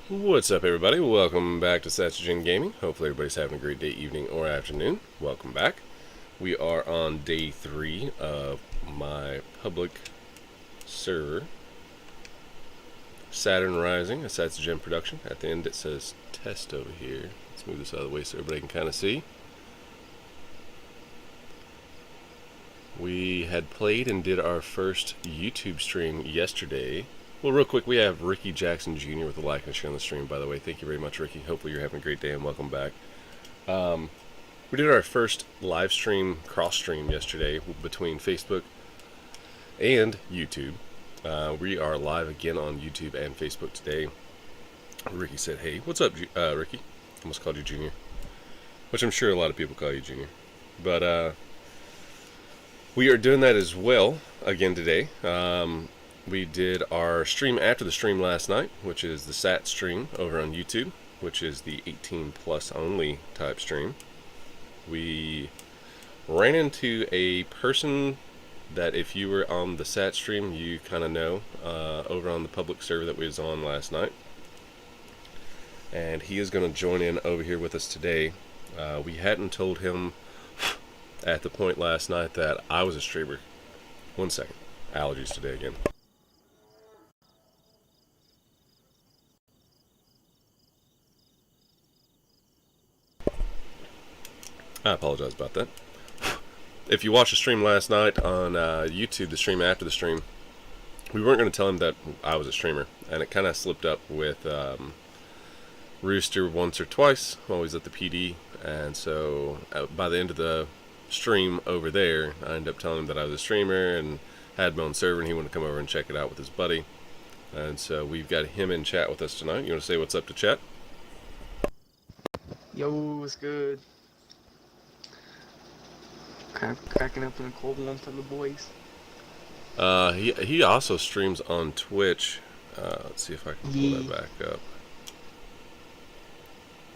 What's up, everybody? Welcome back to Saturn Gaming. Hopefully everybody's having a great day, evening, or afternoon. Welcome back. We are on day 3 of my public server, Saturn Rising, a Saturn production. At the end it says test over here. Let's move this out of the way so everybody can kind of see. We had played and did our first YouTube stream yesterday. Well, real quick, we have Ricky Jackson Jr. with a like and share on the stream, by the way. Thank you very much, Ricky. Hopefully you're having a great day and welcome back. We did our first live stream, cross stream yesterday between Facebook and YouTube. We are live again on YouTube and Facebook today. Ricky said, hey, what's up, Ricky? Almost called you Junior, which I'm sure a lot of people call you Junior. But we are doing that as well again today. We did our stream after the stream last night, which is the Sat stream over on YouTube, which is the 18 plus only type stream. We ran into a person that if you were on the Sat stream, you kind of know, over on the public server that we was on last night. And he is going to join in over here with us today. We hadn't told him at the point last night that I was a streamer. One second. Allergies today again. I apologize about that. If you watched the stream last night on YouTube, the stream after the stream, we weren't going to tell him that I was a streamer, and it kind of slipped up with Rooster once or twice while he was at the PD, and so by the end of the stream over there, I ended up telling him that I was a streamer and had my own server, and he wanted to come over and check it out with his buddy, and so we've got him in chat with us tonight. You want to say what's up to chat? Yo, what's good? Kind of cracking up in a cold one for the boys. He also streams on Twitch. Let's see if I can pull that back up.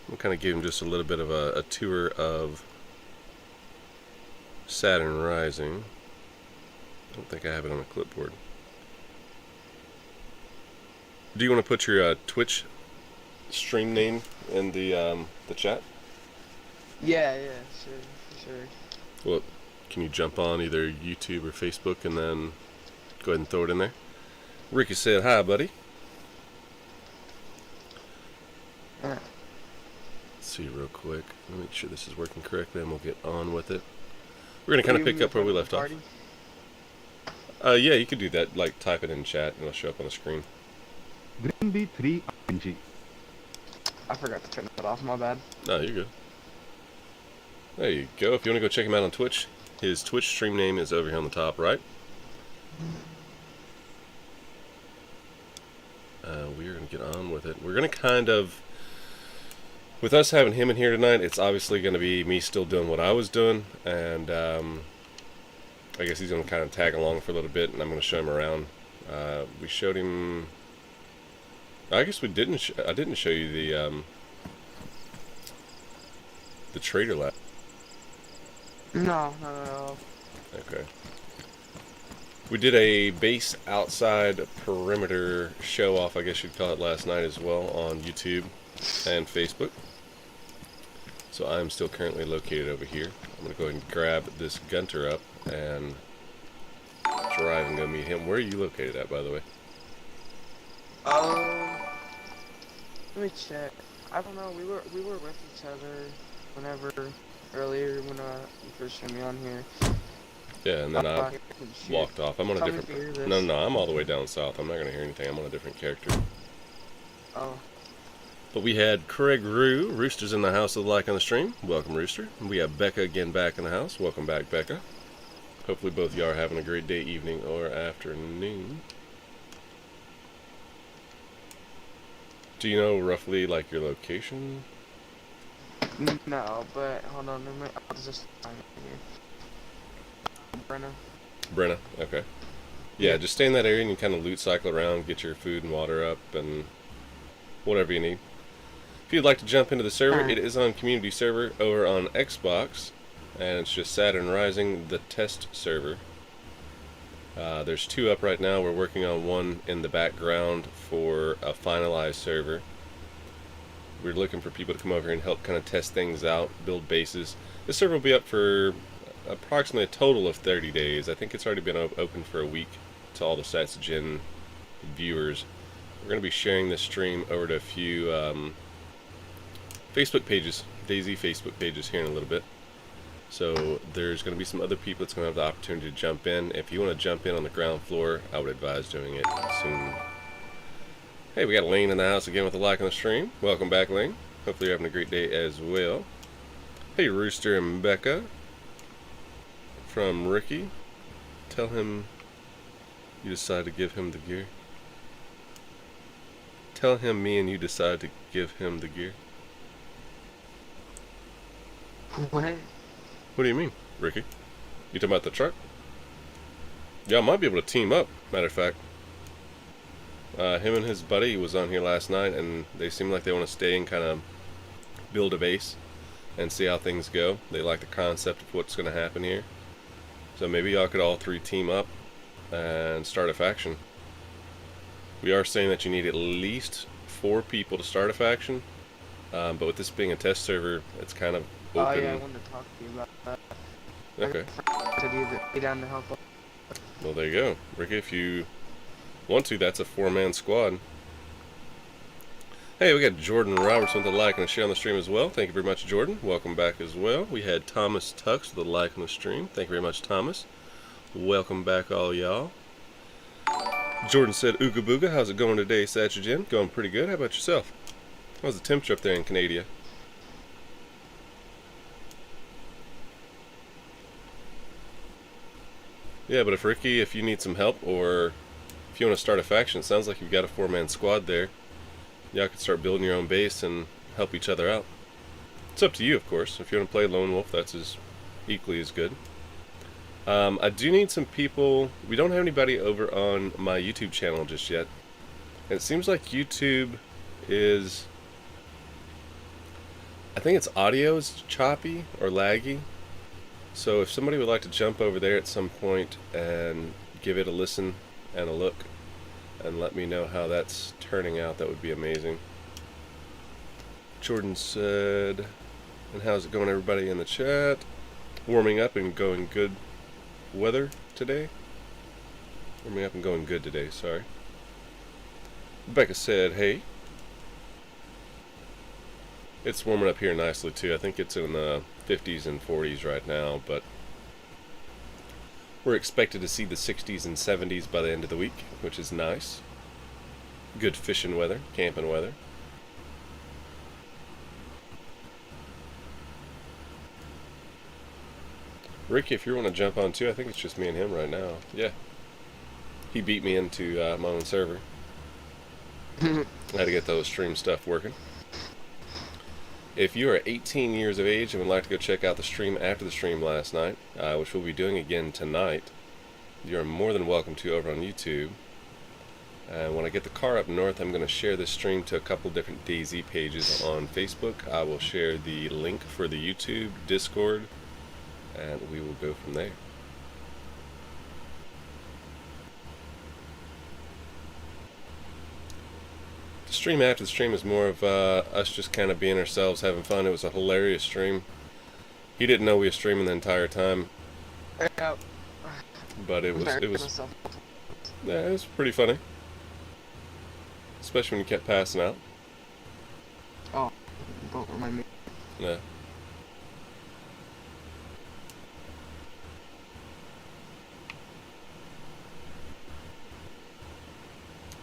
We'll kind of give him just a little bit of a tour of Saturn Rising. I don't think I have it on a clipboard. Do you want to put your Twitch stream name in the chat? Yeah, sure, for sure. Well, can you jump on either YouTube or Facebook and then go ahead and throw it in there? Ricky said, hi, buddy. Alright. Let's see real quick. Let me make sure this is working correctly and we'll get on with it. We're going to kind of pick up where we left off. Yeah, you could do that. Like, type it in chat and it'll show up on the screen. Green B 3 RNG. I forgot to turn that off, my bad. No, you're good. There you go. If you want to go check him out on Twitch, his Twitch stream name is over here on the top right. We're going to get on with it. We're going to kind of, with us having him in here tonight, it's obviously going to be me still doing what I was doing, and I guess he's going to kind of tag along for a little bit, and I'm going to show him around. We showed him, I guess we didn't, I didn't show you the trader lab. No. Okay. We did a base outside perimeter show off, I guess you'd call it, last night as well on YouTube and Facebook. So I'm still currently located over here. I'm going to go ahead and grab this Gunter up and drive and go meet him. Where are you located at, by the way? Let me check. I don't know. We were with each other whenever earlier when you first showed me on here. Yeah, and then I walked off. I'm on a different. No, I'm all the way down south. I'm not going to hear anything. I'm on a different character. Oh. But we had Craig Roo. Rooster's in the house with a like on the stream. Welcome, Rooster. We have Becca again back in the house. Welcome back, Becca. Hopefully both of y'all are having a great day, evening, or afternoon. Do you know roughly, like, your location? No, but hold on a minute. I'll just find it here. Brenna, okay. Yeah, just stay in that area and you kind of loot cycle around, get your food and water up, and whatever you need. If you'd like to jump into the server, it is on community server over on Xbox, and it's just Saturn Rising, the test server. There's 2 up right now. We're working on one in the background for a finalized server. We're looking for people to come over here and help kind of test things out, build bases. This server will be up for approximately a total of 30 days. I think it's already been open for a week to all the Saturn viewers. We're going to be sharing this stream over to a few Facebook pages, DayZ Facebook pages here in a little bit. So there's going to be some other people that's going to have the opportunity to jump in. If you want to jump in on the ground floor, I would advise doing it soon. Hey, we got Lane in the house again with a like on the stream. Welcome back, Lane. Hopefully you're having a great day as well. Hey, Rooster and Becca. From Ricky. Tell him you decided to give him the gear. Tell him me and you decided to give him the gear. What? What do you mean, Ricky? You talking about the truck? Y'all might be able to team up, matter of fact. Him and his buddy was on here last night, and they seem like they want to stay and kind of build a base and see how things go. They like the concept of what's going to happen here. So maybe y'all could all three team up and start a faction. We are saying that you need at least 4 people to start a faction, but with this being a test server, it's kind of open. Oh yeah, I wanted to talk to you about that. Okay. To be down to help. Well, there you go. Ricky, if you want to, that's a 4-man squad. Hey, we got Jordan Roberts with a like and a share on the stream as well. Thank you very much, Jordan. Welcome back as well. We had Thomas Tux with a like on the stream. Thank you very much, Thomas. Welcome back, all y'all. Jordan said, Ooga Booga, how's it going today, Saturn? Going pretty good. How about yourself? How's the temperature up there in Canada? Yeah, but if you need some help, or if you want to start a faction, it sounds like you've got a 4-man squad there. Y'all could start building your own base and help each other out. It's up to you, of course. If you want to play Lone Wolf, that's equally as good. I do need some people. We don't have anybody over on my YouTube channel just yet. And it seems like YouTube is... I think its audio is choppy or laggy. So if somebody would like to jump over there at some point and give it a listen and a look and let me know how that's turning out, that would be amazing. Jordan said, and how's it going, everybody in the chat? Warming up and going good weather today. Warming up and going good today, sorry. Becca said, hey. It's warming up here nicely too. I think it's in the 50s and 40s right now, but we're expected to see the 60s and 70s by the end of the week, which is nice. Good fishing weather, camping weather. Ricky, if you want to jump on too, I think it's just me and him right now. Yeah. He beat me into my own server. I had to get those stream stuff working. If you are 18 years of age and would like to go check out the stream after the stream last night, which we'll be doing again tonight, you are more than welcome to over on YouTube. And when I get the car up north, I'm going to share this stream to a couple different DayZ pages on Facebook. I will share the link for the YouTube, Discord, and we will go from there. The stream after the stream is more of us just kind of being ourselves, having fun. It was a hilarious stream. He didn't know we were streaming the entire time, Yeah. but it was yeah, it was pretty funny, especially when you kept passing out. Oh, don't remind me. Yeah.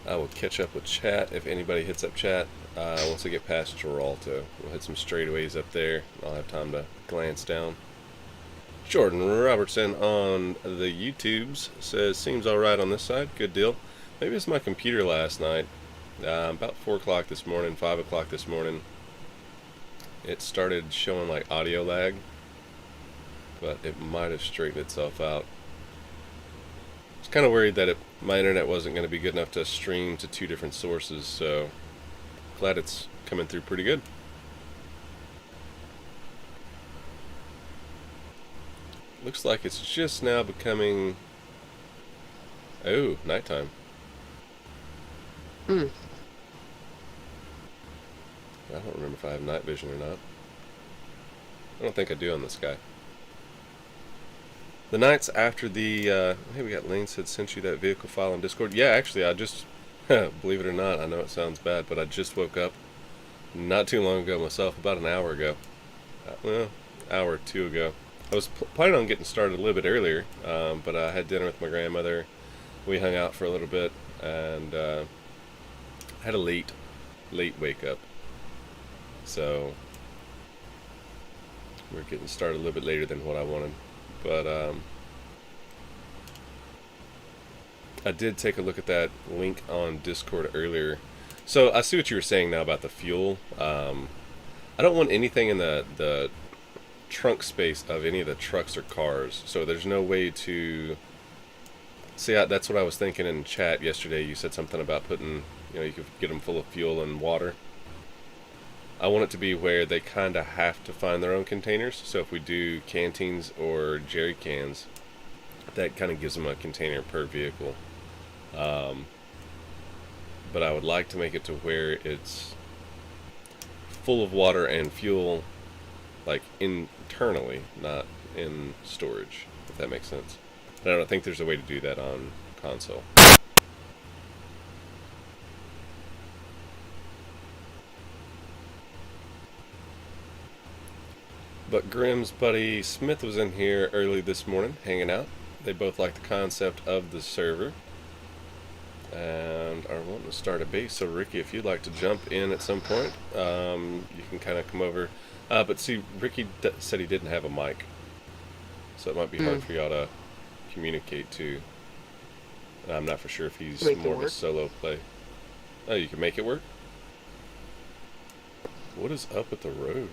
I will catch up with chat if anybody hits up chat once I get past Geralto. We'll hit some straightaways up there. I'll have time to glance down. Jordan Robertson on the YouTubes says, seems alright on this side. Good deal. Maybe it's my computer last night. About 4 o'clock this morning, 5 o'clock this morning, it started showing like audio lag, but it might have straightened itself out. I was kind of worried that my internet wasn't going to be good enough to stream to 2 different sources, so glad it's coming through pretty good. Looks like it's just now becoming... oh, nighttime. I don't remember if I have night vision or not. I don't think I do on this guy. The nights after the, hey, we got Lane said sent you that vehicle file on Discord. Yeah, actually, I just, believe it or not, I know it sounds bad, but I just woke up not too long ago myself, about an hour ago. Well, hour or two ago. I was planning on getting started a little bit earlier, but I had dinner with my grandmother. We hung out for a little bit, and had a late wake up. So we're getting started a little bit later than what I wanted. But I did take a look at that link on Discord earlier. So I see what you were saying now about the fuel. I don't want anything in the trunk space of any of the trucks or cars. So there's no way to... See, that's what I was thinking in chat yesterday. You said something about putting, you could get them full of fuel and water. I want it to be where they kind of have to find their own containers. So if we do canteens or jerry cans, that kind of gives them a container per vehicle. But I would like to make it to where it's full of water and fuel, like internally, not in storage, if that makes sense. But I don't think there's a way to do that on console. But Grimm's buddy Smith was in here early this morning, hanging out. They both like the concept of the server and are wanting to start a base. So Ricky, if you'd like to jump in at some point, you can kind of come over. But see, Ricky said he didn't have a mic, so it might be hard for y'all to communicate to. I'm not for sure if he's more of a solo play. Oh, you can make it work? What is up with the road?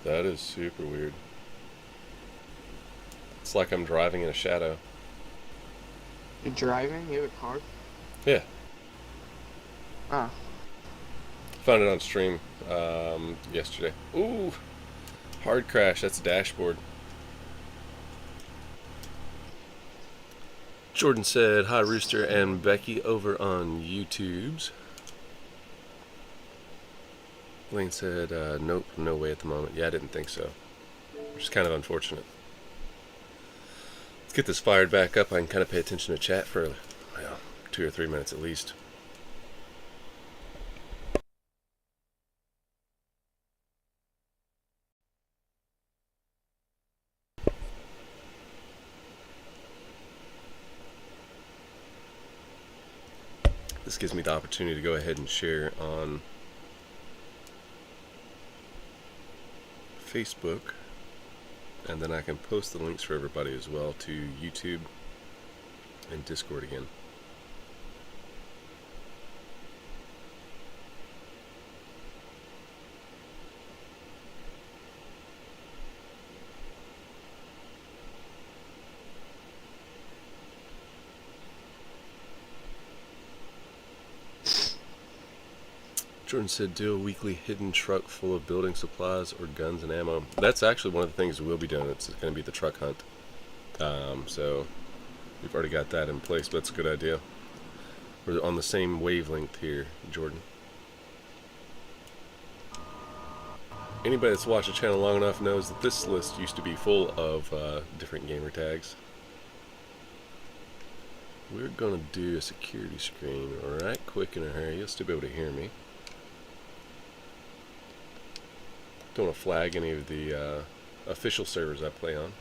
That is super weird. It's like I'm driving in a shadow. You're driving? You have a car? Yeah. Ah. Found it on stream yesterday. Ooh! Hard crash, that's a dashboard. Jordan said, hi Rooster and Becky over on YouTube's. Lane said, nope, no way at the moment. Yeah, I didn't think so. Which is kind of unfortunate. Let's get this fired back up. I can kind of pay attention to chat for, 2 or 3 minutes at least. This gives me the opportunity to go ahead and share on Facebook, and then I can post the links for everybody as well to YouTube and Discord again. Jordan said, do a weekly hidden truck full of building supplies or guns and ammo. That's actually one of the things we'll be doing. It's going to be the truck hunt. So we've already got that in place, but that's a good idea. We're on the same wavelength here, Jordan. Anybody that's watched the channel long enough knows that this list used to be full of different gamer tags. We're going to do a security screen right quick in a hurry. You'll still be able to hear me. Don't want to flag any of the official servers I play on.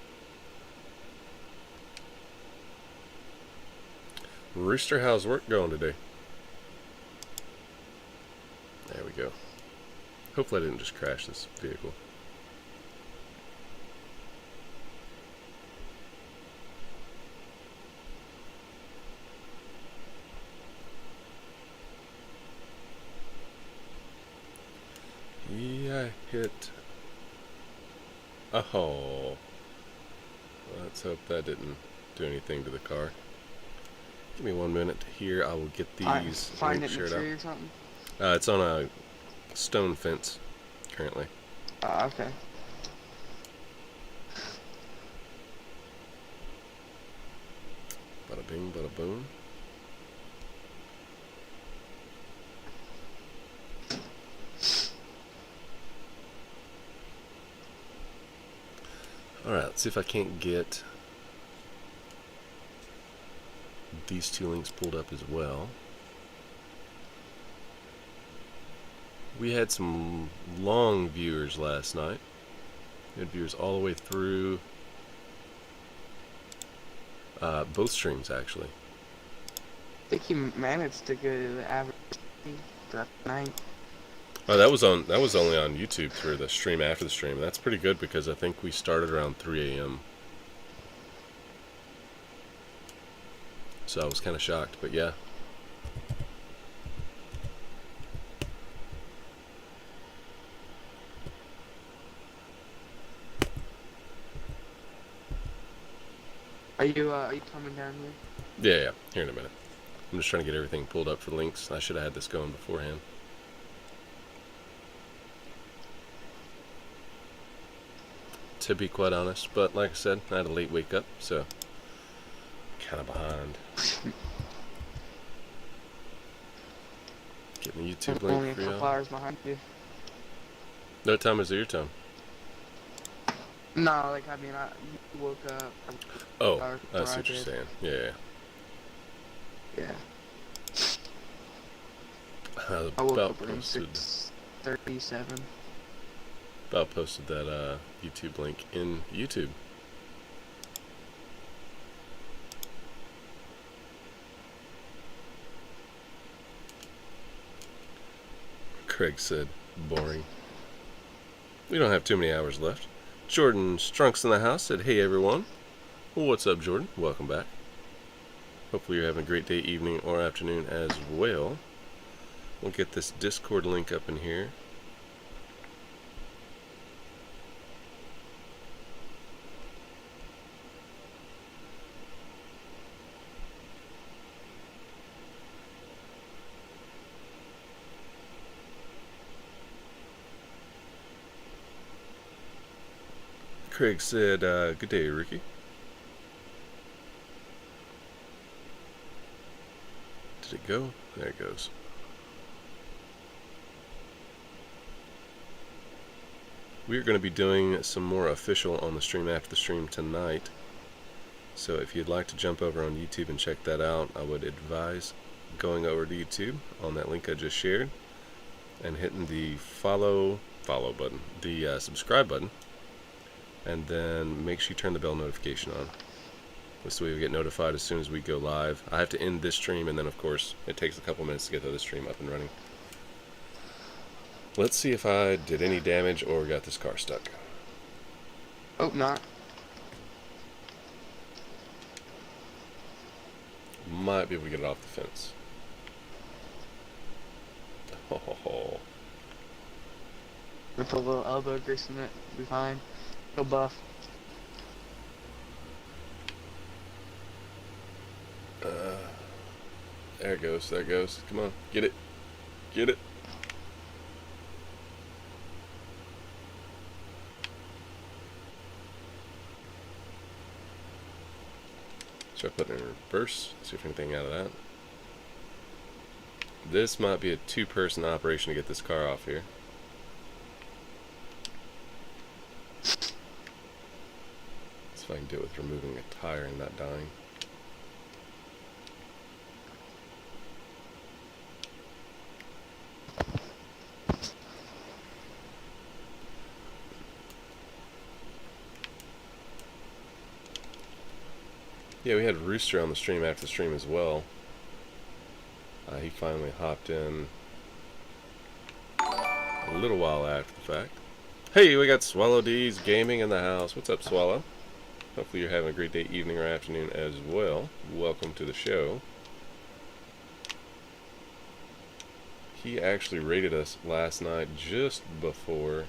Rooster, how's work going today? There we go. Hopefully I didn't just crash this vehicle. Yeah, I hit. Oh. Let's hope that didn't do anything to the car. Give me 1 minute here. I will get these. Find it in a tree or something? It's on a stone fence currently. Okay. Bada bing, bada boom. Alright, let's see if I can't get these two links pulled up as well. We had some long viewers last night. We had viewers all the way through both streams, actually. I think he managed to get the average that night. Oh, that was only on YouTube through the stream after the stream. That's pretty good because I think we started around 3 a.m. So I was kind of shocked, but yeah. Are you coming down here? Yeah, here in a minute. I'm just trying to get everything pulled up for links. I should have had this going beforehand. To be quite honest, but like I said, I had a late wake up, so kind of behind. Getting the YouTube I'm only link a for couple y'all. hours behind you. No time is it your time? No, like, I mean, you woke up. Oh, Or I see I what you're did. saying. Yeah. Yeah. I I woke about up around posted 6:37. that YouTube link in YouTube. Craig said, boring. We don't have too many hours left. Jordan Strunks in the house said, hey everyone. Well, what's up, Jordan? Welcome back. Hopefully you're having a great day, evening, or afternoon as well. We'll get this Discord link up in here. Craig said, good day, Ricky. Did it go? There it goes. We're going to be doing some more official on the stream after the stream tonight. So if you'd like to jump over on YouTube and check that out, I would advise going over to YouTube on that link I just shared and hitting the follow button, the subscribe button, and then make sure you turn the bell notification on. This way we get notified as soon as we go live. I have to end this stream, and then of course it takes a couple minutes to get the other stream up and running. Let's see if I did any damage or got this car stuck. Hope not. Might be able to get it off the fence. Oh. We put a little elbow grease in it. We'll be fine. No buff. There it goes, there it goes. Come on, get it. Get it. Should I put it in reverse? See if anything out of that. This might be a two-person operation to get this car off here. See if I can do it with removing a tire and not dying. Yeah, we had Rooster on the stream after the stream as well. He finally hopped in a little while after the fact. Hey, we got Swallow D's Gaming in the house. What's up, Swallow? Hopefully you're having a great day, evening, or afternoon as well. Welcome to the show. He actually rated us last night just before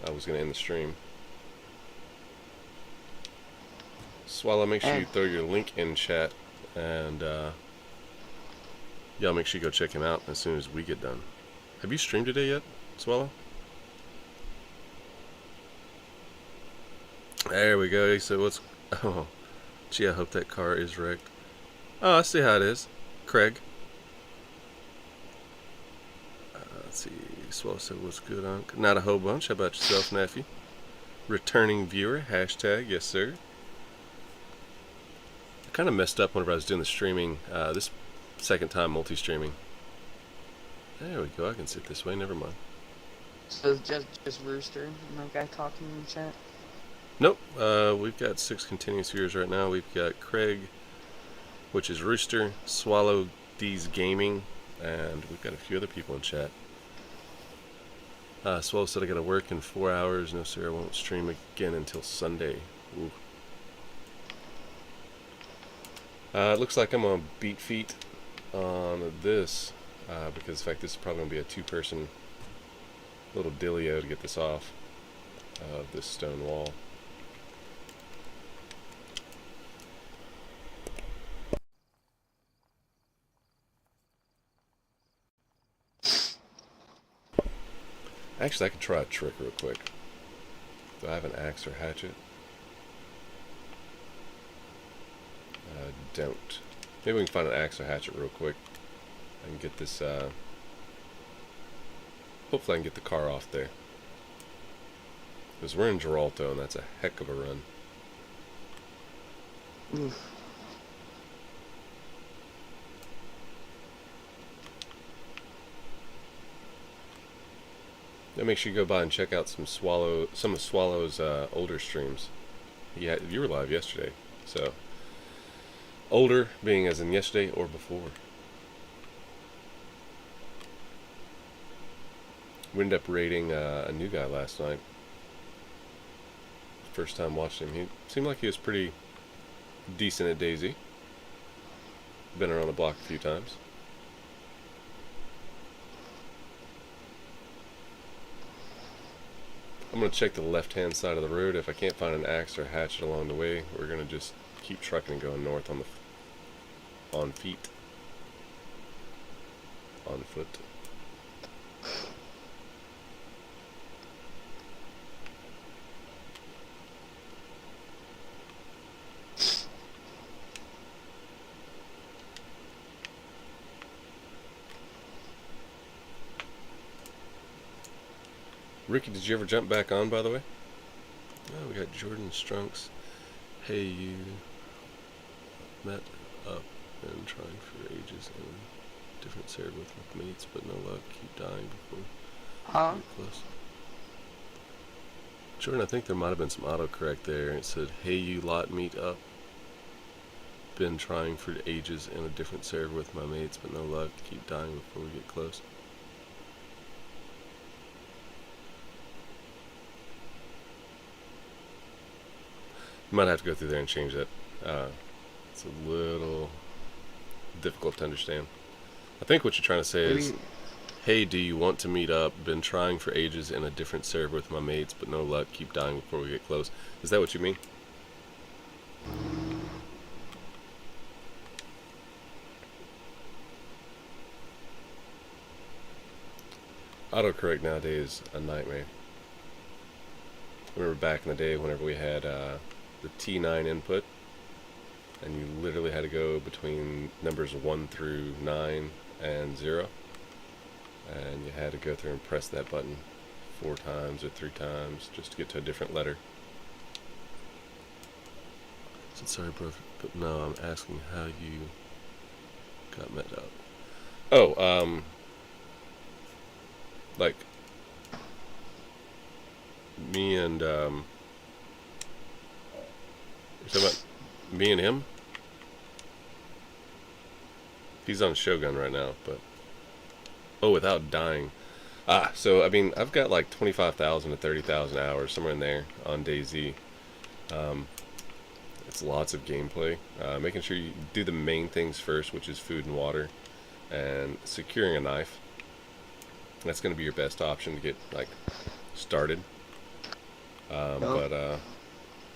I was going to end the stream. Swallow, make sure you throw your link in chat, and y'all make sure you go check him out as soon as we get done. Have you streamed today yet, Swallow? There we go. So what's... Oh, gee, I hope that car is wrecked. Oh, I see how it is. Craig. Let's see. Swallow said, what's good, Unc? Not a whole bunch. How about yourself, nephew? Returning viewer, hashtag, yes sir. I kind of messed up whenever I was doing the streaming, this second time multi-streaming. There we go, I can sit this way, never mind. So it's just Rooster and that guy talking in the chat? Nope, we've got 6 continuous viewers right now. We've got Craig, which is Rooster, Swallow D's Gaming, and we've got a few other people in chat. Swallow said I gotta work in 4 hours. No sir, I won't stream again until Sunday. Ooh. It looks like I'm gonna beat feet on this, because in fact this is probably gonna be a 2-person little dealio to get this off of this stone wall. Actually, I could try a trick real quick. Do I have an axe or hatchet? I don't. Maybe we can find an axe or hatchet real quick. I can get this, hopefully I can get the car off there. Because we're in Gibraltar and that's a heck of a run. Oof. Yeah, make sure you go by and check out some of Swallow's older streams. Yeah, you were live yesterday, so older being as in yesterday or before. We ended up raiding a new guy last night. First time watching him, he seemed like he was pretty decent at DayZ. Been around the block a few times. I'm going to check the left-hand side of the road. If I can't find an axe or hatchet along the way, we're going to just keep trucking and going north on feet. On foot. Ricky, did you ever jump back on, by the way? Oh, we got Jordan Strunks. Hey, you met up and trying for ages in different server with mates, but no luck. Keep dying before Huh? you get close. Jordan, I think there might have been some autocorrect there. It said, hey, you lot, meet up. Been trying for ages in a different server with my mates, but no luck. Keep dying before we get close. You might have to go through there and change that. It's a little difficult to understand. I think what you're trying to say is, hey, do you want to meet up? Been trying for ages in a different server with my mates, but no luck. Keep dying before we get close. Is that what you mean? Autocorrect nowadays is a nightmare. I remember back in the day whenever we had the T9 input, and you literally had to go between numbers 1 through 9 and 0, and you had to go through and press that button 4 times or 3 times just to get to a different letter. I said, sorry bro, but no, I'm asking how you got met up. Oh, like me and you're talking about me and him? He's on Shogun right now, but oh, without dying. So I mean, I've got like 25,000 to 30,000 hours somewhere in there on DayZ. It's lots of gameplay. Making sure you do the main things first, which is food and water, and securing a knife. That's going to be your best option to get like started. But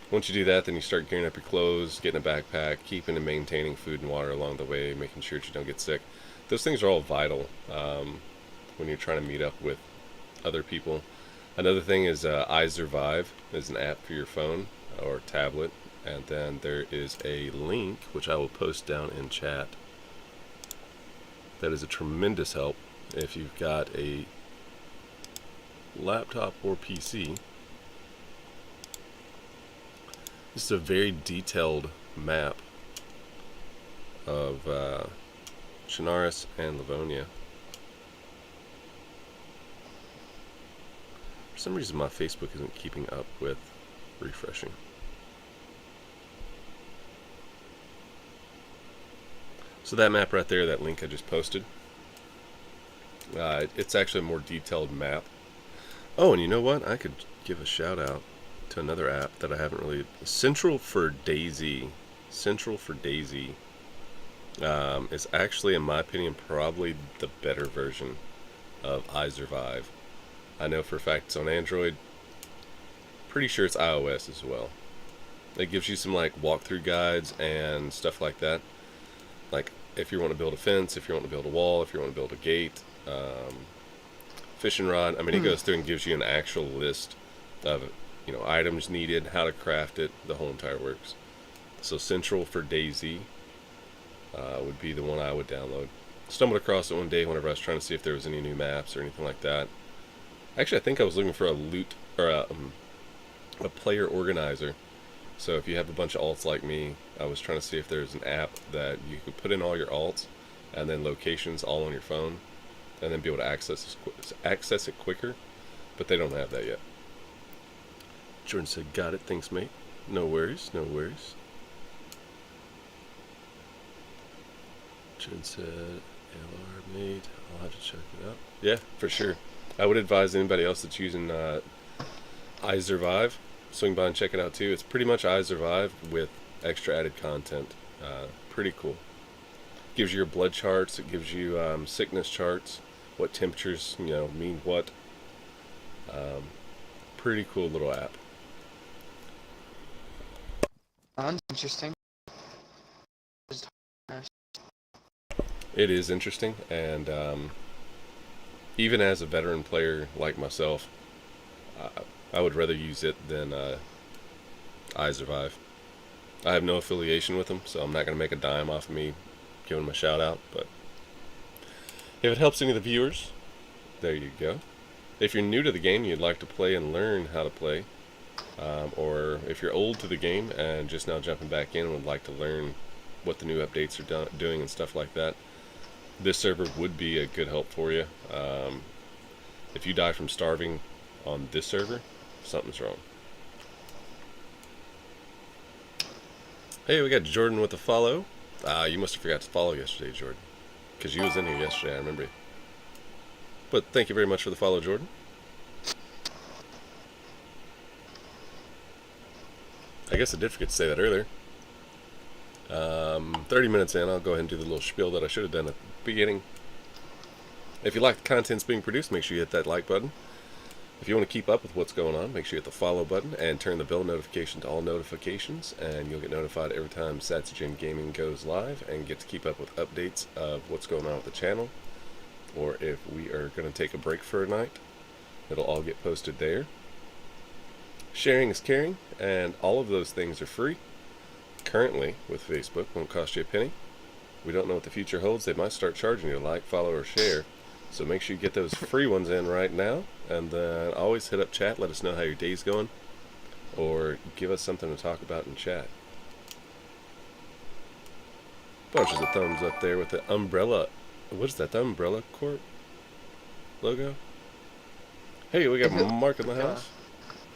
once you do that, then you start gearing up your clothes, getting a backpack, keeping and maintaining food and water along the way, making sure that you don't get sick. Those things are all vital when you're trying to meet up with other people. Another thing is iSurvive is an app for your phone or tablet, and then there is a link which I will post down in chat. That is a tremendous help if you've got a laptop or PC This is a very detailed map of Chernarus and Livonia. For some reason my Facebook isn't keeping up with refreshing. So that map right there, that link I just posted, it's actually a more detailed map. Oh, and you know what? I could give a shout out to another app that I haven't really... Central for DayZ. Central for DayZ is actually, in my opinion, probably the better version of iSurvive. I know for a fact it's on Android. Pretty sure it's iOS as well. It gives you some like walkthrough guides and stuff like that. Like if you want to build a fence, if you want to build a wall, if you want to build a gate, fishing rod. I mean, it goes through and gives you an actual list of, you know, items needed, how to craft it, the whole entire works. So Central for DayZ would be the one I would download. Stumbled across it one day whenever I was trying to see if there was any new maps or anything like that. Actually, I think I was looking for a loot or a player organizer. So if you have a bunch of alts like me, I was trying to see if there's an app that you could put in all your alts and then locations all on your phone, and then be able to access it quicker. But they don't have that yet. Jordan said, "Got it. Thanks, mate. No worries. No worries." Jordan said, "LR, mate. I'll have to check it out." Yeah, for sure. I would advise anybody else that's using iSurvive, swing by and check it out too. It's pretty much iSurvive with extra added content. Pretty cool. Gives you your blood charts. It gives you sickness charts. What temperatures, you know, mean what. Pretty cool little app. Sounds interesting. It is interesting, and even as a veteran player like myself, I would rather use it than iSurvive. I have no affiliation with them, so I'm not going to make a dime off of me giving them a shout out, but if it helps any of the viewers, there you go. If you're new to the game and you'd like to play and learn how to play, or if you're old to the game and just now jumping back in and would like to learn what the new updates are doing and stuff like that, this server would be a good help for you. If you die from starving on this server, something's wrong. Hey, we got Jordan with a follow. You must have forgot to follow yesterday, Jordan, because you was in here yesterday, I remember you. But thank you very much for the follow, Jordan. I guess I did forget to say that earlier. 30 minutes in, I'll go ahead and do the little spiel that I should have done at the beginning. If you like the contents being produced, make sure you hit that like button. If you want to keep up with what's going on, make sure you hit the follow button and turn the bell notification to all notifications, and you'll get notified every time Saturn Gaming goes live and get to keep up with updates of what's going on with the channel, or if we are going to take a break for a night, it'll all get posted there. Sharing is caring, and all of those things are free. Currently, with Facebook, won't cost you a penny. We don't know what the future holds. They might start charging you to like, follow, or share. So make sure you get those free ones in right now. And then always hit up chat. Let us know how your day's going. Or give us something to talk about in chat. Bunches of thumbs up there with the umbrella. What is that? The Umbrella Corp logo? Hey, we got Mark in the house.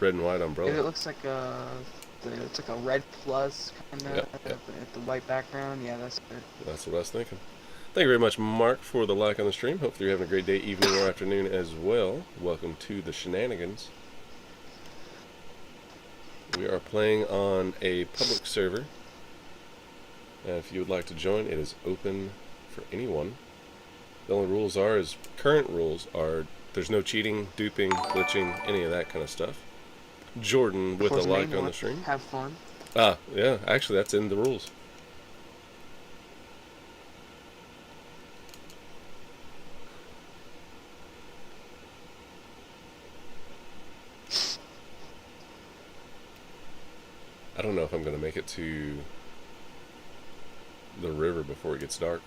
Red and white umbrella. If it looks like it's like a red plus kind of at the white background. Yeah, that's good. That's what I was thinking. Thank you very much, Mark, for the like on the stream. Hopefully you're having a great day, evening, or afternoon as well. Welcome to the shenanigans. We are playing on a public server. And if you would like to join, it is open for anyone. The only rules current rules are, there's no cheating, duping, glitching, any of that kind of stuff. Jordan with a like on the stream. Have fun. Yeah, actually that's in the rules. I don't know if I'm going to make it to the river before it gets dark.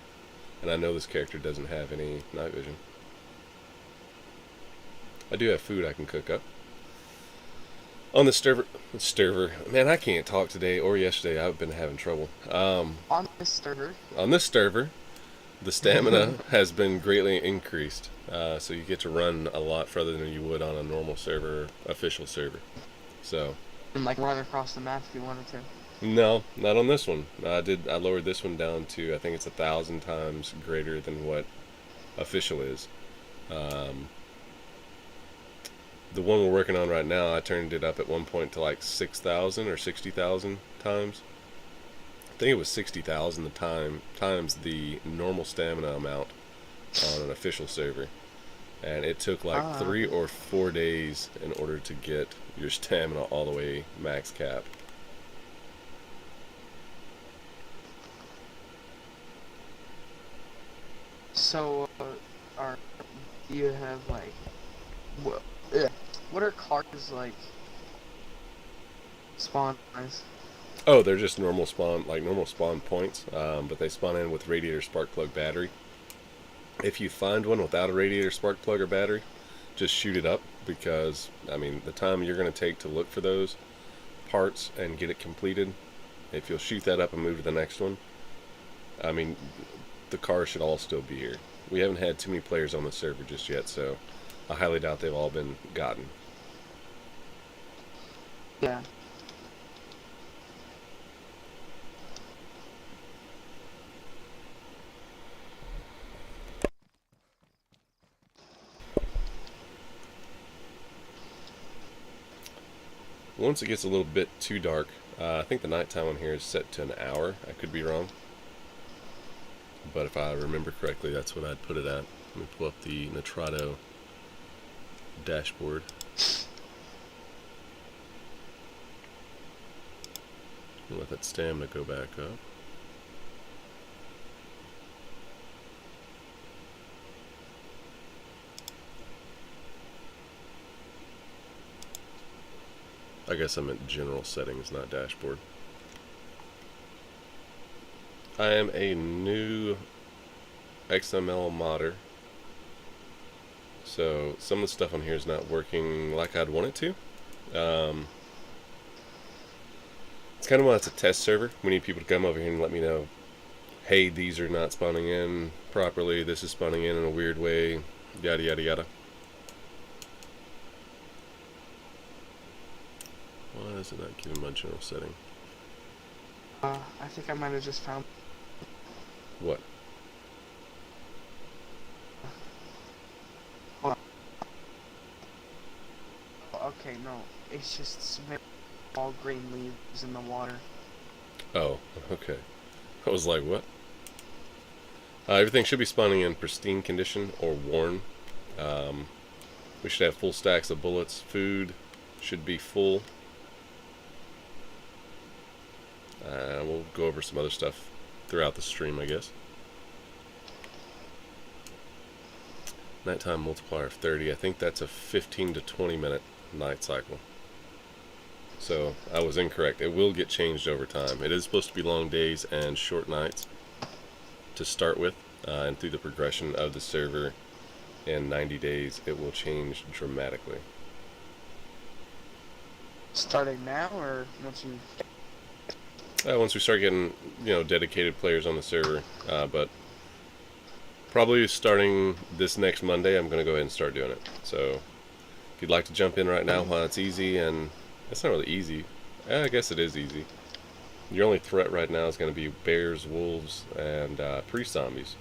And I know this character doesn't have any night vision. I do have food I can cook up. On the server, man, I can't talk today or yesterday. I've been having trouble. On this server. On this server, the stamina has been greatly increased, so you get to run a lot further than you would on a normal server, official server. So, And like run across the map if you wanted to. no, not on this one. I lowered this one down to, I think it's 1,000 times greater than what official is. The one we're working on right now, I turned it up at one point to like 6,000 or 60,000 times. I think it was 60,000 times the normal stamina amount on an official server, and it took like 3 or 4 days in order to get your stamina all the way max cap. So, do you have like, what are cars like spawn wise? Oh, they're just normal spawn points, but they spawn in with radiator spark plug battery. If you find one without a radiator spark plug or battery, just shoot it up, because I mean the time you're going to take to look for those parts and get it completed, if you'll shoot that up and move to the next one, I mean the car should all still be here. We haven't had too many players on the server just yet, so I highly doubt they've all been gotten. Yeah. Once it gets a little bit too dark, I think the nighttime on here is set to an hour. I could be wrong, but if I remember correctly, that's what I'd put it at. Let me pull up the Nitrado dashboard. Let that stamina go back up. I guess I meant general settings, not dashboard. I am a new XML modder, so some of the stuff on here is not working like I'd want it to. It's kind of why it's a test server. We need people to come over here and let me know, hey, these are not spawning in properly, this is spawning in a weird way, yada yada yada. Why is it not giving my general setting? I think I might have just found. What? Hold on. Okay, no, it's just small green leaves in the water. Oh, okay. I was like, what? Everything should be spawning in pristine condition or worn. We should have full stacks of bullets. Food should be full. We'll go over some other stuff throughout the stream, I guess. Nighttime multiplier of 30. I think that's a 15 to 20 minute night cycle. So I was incorrect. It will get changed over time. It is supposed to be long days and short nights to start with, and through the progression of the server in 90 days, it will change dramatically. Starting now, or once you? Once we start getting, dedicated players on the server, but probably starting this next Monday, I'm going to go ahead and start doing it. So if you'd like to jump in right now while it's easy, and it's not really easy. I guess it is easy. Your only threat right now is going to be bears, wolves, and pre-zombies.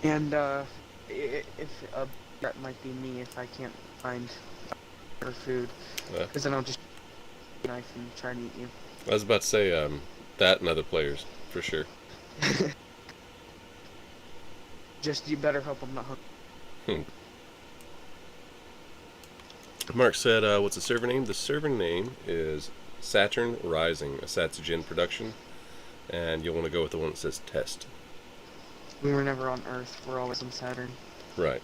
And if that might be me if I can't find or food, because then I'll just knife and try and eat you. I was about to say that and other players for sure. Just you better hope I'm not hungry. Mark said, what's the server name? The server name is Saturn Rising, a Satsugen production, and you'll want to go with the one that says test. We were never on Earth. We're always on Saturn. Right.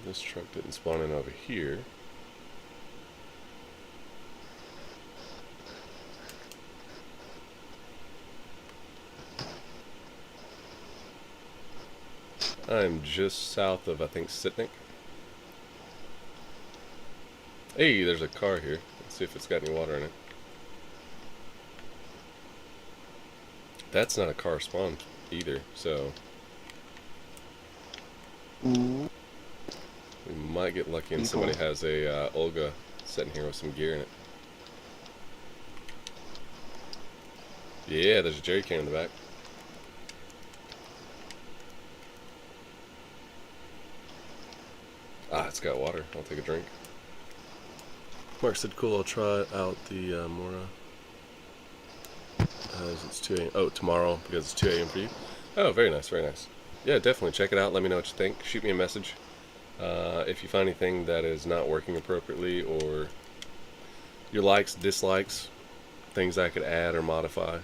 This truck didn't spawn in over here. I'm just south of, I think, Sitnik. Hey, there's a car here. Let's see if it's got any water in it. That's not a car spawn either, so Ooh. we might get lucky and somebody has a Olga sitting here with some gear in it. Yeah, there's a jerry can in the back. Ah, it's got water. I'll take a drink. Mark said, cool, I'll try out the Mora. It's 2 a.m. Oh, tomorrow, because it's 2 a.m. for you. Oh, very nice, very nice. Yeah, definitely check it out. Let me know what you think. Shoot me a message. If you find anything that is not working appropriately, or your likes, dislikes, things I could add or modify.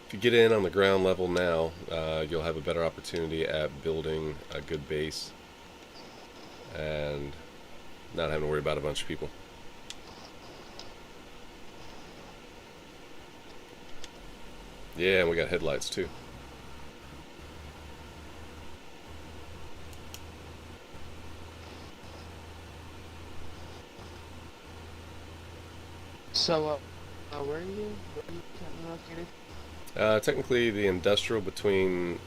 If you get in on the ground level now, you'll have a better opportunity at building a good base and not having to worry about a bunch of people. Yeah, and we got headlights too. So, where are you? Where are you currently located? Technically, the industrial between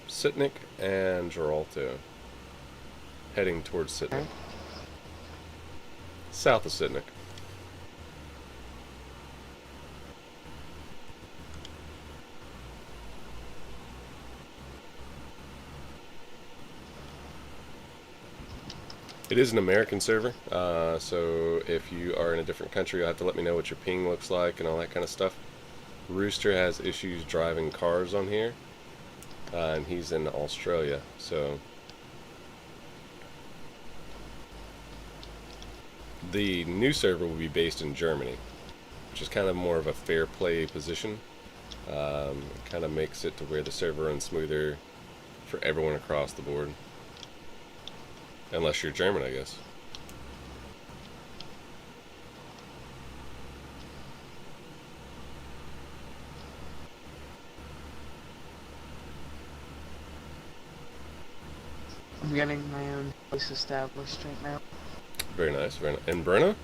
Sitnik and Gibraltar, heading towards Sitnik. Okay. South of Sitnik. It is an American server, so if you are in a different country, you'll have to let me know what your ping looks like and all that kind of stuff. Rooster has issues driving cars on here, and he's in Australia, so the new server will be based in Germany, which is kind of more of a fair play position. It kind of makes it to where the server runs smoother for everyone across the board. Unless you're German, I guess. I'm getting my own place established right now. Very nice, very nice. In Brno?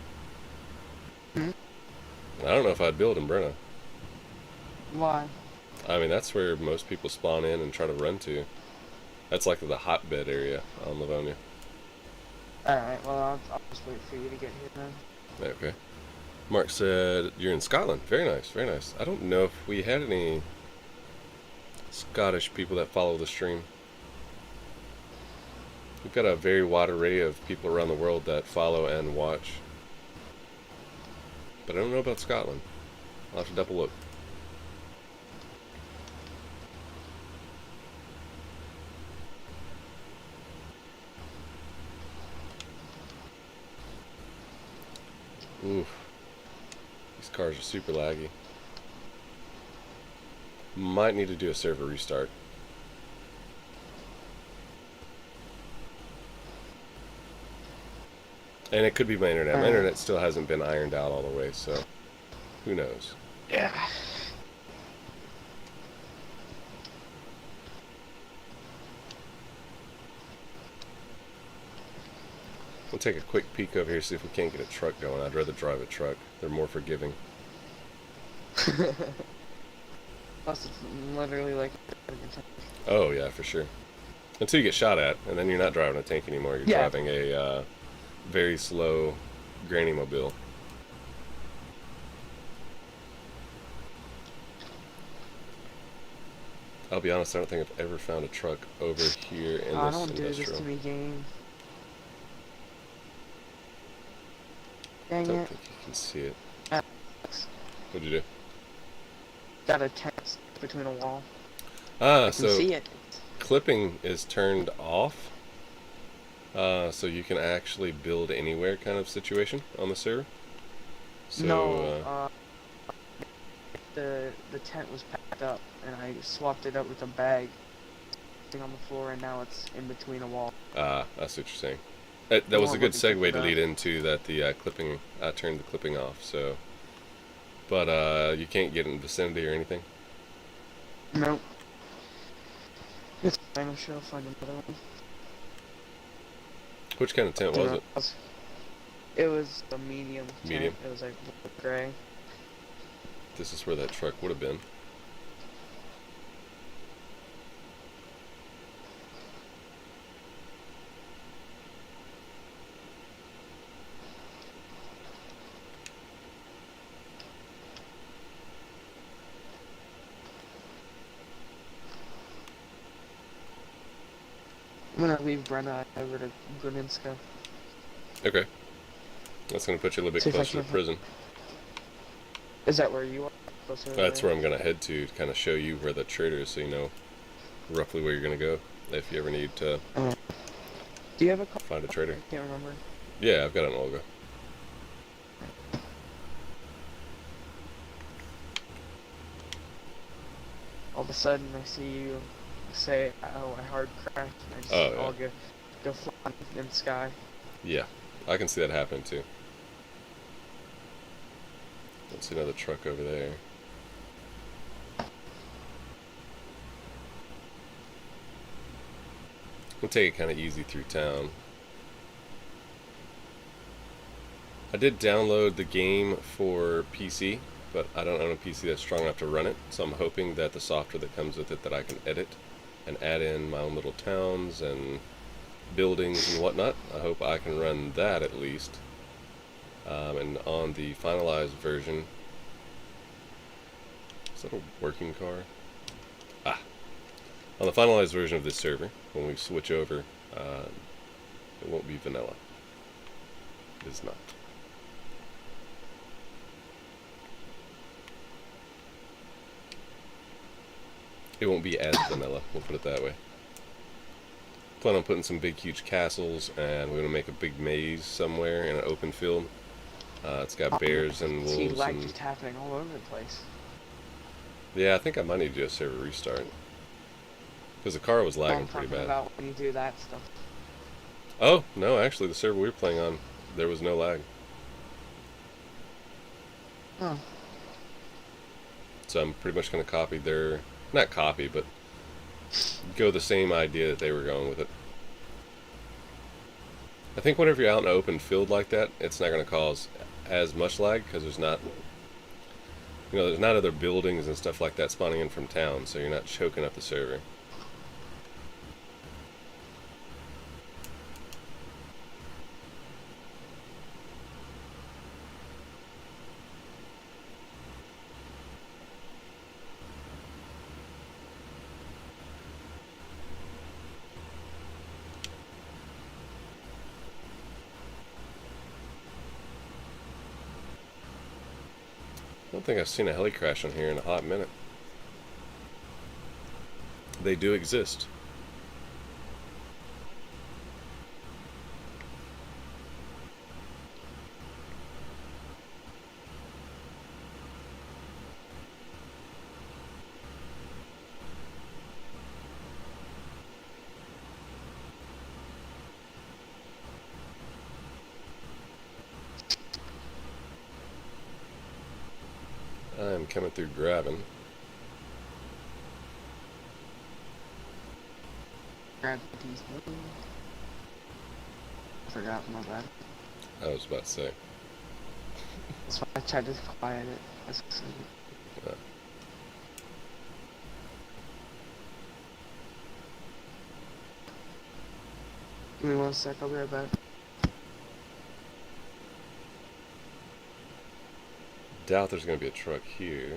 Hmm? I don't know if I'd build in Brno. Why? I mean, that's where most people spawn in and try to run to. That's like the hotbed area on Livonia. Alright, well, I'll just wait for you to get here then. Okay. Mark said, you're in Scotland. Very nice, very nice. I don't know if we had any Scottish people that follow the stream. We've got a very wide array of people around the world that follow and watch. But I don't know about Scotland. I'll have to double look. Oof. These cars are super laggy. Might need to do a server restart. And it could be my internet. My internet still hasn't been ironed out all the way, so who knows? Yeah. We'll take a quick peek over here, see if we can't get a truck going. I'd rather drive a truck. They're more forgiving. Plus, it's literally like. Oh, yeah, for sure. Until you get shot at, and then you're not driving a tank anymore. You're driving a very slow granny mobile. I'll be honest, I don't think I've ever found a truck over here in this don't do industrial. this to me, game. Dang Don't it. think you can see it. Alex, What'd you do? got a tent between a wall. Ah, I can so see it. clipping is turned off. So you can actually build anywhere kind of situation on the server. So, No, the tent was packed up, and I swapped it out with a bag on the floor, and now it's in between a wall. I see what you're saying. That was a good segue to lead into that. The clipping, I turned the clipping off. So, but you can't get in the vicinity or anything. Nope. It's fine, I'm sure I'll find another one. Which kind of tent was it? It was a medium Medium. tent. It was like gray. This is where that truck would have been. I'm gonna leave Brenna over to Gruninska. Okay. That's going to put you a little bit See if I closer to can- prison. Is that where you are? Closer That's there? where I'm going to head to kind of show you where the trader is so you know roughly where you're going to go if you ever need to Do you have a car? find a trader. I can't remember. Yeah, I've got an Olga. All of a sudden, I see you say, "Oh, I hard crashed." And I just Oh, yeah. all go flying in the sky. Yeah, I can see that happening too. Let's see another truck over there. We'll take it kind of easy through town. I did download the game for PC, but I don't own a PC that's strong enough to run it, so I'm hoping that the software that comes with it that I can edit and add in my own little towns and buildings and whatnot. I hope I can run that at least. And on the finalized version, is that a working car? On the finalized version of this server, when we switch over, it won't be vanilla. It is not. It won't be as vanilla, we'll put it that way. Plan on putting some big huge castles, and we're going to make a big maze somewhere in an open field. It's got bears and See, wolves lag and... just happening all over the place. Yeah, I think I might need to do a server restart. Because the car was lagging I'm pretty talking bad. about when you do that stuff. Oh, no, actually the server we were playing on, there was no lag. Oh. So I'm pretty much going to copy their... Not copy, but go the same idea that they were going with it. I think whenever you're out in an open field like that, it's not going to cause as much lag because there's not, there's not other buildings and stuff like that spawning in from town, so you're not choking up the server. I don't think I've seen a heli crash on here in a hot minute. They do exist. I'm coming through grabbing. Gravity's moving. I forgot, my bad. I was about to say. That's why I tried to quiet it. Yeah. Give me 1 sec, I'll be right back. Doubt there's going to be a truck here.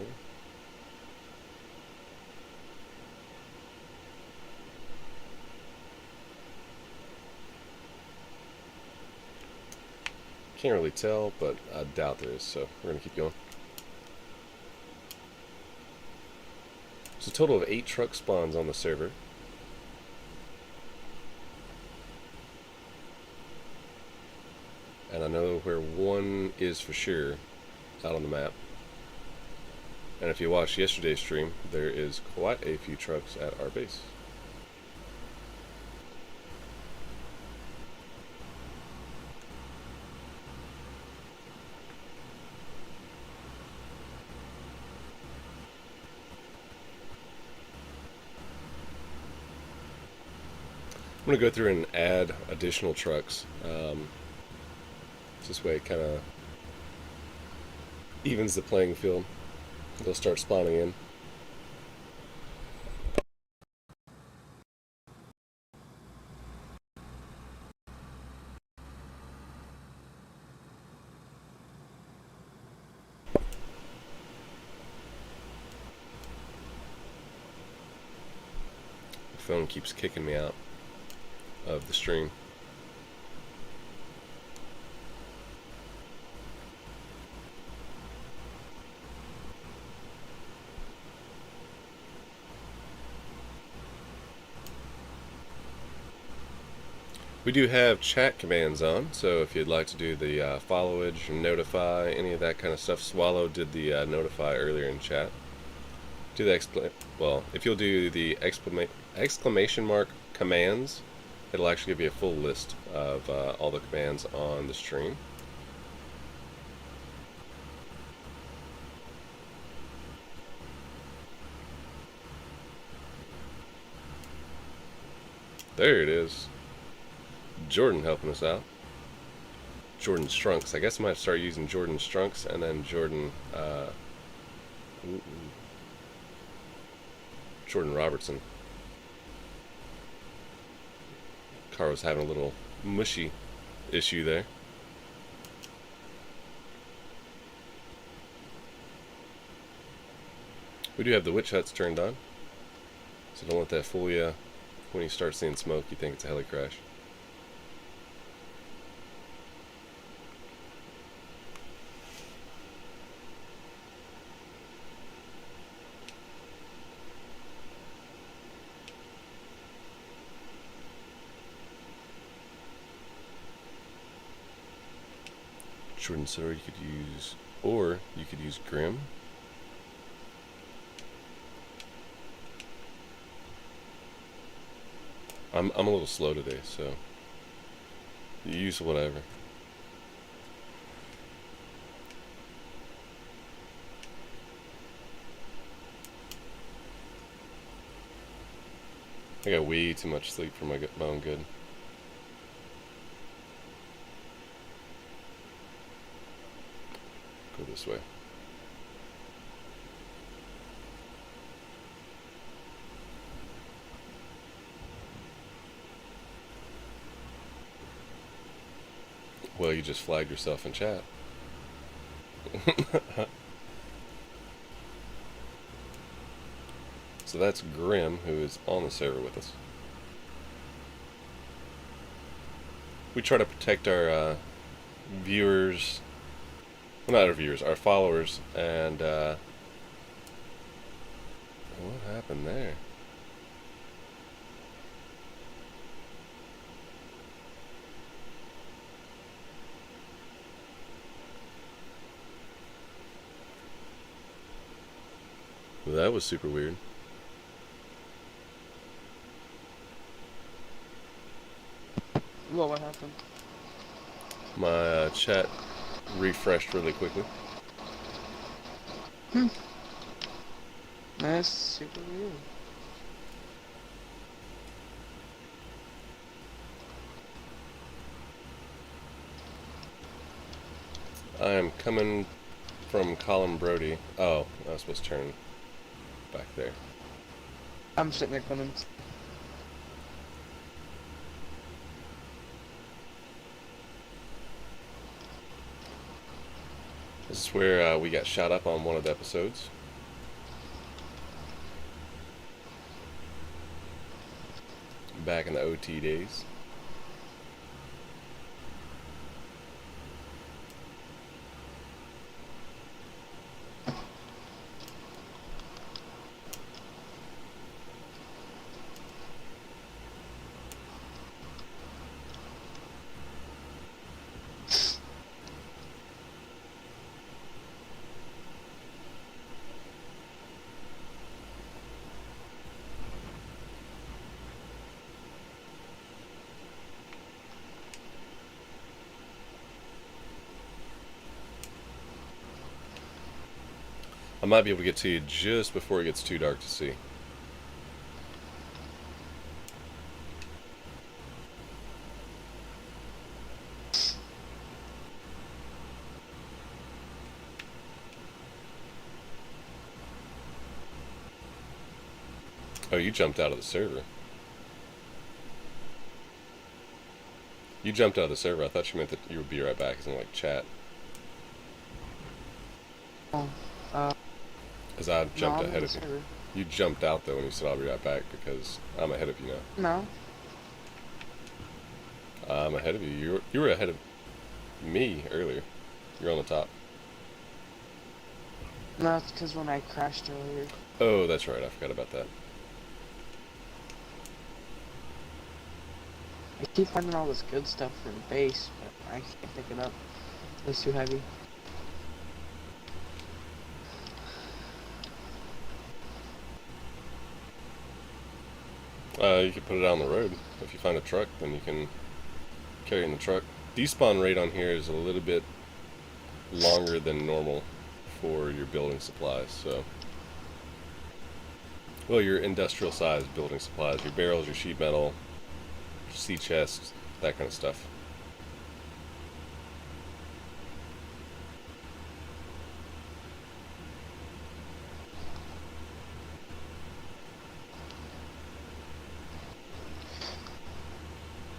Can't really tell, but I doubt there is, so we're going to keep going. There's a total of 8 truck spawns on the server. And I know where one is for sure out on the map. And if you watched yesterday's stream, there is quite a few trucks at our base. I'm going to go through and add additional trucks. This way it kind of evens the playing field. They'll start spawning in. The phone keeps kicking me out of the stream. We do have chat commands on, so if you'd like to do the followage, notify, any of that kind of stuff. Swallow did the notify earlier in chat. Do the if you'll do the exclamation mark commands, it'll actually give you a full list of all the commands on the stream. There it is. Jordan helping us out. Jordan Strunks. I guess I might start using Jordan Strunks and then Jordan Jordan Robertson. Carl was having a little mushy issue there. We do have the witch huts turned on, so don't let that fool you. When you start seeing smoke, you think it's a heli crash. Jordan Soder you could use, or you could use Grim. I'm a little slow today, so you use whatever. I got way too much sleep for my own good. Go this way. Well, you just flagged yourself in chat. So that's Grim, who is on the server with us. We try to protect our viewers, well, not our viewers, our followers, and what happened there? Well, that was super weird. Well, what happened? My chat refreshed really quickly. That's super weird. I am coming from Colin Brody. Oh, I was supposed to turn back there. I'm sitting there coming. This is where we got shot up on one of the episodes. Back in the OT days. I might be able to get to you just before it gets too dark to see. Oh, you jumped out of the server. You jumped out of the server. I thought you meant that you would be right back, as in like chat. Oh, Because I no, jumped I'm in ahead the of you. server. You jumped out though when you said I'll be right back because I'm ahead of you now. No. I'm ahead of you. You were ahead of me earlier. You're on the top. No, it's because when I crashed earlier. Oh, that's right. I forgot about that. I keep finding all this good stuff for the base, but I can't pick it up. It's too heavy. You could put it out on the road. If you find a truck, then you can carry it in the truck. Despawn rate on here is a little bit longer than normal for your building supplies, so... Well, your industrial size building supplies, your barrels, your sheet metal, sea chests, that kind of stuff.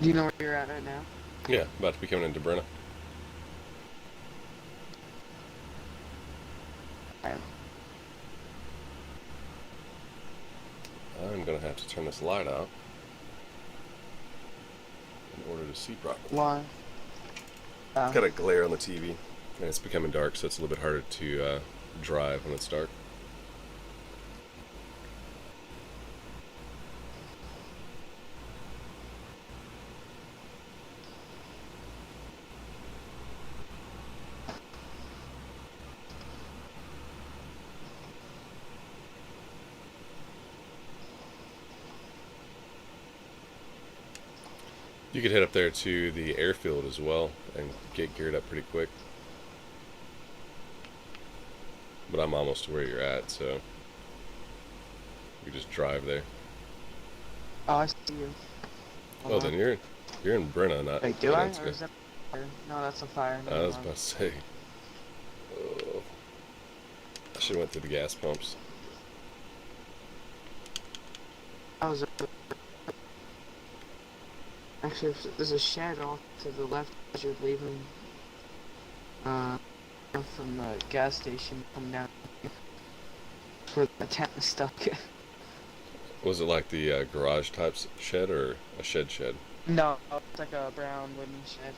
Do you know where you're at right now? Yeah, about to be coming into Brenna. I'm gonna have to turn this light out in order to see properly. Why? It's got a glare on the TV, and it's becoming dark, so it's a little bit harder to drive when it's dark. You could head up there to the airfield as well and get geared up pretty quick. But I'm almost to where you're at, so you just drive there. Oh, I see you. Oh, then you're in Brenna, not Wait, do I? Valencia. Or is that fire? No, that's a fire. I was about to say. Oh, I should have went through the gas pumps. I was actually, there's a shed off to the left as you're leaving from the gas station. Come down where the tent is stuck. Was it like the garage type shed or a shed? No, it's like a brown wooden shed.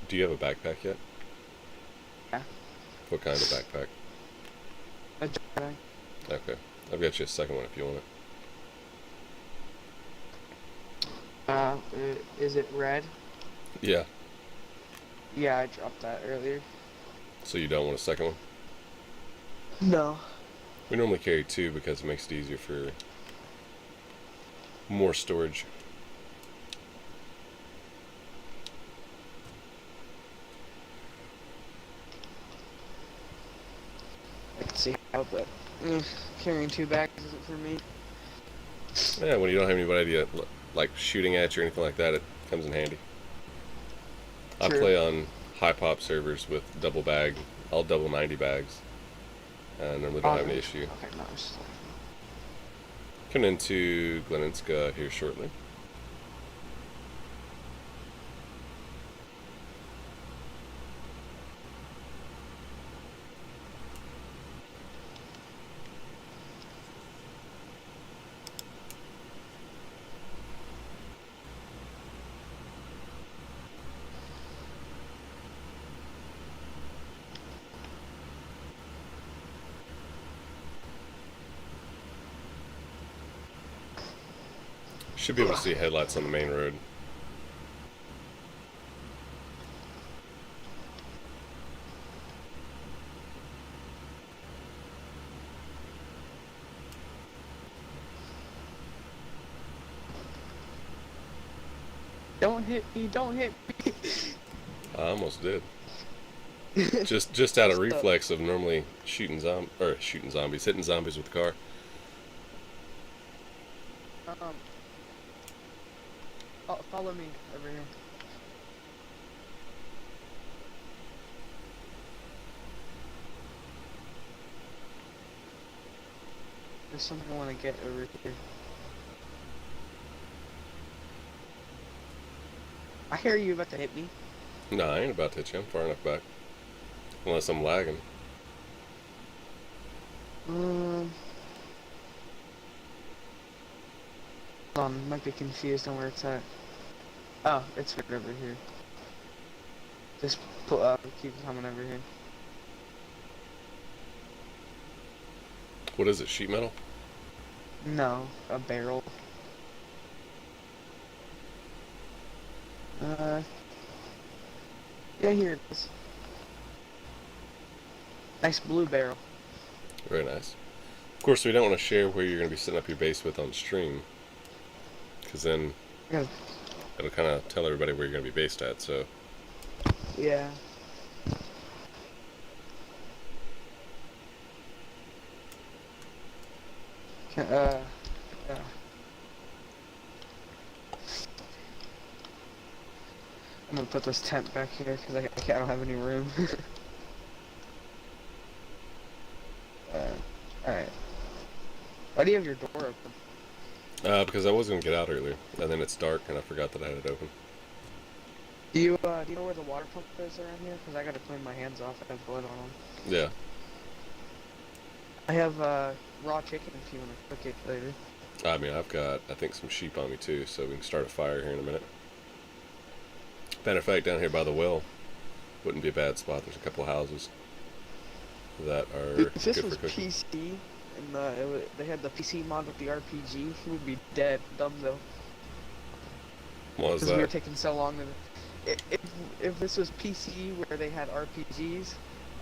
Do you have a backpack yet? Yeah. What kind of backpack? A dry. Okay. I've got you a second one if you want it. Is it red? Yeah. Yeah, I dropped that earlier. So you don't want a second one? No. We normally carry two because it makes it easier for more storage. I can see how, but carrying 2 bags isn't for me. Yeah, when you don't have anybody like shooting at you or anything like that, it comes in handy. I True. play on high pop servers with double bag. I'll double 90 bags. And normally don't have any issue. Okay, nice. Coming into Gleninska here shortly. Should be able to see headlights on the main road. Don't hit me, don't hit me. I almost did. just out of reflex of normally hitting zombies with the car. Follow me over here. There's something I want to get over here. I hear you about to hit me. No, I ain't about to hit you. I'm far enough back. Unless I'm lagging. Hold on, might be confused on where it's at. Oh, it's right over here. Just keep coming over here. What is it, sheet metal? No, a barrel. Yeah, here it is. Nice blue barrel. Very nice. Of course, we don't want to share where you're going to be setting up your base with on stream, because then Yeah. it'll kind of tell everybody where you're going to be based at, so... Yeah. Yeah. I'm gonna put this tent back here because I don't have any room. Alright. Why do you have your door open? Because I was going to get out earlier, and then it's dark, and I forgot that I had it open. Do you know where the water pump is around here? Because I gotta clean my hands off. I have blood on them. Yeah. I have raw chicken if you want to cook it later. I mean, I've got, I think, some sheep on me, too, so we can start a fire here in a minute. Matter of fact, down here by the well wouldn't be a bad spot. There's a couple of houses that are If this good was for cooking. PC and they had the PC mod with the RPG, we would be dead. Dumbo. What was Because we were that? taking so long to... If this was PC where they had RPGs,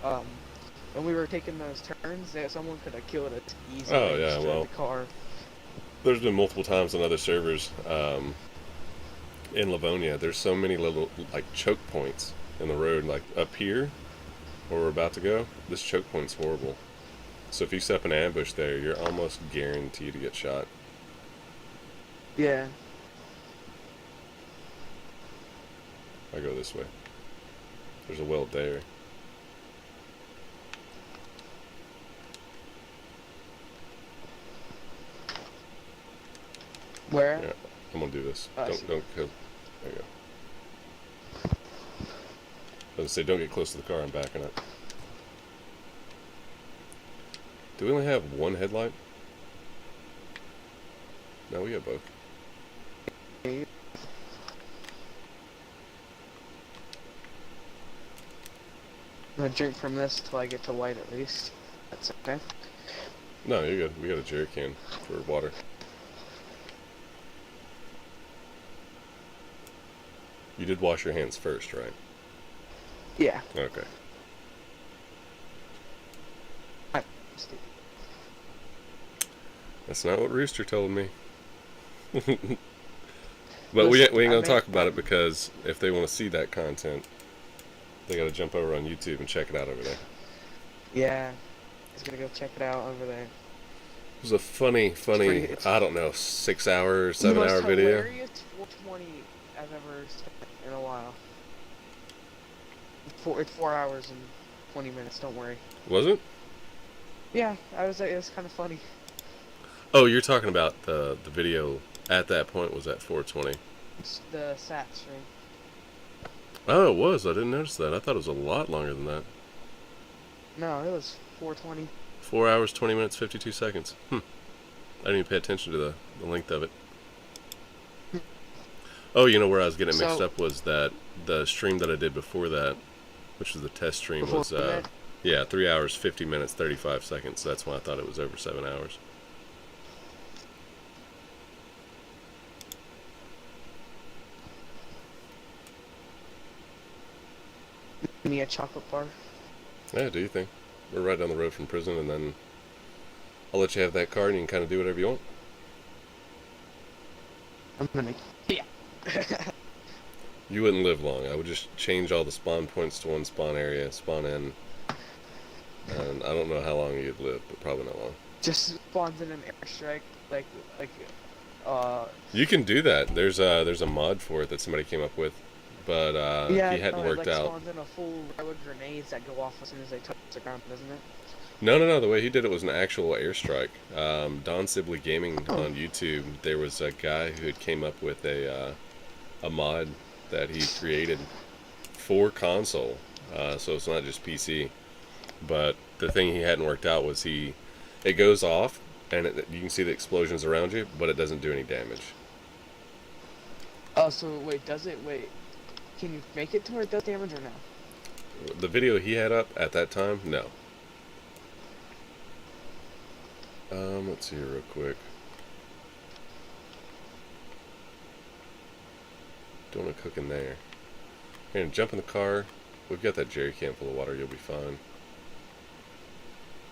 and we were taking those turns, someone could have killed us easily. Oh, yeah, just well, the car. There's been multiple times on other servers in Livonia. There's so many little, like, choke points in the road. Like, up here, where we're about to go, this choke point's horrible. So if you set up an ambush there, you're almost guaranteed to get shot. Yeah. I go this way. There's a well there. Where? Yeah, I'm gonna do this. Oh, I see. Don't kill. There you go. I was gonna say, don't get close to the car. I'm backing up. Do we only have one headlight? No, we have both. I'm gonna drink from this till I get to white at least. That's okay. No, you're good. We got a jerry can for water. You did wash your hands first, right? Yeah. Okay. That's not what Rooster told me. But we ain't gonna talk about it because if they want to see that content, they gotta jump over on YouTube and check it out over there. Yeah. He's gonna go check it out over there. It was a funny, I don't know, 6 hour, The 7 most hour video. hilarious 420 I've ever spent in a while. It's 4 hours and 20 minutes. Don't worry. Was it? Yeah, it was kind of funny. Oh, you're talking about the video at that point was at 420. It's the SAT stream. Oh, it was. I didn't notice that. I thought it was a lot longer than that. No, it was 420. 4 hours, 20 minutes, 52 seconds. I didn't even pay attention to the length of it. Oh, you know where I was getting mixed up was that the stream that I did before that, which was the test stream, was, yeah, 3 hours, 50 minutes, 35 seconds. That's why I thought it was over 7 hours. Give me a chocolate bar. Yeah, do you think? We're right down the road from prison, and then I'll let you have that card, and you can kind of do whatever you want. I'm gonna... Yeah. You wouldn't live long. I would just change all the spawn points to one spawn area, spawn in, and I don't know how long you'd live, but probably not long. Just spawns in an airstrike, like Uh, You can do that. There's a mod for it that somebody came up with, but yeah, he hadn't no, it worked like out. spawns in a full row of grenades that go off as soon as they touch the ground, doesn't it? No, no, no. The way he did it was an actual airstrike. Don Sibley Gaming Oh. on YouTube. There was a guy who had came up with a mod that he created for console. So it's not just PC. But the thing he hadn't worked out was it goes off and you can see the explosions around you, but it doesn't do any damage. Oh, so wait, does it? Wait, can you make it to where it does damage or no? The video he had up at that time, no. Let's see here real quick. Don't want to cook in there. Here, jump in the car. We've got that jerry can full of water. You'll be fine.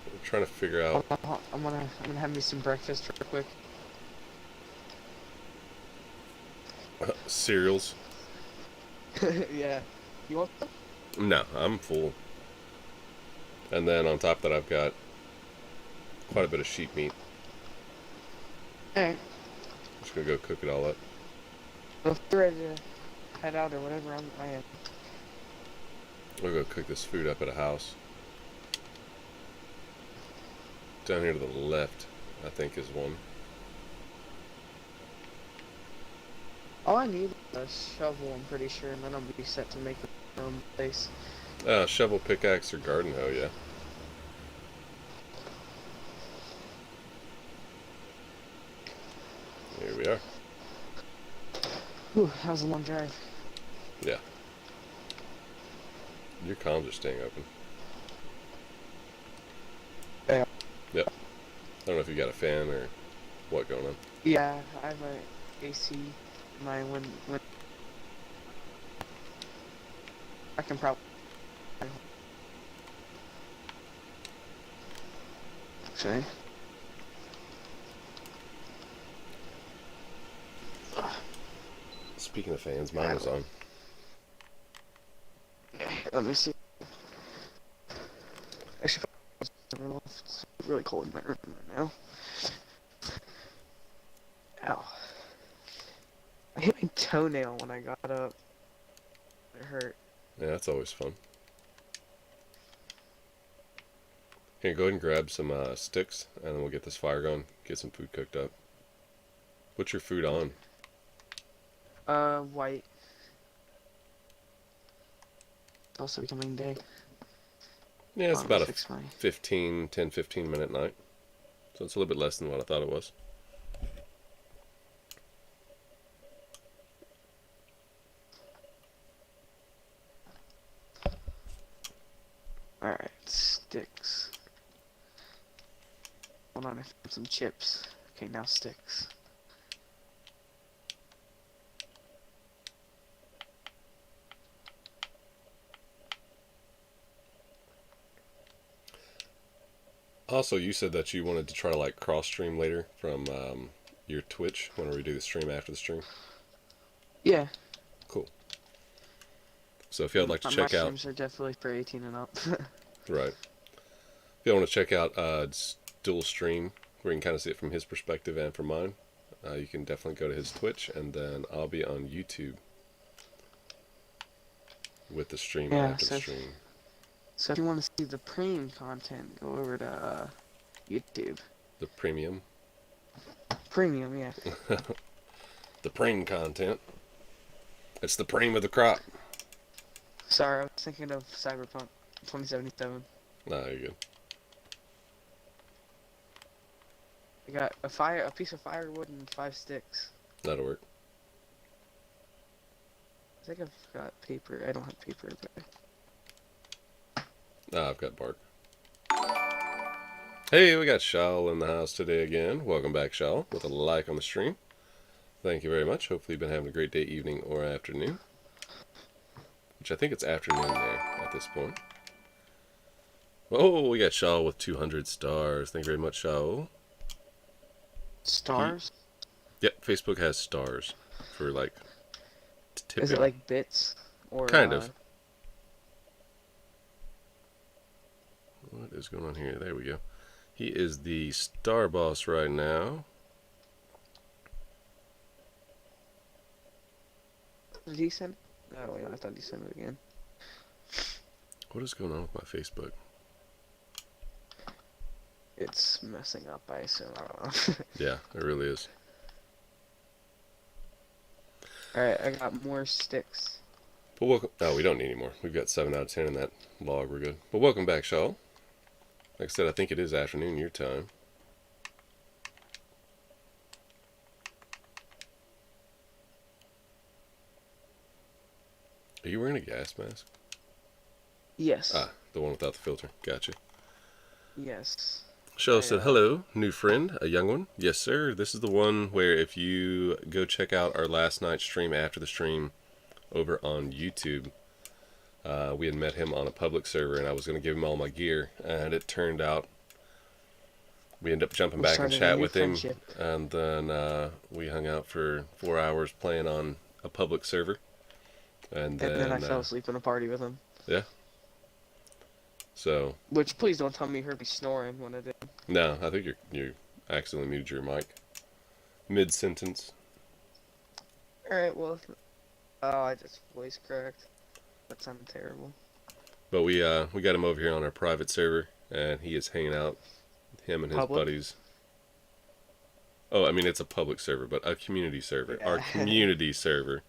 We're trying to figure out. I'm gonna have me some breakfast real quick. Cereals. Yeah. You want some? No, I'm full. And then on top of that, I've got quite a bit of sheep meat. Alright. Just gonna go cook it all up. Well, if you're ready to head out or whatever, I am. We'll go cook this food up at a house. Down here to the left, I think, is one. All I need is a shovel, I'm pretty sure, and then I'll be set to make my own place. Shovel, pickaxe, or garden hoe, yeah. Here we are. Whew, that was a long drive. Yeah. Your comms are staying open. Yeah. Yep. I don't know if you got a fan or what going on. Yeah, I have my AC. My when I can probably. Actually. Speaking of fans, mine was on. Let me see. Actually, it's really cold in my room right now. Ow. I hit my toenail when I got up. It hurt. Yeah, that's always fun. Here, go ahead and grab some sticks, and then we'll get this fire going. Get some food cooked up. What's your food on? White. It's also becoming day. Yeah, it's about a fix my... 10-15 minute night. So it's a little bit less than what I thought it was. Alright, sticks. Hold on, I found some chips. Okay, now sticks. Also, you said that you wanted to try to like cross stream later from your Twitch whenever we do the stream after the stream. Yeah. Cool. So if y'all would like to My check out, streams are definitely for 18 and up. right? If y'all want to check out dual stream, where you can kind of see it from his perspective and from mine, you can definitely go to his Twitch, and then I'll be on YouTube with the stream after the stream. So if you want to see the premium content, go over to YouTube. The premium. Premium, yeah. The preem content. It's the preem of the crop. Sorry, I was thinking of Cyberpunk 2077. Nah, you're good. I got a piece of firewood and 5 sticks. That'll work. I think I've got paper. I don't have paper, but... I've got bark. Hey, we got Shaul in the house today again. Welcome back, Shaul, with a like on the stream. Thank you very much. Hopefully you've been having a great day, evening, or afternoon. Which I think it's afternoon there at this point. Oh, we got Shaul with 200 stars. Thank you very much, Shaul. Stars? Yep, Facebook has stars for like tipping. Is it like bits? Or kind of. What is going on here? There we go. He is the star boss right now. Did he send? Oh wait, I thought he sent it again. What is going on with my Facebook? It's messing up, I assume. I don't know. Yeah, it really is. Alright, I got more sticks. But welcome. Oh, we don't need any more. We've got 7 out of 10 in that log. We're good. But welcome back, Shaw. Like I said, I think it is afternoon your time. Are you wearing a gas mask? Yes. Ah, the one without the filter. Gotcha. Yes. Shaw said, uh, hello, new friend, a young one. Yes, sir. This is the one where if you go check out our last night's stream after the stream over on YouTube, we had met him on a public server, and I was going to give him all my gear, and it turned out we ended up jumping back and chat with him, and then we hung out for 4 hours playing on a public server, and then I fell asleep in a party with him. Yeah. So. Which, please don't tell me you heard me snoring when I did. No, I think you accidentally muted your mic mid sentence. All right, well, oh, I just voice cracked. That sounded terrible. But we got him over here on our private server, and he is hanging out. Him and his buddies. Oh, I mean it's a public server, but a community server. Yeah. Our community server.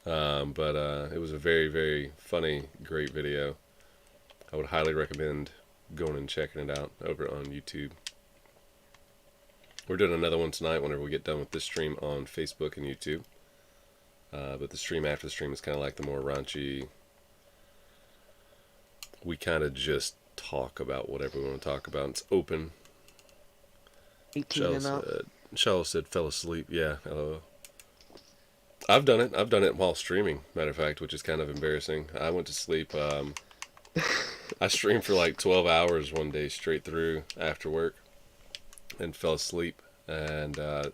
But it was a very, very funny, great video. I would highly recommend going and checking it out over on YouTube. We're doing another one tonight whenever we get done with this stream on Facebook and YouTube. But the stream after the stream is kind of like the more raunchy. We kind of just talk about whatever we want to talk about. It's open. 18 and up. Shell said fell asleep. Yeah. I've done it. I've done it while streaming, matter of fact, which is kind of embarrassing. I went to sleep. I streamed for like 12 hours one day straight through after work and fell asleep. And I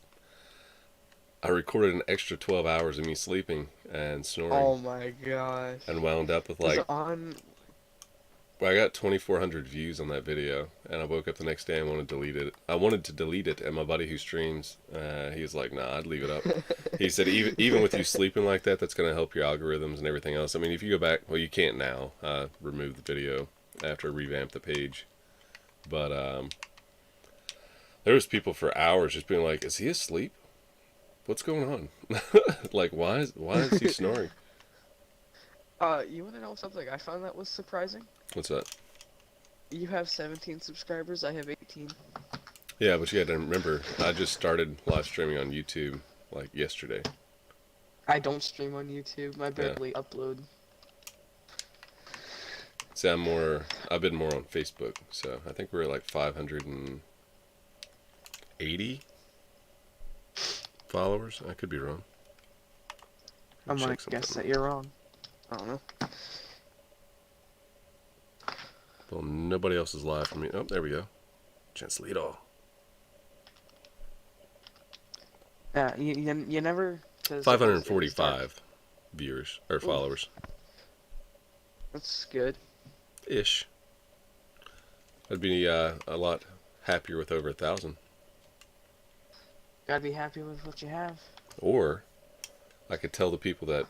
recorded an extra 12 hours of me sleeping and snoring. Oh my gosh. And wound up with like... Well, I got 2,400 views on that video, and I woke up the next day and wanted to delete it. I wanted to delete it, and my buddy who streams, he was like, nah, I'd leave it up. He said, even with you sleeping like that, that's going to help your algorithms and everything else. I mean, if you go back, well, you can't now remove the video after I revamp the page. But there was people for hours just being like, is he asleep? What's going on? Like, why is he snoring? You want to know something I found that was surprising? What's that? You have 17 subscribers, I have 18. Yeah, but you had to remember, I just started live streaming on YouTube, like, yesterday. I don't stream on YouTube, I barely upload. See, I've been more on Facebook, so I think we're at like 580 followers. I could be wrong. I'm gonna guess that you're wrong. I don't know. Well, nobody else is live for me. Oh, there we go. Chancelito. Yeah, you never... 545 viewers, or followers. That's good. Ish. I'd be a lot happier with over 1,000. Gotta be happy with what you have. Or, I could tell the people that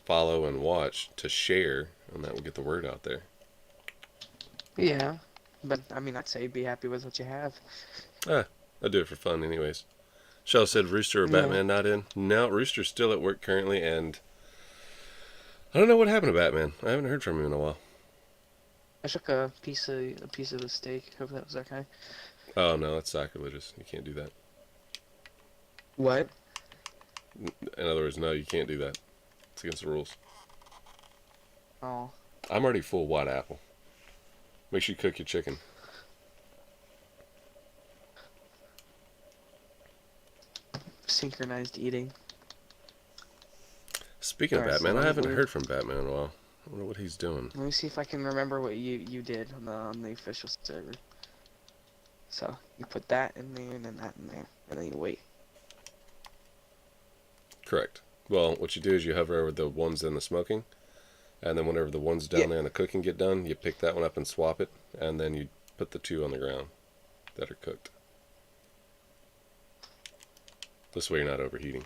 follow and watch to share, and that would get the word out there. Yeah, but I mean, I'd say be happy with what you have. I do it for fun anyways. Shell said Rooster or Batman not in. No, Rooster's still at work currently, and I don't know what happened to Batman. I haven't heard from him in a while. I took a piece of the steak. Hope that was okay. Oh no, that's sacrilegious. You can't do that. What? In other words, no, you can't do that. It's against the rules. Oh. I'm already full white apple. Make sure you cook your chicken. Synchronized eating. Speaking of Batman, I haven't heard from Batman in a while. I wonder what he's doing. Let me see if I can remember what you did on the official server. So, you put that in there, and then that in there, and then you wait. Correct. Well, what you do is you hover over the ones in the smoking, and then whenever the ones down there in the cooking get done, you pick that one up and swap it, and then you put the 2 on the ground that are cooked. This way you're not overheating.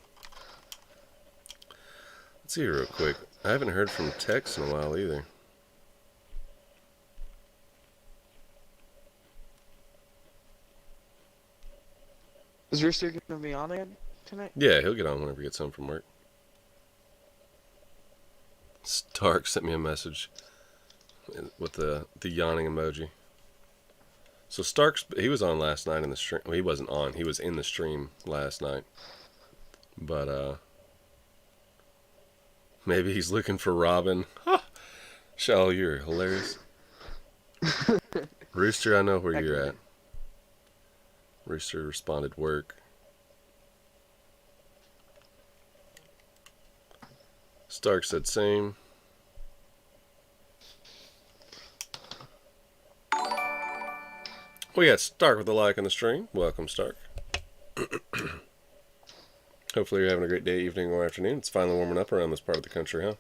Let's see real quick. I haven't heard from Tex in a while either. Is Rooster gonna be on again tonight? Yeah, he'll get on whenever he gets home from work. Stark sent me a message with the yawning emoji. So Stark's, he was on last night in the stream. Well, he wasn't on. He was in the stream last night. But, maybe he's looking for Robin. Shell, you're hilarious. Rooster, I know where you're at. Rooster responded work. Stark said same. We got Stark with a like on the stream. Welcome, Stark. Hopefully you're having a great day, evening, or afternoon. It's finally warming up around this part of the country, huh?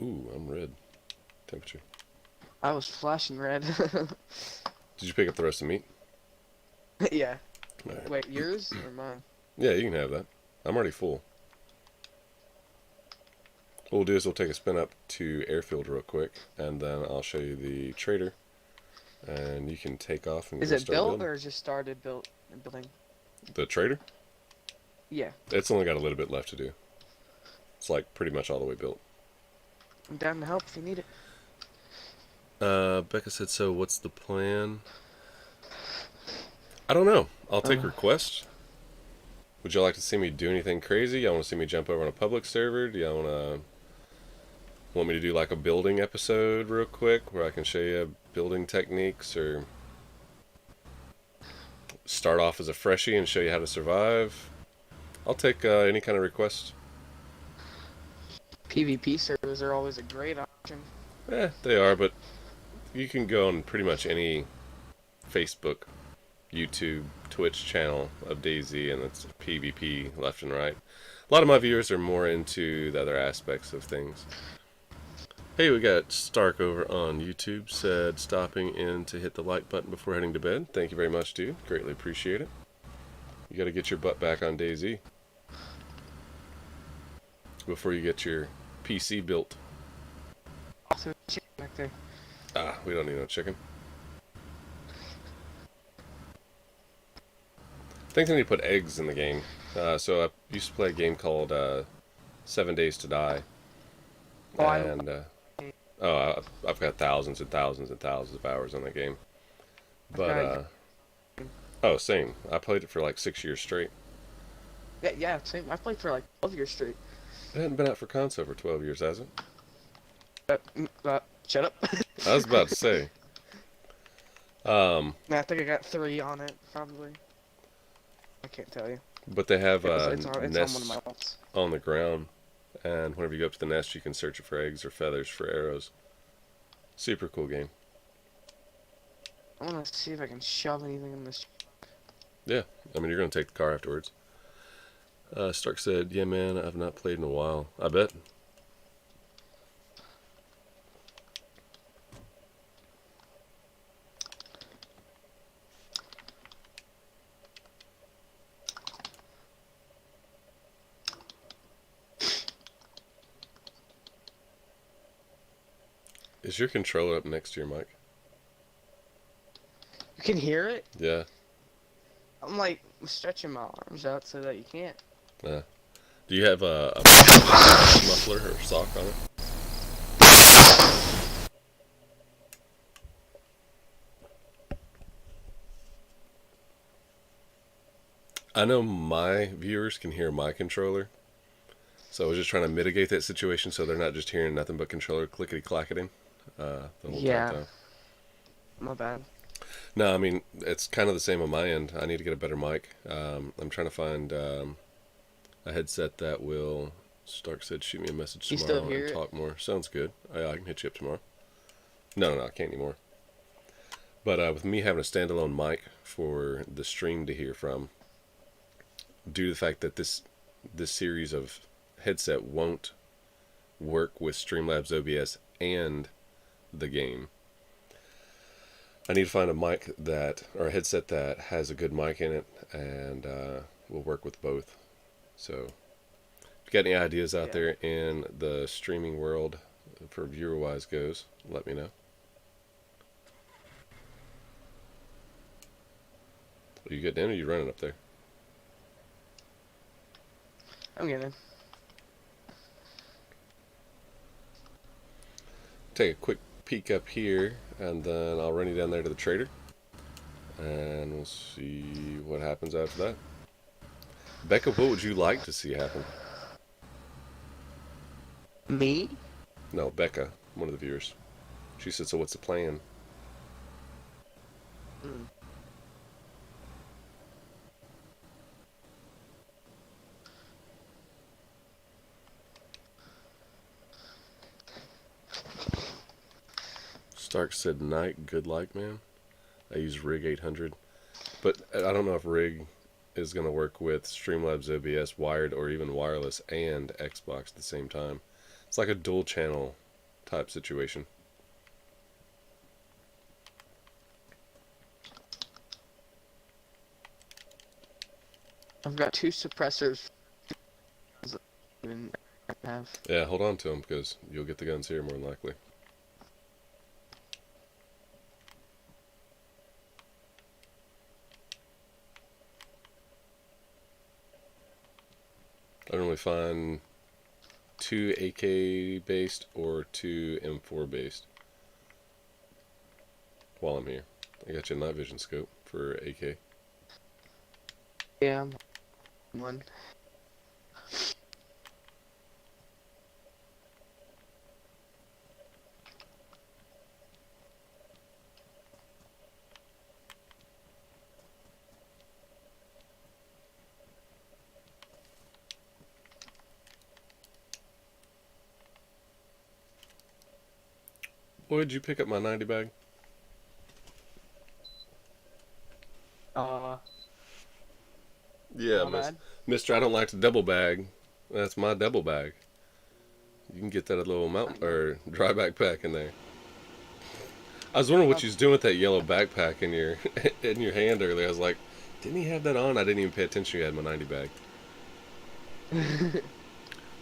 Ooh, I'm red. Temperature. I was flashing red. Did you pick up the rest of the meat? Yeah. Right. Wait, yours or mine? Yeah, you can have that. I'm already full. What we'll do is we'll take a spin up to airfield real quick, and then I'll show you the trader, and you can take off and Is go it start built building. or is it started building? The trader? Yeah. It's only got a little bit left to do. It's like pretty much all the way built. I'm down to help if you need it. Becca said, so what's the plan? I don't know. I'll take requests. Would y'all like to see me do anything crazy? Y'all want to see me jump over on a public server? Do y'all want me to do like a building episode real quick where I can show you building techniques, or start off as a freshie and show you how to survive? I'll take any kind of request. PvP servers are always a great option. They are, but you can go on pretty much any Facebook, YouTube, Twitch channel of DayZ, and it's PvP left and right. A lot of my viewers are more into the other aspects of things. Hey, we got Stark over on YouTube, said stopping in to hit the like button before heading to bed. Thank you very much, dude. Greatly appreciate it. You got to get your butt back on DayZ before you get your PC built. Also, chicken back there. We don't need no chicken. I think they need to put eggs in the game. So I used to play a game called 7 Days to Die. Oh, And I've got thousands and thousands and thousands of hours on that game. But same. I played it for like 6 years straight. Yeah, same. I played for like 12 years straight. It hadn't been out for console for 12 years, has it? Shut up. I was about to say. I think I got 3 on it, probably. I can't tell you. But they have It's on one of nests my walls. on the ground, and whenever you go up to the nest, you can search it for eggs or feathers for arrows. Super cool game. I want to see if I can shove anything in this. Yeah, I mean, you're going to take the car afterwards. Stark said, yeah, man, I've not played in a while. I bet. Is your controller up next to your mic? You can hear it? Yeah. I'm like stretching my arms out so that you can't. Do you have a muffler or sock on it? I know my viewers can hear my controller, so I was just trying to mitigate that situation so they're not just hearing nothing but controller clickety-clacketing the whole time. My bad. No, I mean, it's kind of the same on my end. I need to get a better mic. I'm trying to find a headset that will... Stark said, shoot me a message You tomorrow still hear and it? talk more. Sounds good. I can hit you up tomorrow. No, I can't anymore. But with me having a standalone mic for the stream to hear from, due to the fact that this series of headset won't work with Streamlabs OBS and the game. I need to find a mic that, or a headset that has a good mic in it, and will work with both. So, if you got any ideas out there in the streaming world for viewer-wise goes, let me know. Are you getting in, or are you running up there? I'm getting in. Take a quick peek up here, and then I'll run you down there to the trader, and we'll see what happens after that. Becca, what would you like to see happen? Me? No, Becca, one of the viewers. She said, so what's the plan? Mm. Stark said, night, good like, man. I use Rig 800. But I don't know if Rig is going to work with Streamlabs OBS wired or even wireless and Xbox at the same time. It's like a dual channel type situation. I've got 2 suppressors. Have. Yeah, hold on to them because you'll get the guns here more than likely. I normally find 2 AK based or 2 M4 based while I'm here. I got you a night vision scope for AK. Yeah, one. Boy, did you pick up my 90 bag? Yeah, Mister, I don't like to double bag. That's my double bag. You can get that little mountain or dry backpack in there. I was wondering what you was doing with that yellow backpack in your hand earlier. I was like, didn't he have that on? I didn't even pay attention. You had my 90 bag.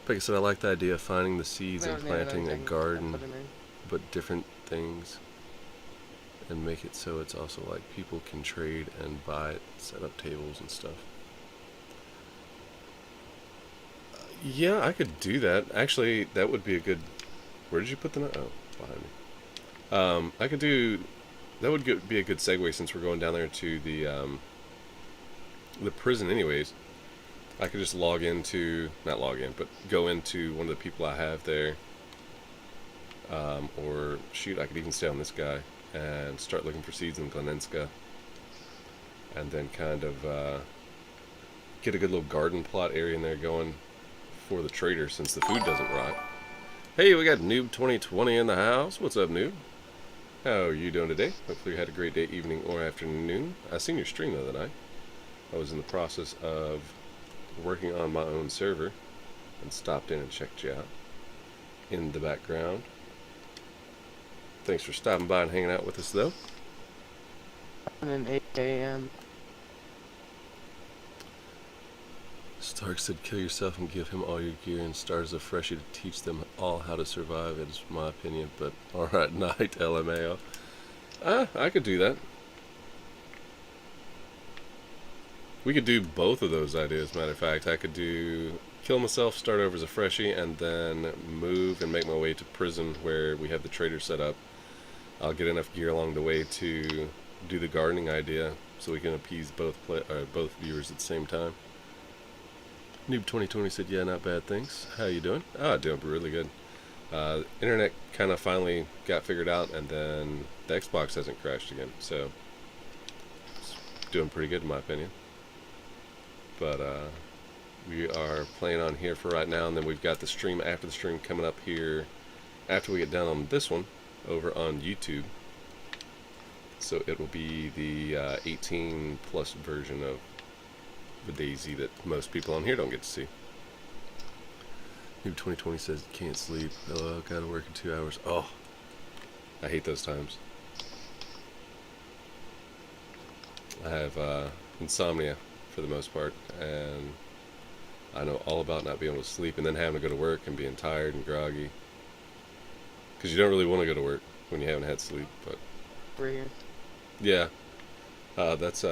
Like I said, I like the idea of finding the seeds and planting a garden, but different things, and make it so it's also like people can trade and buy it, set up tables and stuff. Yeah, I could do that. Actually, that would be a good... Where did you put the... Oh, behind me. I could do... That would be a good segue since we're going down there to the prison anyways. I could just log into... Not log in, but go into one of the people I have there. Or, shoot, I could even stay on this guy and start looking for seeds in Glenenska. And then kind of get a good little garden plot area in there going for the trader since the food doesn't rot. Hey, we got Noob 2020 in the house. What's up, Noob? How are you doing today? Hopefully you had a great day, evening, or afternoon. I seen your stream the other night. I was in the process of working on my own server and stopped in and checked you out in the background. Thanks for stopping by and hanging out with us, though. And 8 a.m. Stark said, kill yourself and give him all your gear and stars of freshie to teach them all how to survive. It is my opinion, but alright, night, LMAO. I could do that. We could do both of those ideas, matter of fact. I could do kill myself, start over as a freshie, and then move and make my way to prison where we have the trader set up. I'll get enough gear along the way to do the gardening idea so we can appease both viewers at the same time. Noob 2020 said, yeah, not bad, thanks. How you doing? Doing really good. Internet kind of finally got figured out, and then the Xbox hasn't crashed again, so it's doing pretty good in my opinion. But we are playing on here for right now, and then we've got the stream after the stream coming up here after we get done on this one over on YouTube. So it will be the 18 plus version of the DayZ that most people on here don't get to see. Noob 2020 says, can't sleep. Hello, gotta work in 2 hours. Oh, I hate those times. I have insomnia for the most part, and I know all about not being able to sleep and then having to go to work and being tired and groggy. Because you don't really want to go to work when you haven't had sleep, but... We're here. Yeah. That's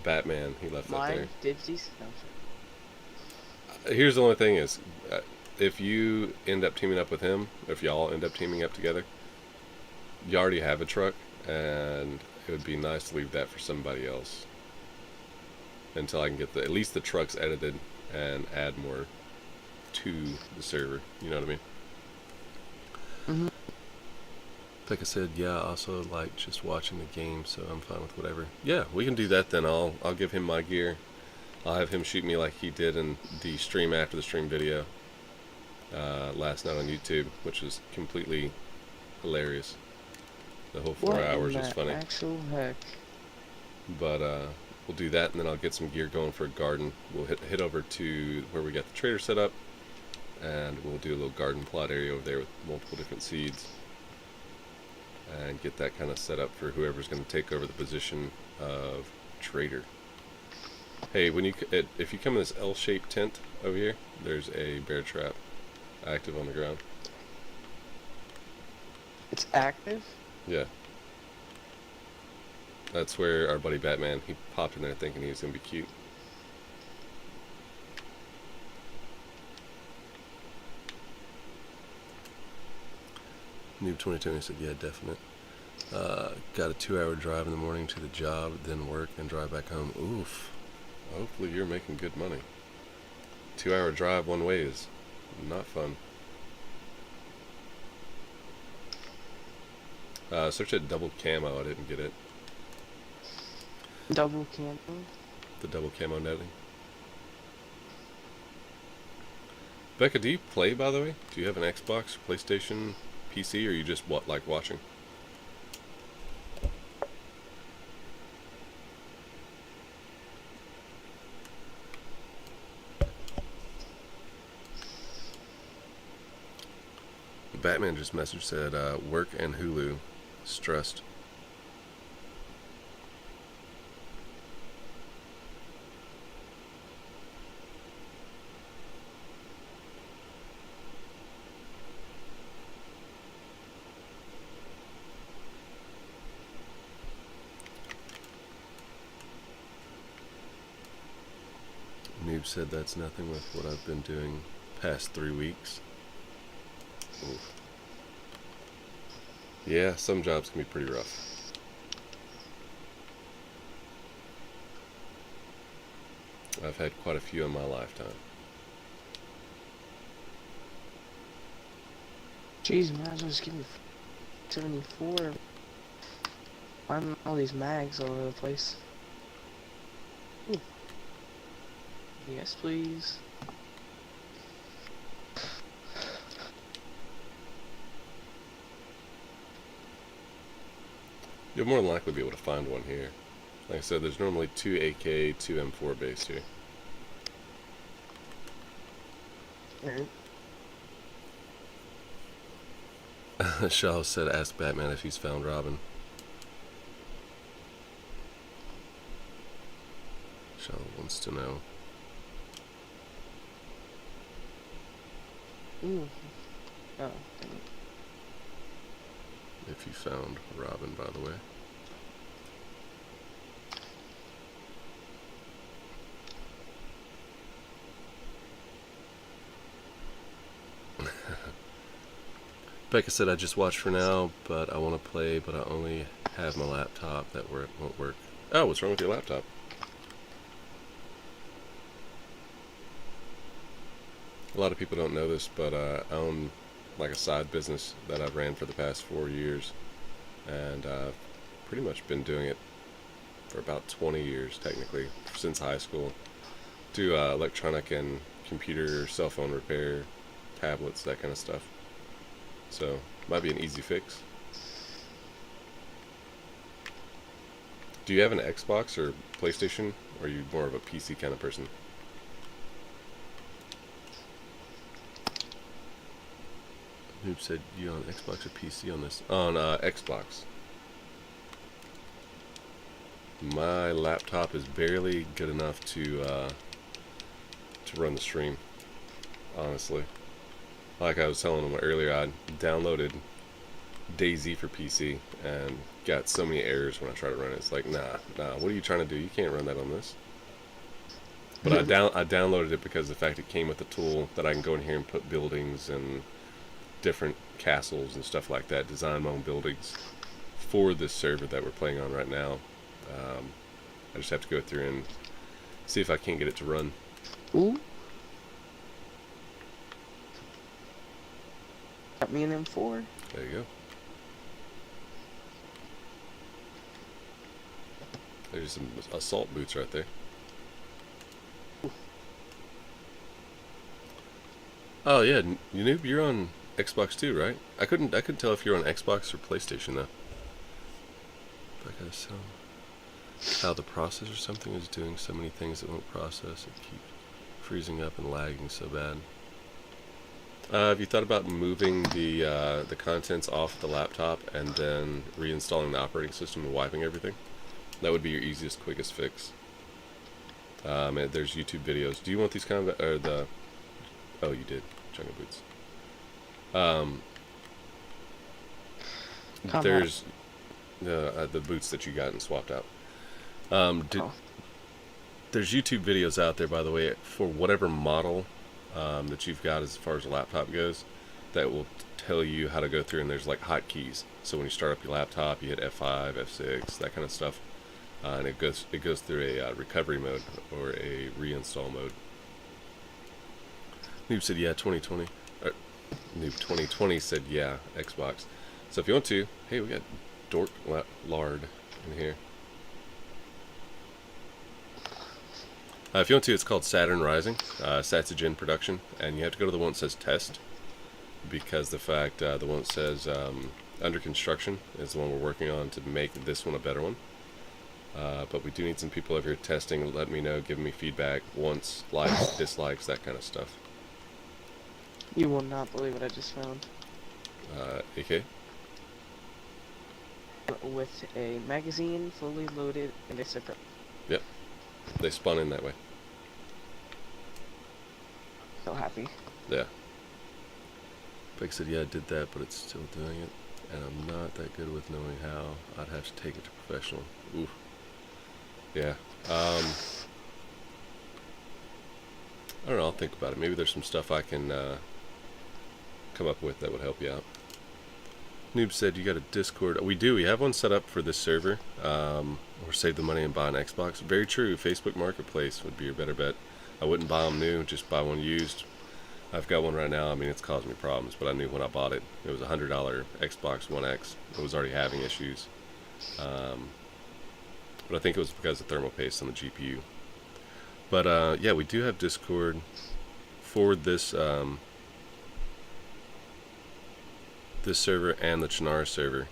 Batman. He left that there. Mine, Dipsies. No, sorry. Here's the only thing is, if you end up teaming up with him, if y'all end up teaming up together, you already have a truck, and it would be nice to leave that for somebody else until I can get at least the trucks edited and add more to the server. You know what I mean? Mm-hmm. Like I said, yeah, I also like just watching the game, so I'm fine with whatever. Yeah, we can do that then. I'll give him my gear. I'll have him shoot me like he did in the stream after the stream video last night on YouTube, which was completely hilarious. The whole 4 hours was funny. Actual heck. But we'll do that, and then I'll get some gear going for a garden. We'll hit over to where we got the trader set up, and we'll do a little garden plot area over there with multiple different seeds, and get that kind of set up for whoever's going to take over the position of trader. Hey, when if you come in this L-shaped tent over here, there's a bear trap active on the ground. It's active? Yeah. That's where our buddy Batman, he popped in there thinking he was going to be cute. Noob 2020 said, yeah, definite. Got a 2-hour drive in the morning to the job, then work, and drive back home. Oof. Hopefully you're making good money. 2-hour drive one way is not fun. Search at double camo, I didn't get it. Double camo? The double camo netting. Becca, do you play, by the way? Do you have an Xbox, PlayStation, PC, or are you just like watching? Batman just messaged, said work and Hulu, stressed. Noob said that's nothing with what I've been doing past 3 weeks. Oof. Yeah, some jobs can be pretty rough. I've had quite a few in my lifetime. Jeez, man, just give me 74. Why am all these mags all over the place? Ooh. Yes, please. You'll more than likely be able to find one here. Like I said, there's normally 2 AK, 2 M4 base here. Alright. Shaw said, ask Batman if he's found Robin. Shaw wants to know. Ooh. Oh, dang it. If you found Robin, by the way. Becca said, I just watch for now, but I want to play, but I only have my laptop. That won't work. Oh, what's wrong with your laptop? A lot of people don't know this, but I own like a side business that I've ran for the past 4 years, and I've pretty much been doing it for about 20 years, technically, since high school. Do electronic and computer, cell phone repair, tablets, that kind of stuff. So, might be an easy fix. Do you have an Xbox or PlayStation, or are you more of a PC kind of person? Noob said you on Xbox or PC on this? On Xbox. My laptop is barely good enough to run the stream, honestly. Like I was telling them earlier, I downloaded DayZ for PC and got so many errors when I try to run it. It's like, nah, what are you trying to do? You can't run that on this. But I downloaded it because of the fact it came with a tool that I can go in here and put buildings and different castles and stuff like that, design my own buildings for this server that we're playing on right now. I just have to go through and see if I can't get it to run. Ooh. Got me an M4. There you go. There's some assault boots right there. Oh yeah, you noob, you're on Xbox too, right? I couldn't tell if you're on Xbox or PlayStation though. But I gotta tell how the processor or something is doing so many things that won't process and keep freezing up and lagging so bad. Have you thought about moving the contents off the laptop and then reinstalling the operating system and wiping everything? That would be your easiest, quickest fix. There's YouTube videos. Do you want these kind of, or the? Oh, you did. Jungle boots. There's the boots that you got and swapped out. There's YouTube videos out there, by the way, for whatever model that you've got as far as a laptop goes, that will tell you how to go through, and there's like hotkeys. So when you start up your laptop, you hit F5, F6, that kind of stuff, and it goes through a recovery mode or a reinstall mode. Noob said yeah, 2020. Noob 2020 said yeah, Xbox. So if you want to, hey, we got Dork Lard in here. If you want to, it's called Saturn Rising, Satsugen production, and you have to go to the one that says test, because the fact the one that says under construction is the one we're working on to make this one a better one. But we do need some people over here testing, letting me know, giving me feedback, wants, likes, dislikes, that kind of stuff. You will not believe what I just found. AK? With a magazine fully loaded and a zipper. Yep. They spun in that way. So happy. Yeah. Like I said, yeah, I did that, but it's still doing it. And I'm not that good with knowing how. I'd have to take it to professional. Ooh. Yeah. I don't know, I'll think about it. Maybe there's some stuff I can come up with that would help you out. Noob said you got a Discord. We do. We have one set up for this server. Or save the money and buy an Xbox. Very true. Facebook Marketplace would be your better bet. I wouldn't buy them new. Just buy one used. I've got one right now. I mean, it's caused me problems, but I knew when I bought it. It was a $100 Xbox One X. It was already having issues. But I think it was because of thermal paste on the GPU. But yeah, we do have Discord for this this server and the Chinara server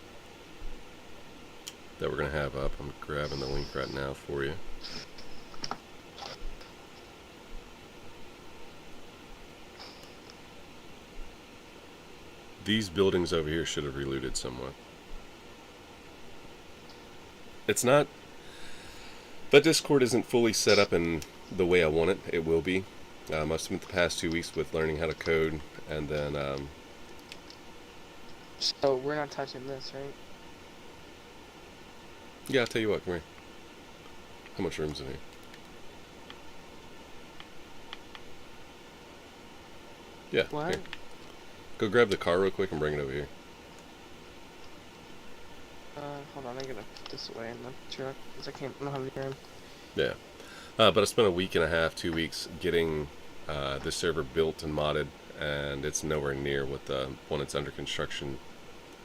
that we're going to have up. I'm grabbing the link right now for you. These buildings over here should have relooted somewhat. It's not... That Discord isn't fully set up in the way I want it. It will be. I've spent the past 2 weeks with learning how to code, and then... So we're not touching this, right? Yeah, I'll tell you what, come here. How much room's in here? Yeah, What? here. Go grab the car real quick and bring it over here. Hold on, I gotta put this away in the truck, because I don't have any room. Yeah. But I spent a week and a half, 2 weeks, getting this server built and modded, and it's nowhere near what the one that's under construction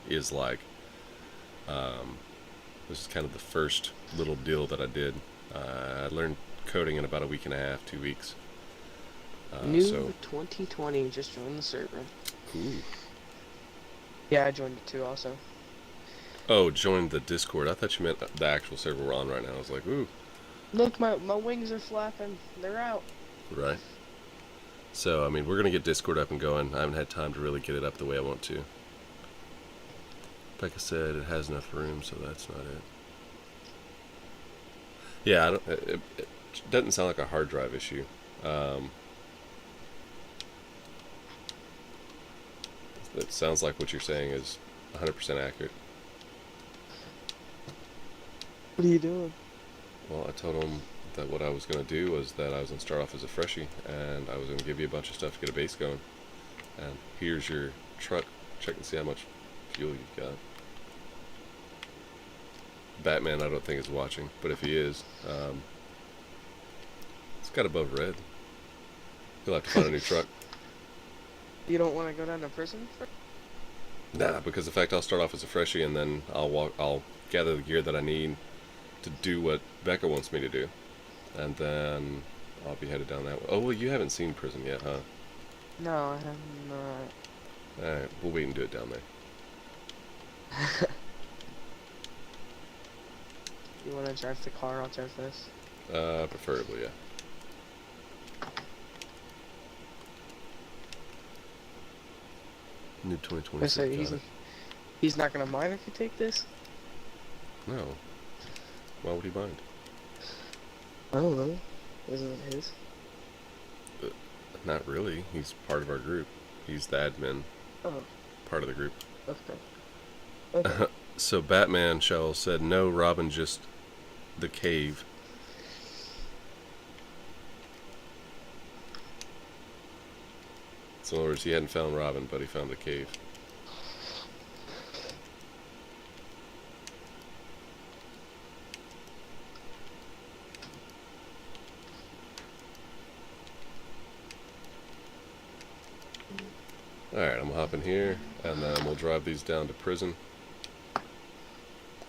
is like. This is kind of the first little deal that I did. I learned coding in about a week and a half, 2 weeks. New 2020 just joined the server. Ooh. Yeah, I joined it too also. Oh, joined the Discord. I thought you meant the actual server we're on right now. I was like, ooh. Look, my wings are flapping. They're out. Right. So, I mean, we're going to get Discord up and going. I haven't had time to really get it up the way I want to. Like I said, it has enough room, so that's not it. Yeah, it doesn't sound like a hard drive issue. It sounds like what you're saying is 100% accurate. What are you doing? Well, I told him that what I was going to do was that I was going to start off as a freshie, and I was going to give you a bunch of stuff to get a base going. And here's your truck. Check and see how much fuel you've got. Batman, I don't think is watching, but if he is, it's got above red. He'll have to find a new truck. You don't want to go down to prison? Nah, because in fact I'll start off as a freshie, and then I'll gather the gear that I need to do what Becca wants me to do, and then I'll be headed down that way. Oh well, you haven't seen prison yet, huh? No, I have not. All right, we'll wait and do it down there. You want to drive the car? I'll drive this. Preferably, yeah. New 2020. So he's not gonna mind if you take this. No. Why would he mind? I don't know. Isn't it his? Not really. He's part of our group. He's the admin. Oh. Part of the group. Okay. Okay. So Batman Shell said, no, Robin, just the cave. So in other words, he hadn't found Robin, but he found the cave. Alright, I'm hopping here, and then we'll drive these down to prison.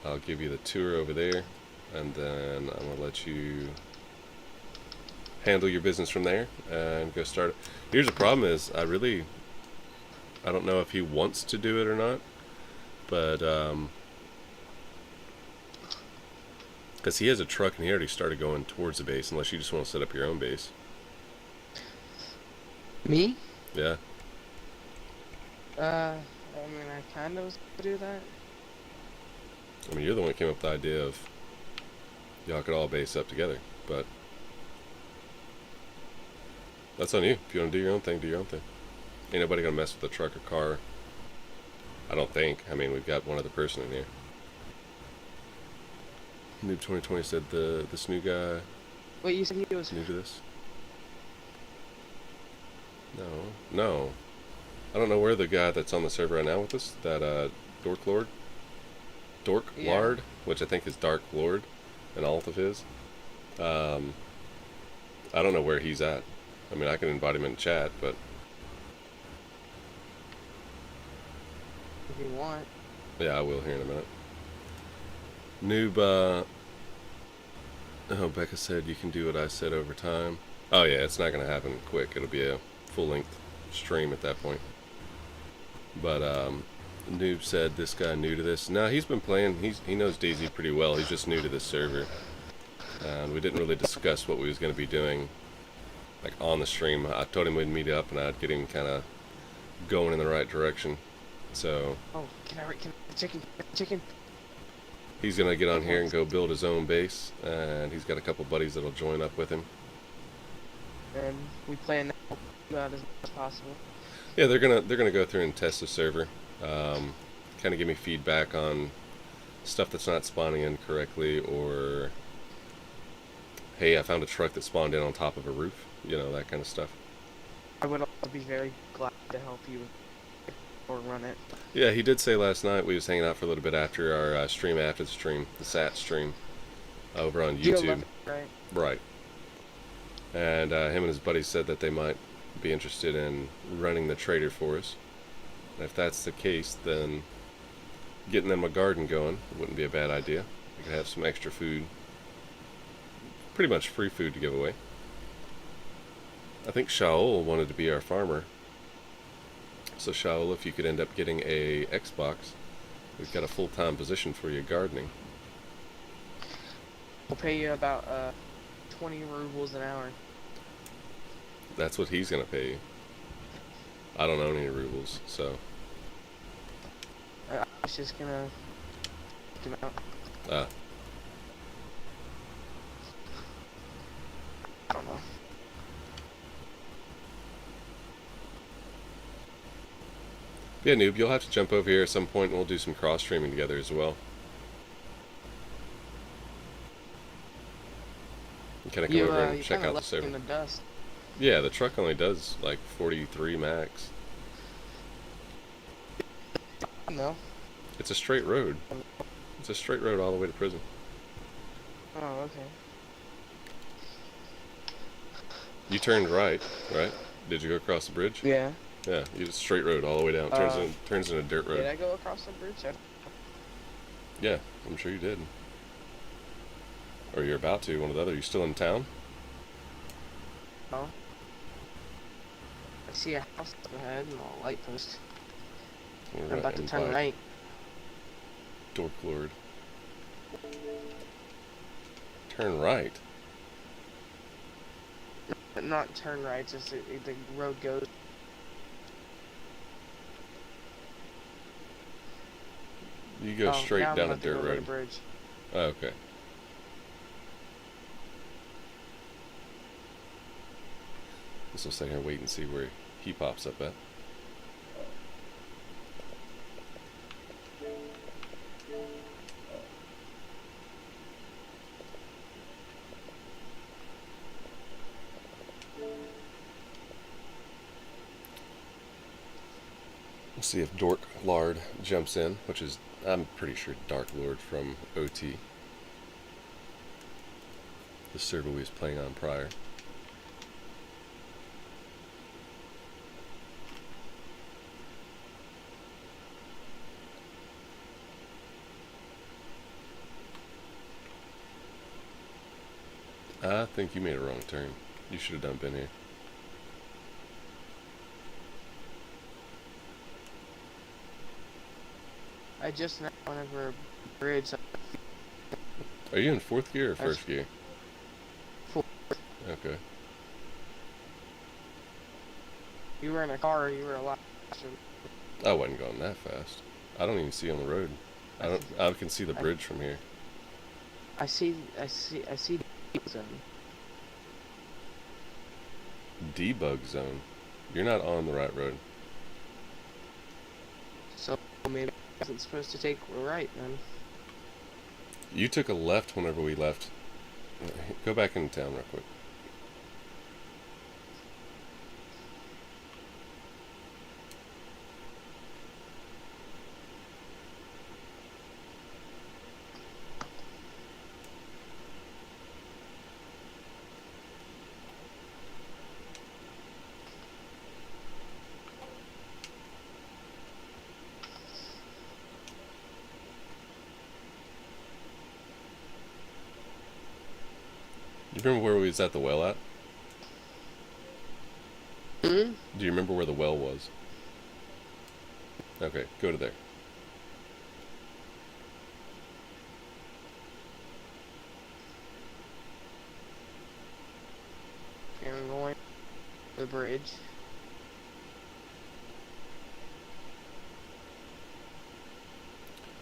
I'll give you the tour over there, and then I'm going to let you handle your business from there and go start it. Here's the problem is, I don't know if he wants to do it or not, but, because he has a truck and he already started going towards the base, unless you just want to set up your own base. Me? Yeah. I mean, I kind of was gonna do that. I mean, you're the one that came up with the idea of y'all could all base up together, but that's on you. If you want to do your own thing, do your own thing. Ain't nobody gonna mess with the truck or car. I don't think. I mean, we've got one other person in here. Noob 2020 said this new guy. Wait, you said he was New to this? No. I don't know where the guy that's on the server right now with us, that Dork Lord? Dork Yeah. Lord, which I think is Dark Lord, an alt of his. I don't know where he's at. I mean, I can invite him in chat, but if you want. yeah, I will here in a minute. Noob, oh, Becca said you can do what I said over time. Oh yeah, it's not going to happen quick. It'll be a full-length stream at that point. But, Noob said this guy new to this. No, he's been playing. He knows DayZ pretty well. He's just new to this server. And we didn't really discuss what we was going to be doing, like, on the stream. I told him we'd meet up and I'd get him kind of going in the right direction. So Oh, can I chicken? he's going to get on here and go build his own base. And he's got a couple buddies that'll join up with him. And we plan to help you out as much as possible. Yeah, they're gonna go through and test the server, kind of give me feedback on stuff that's not spawning in correctly, or hey, I found a truck that spawned in on top of a roof, you know, that kind of stuff. I would also be very glad to help you or run it. Yeah, he did say last night we was hanging out for a little bit after our stream, after the stream, the Sat stream, over on YouTube. 11, right? Right. And him and his buddies said that they might be interested in running the trader for us. And if that's the case, then getting them a garden going wouldn't be a bad idea. We could have some extra food. Pretty much free food to give away. I think Shaul wanted to be our farmer. So Shaul, if you could end up getting a Xbox, we've got a full-time position for you gardening. We'll pay you about 20 rubles an hour. That's what he's gonna pay you. I don't own any rubles, so. I was just gonna get him out. Ah. I don't know. Yeah, noob, you'll have to jump over here at some point and we'll do some cross streaming together as well. Can I come over and You check kinda out the left server? in the dust. Yeah, the truck only does like 43 max. No. It's a straight road. It's a straight road all the way to prison. Oh, okay. You turned right, right? Did you go across the bridge? Yeah. Yeah, you just straight road all the way down. Turns into dirt road. Did I go across the bridge? Yeah, I'm sure you did. Or you're about to, one or the other. You still in town? No. I see a house up ahead and a light post. I'm about to turn right. Dork Lord. Turn right. But not turn right, just the road goes. You go straight now I'm down a about to dirt go over the road. bridge. Oh, okay. This will sit here and wait and see where he pops up at. We'll see if Dork Lord jumps in, which is, I'm pretty sure, Dark Lord from OT. The server we was playing on prior. I think you made a wrong turn. You should have done been here. I just now went over a bridge. Are you in fourth gear or first gear? Fourth. Okay. You were in a car, you were a lot faster. I wasn't going that fast. I don't even see on the road. I can see the bridge from here. I see zone. Debug zone. You're not on the right road. So maybe I wasn't supposed to take a right then. You took a left whenever we left. Go back into town real quick. You remember where we was at the well at? Hmm? Do you remember where the well was? Okay, go to there. I'm going to the bridge.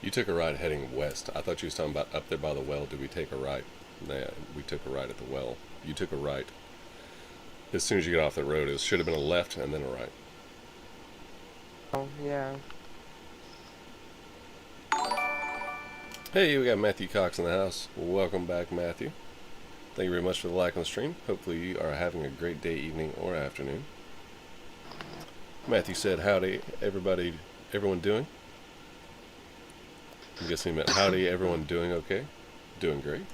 You took a right heading west. I thought you was talking about up there by the well. Did we take a right? Nah, we took a right at the well. You took a right. As soon as you get off the road, it should have been a left and then a right. Oh, yeah. Hey, we got Matthew Cox in the house. Welcome back, Matthew. Thank you very much for the like on the stream. Hopefully you are having a great day, evening, or afternoon. Matthew said, howdy, everybody, everyone doing? I'm guessing he meant, howdy, everyone doing okay? Doing great.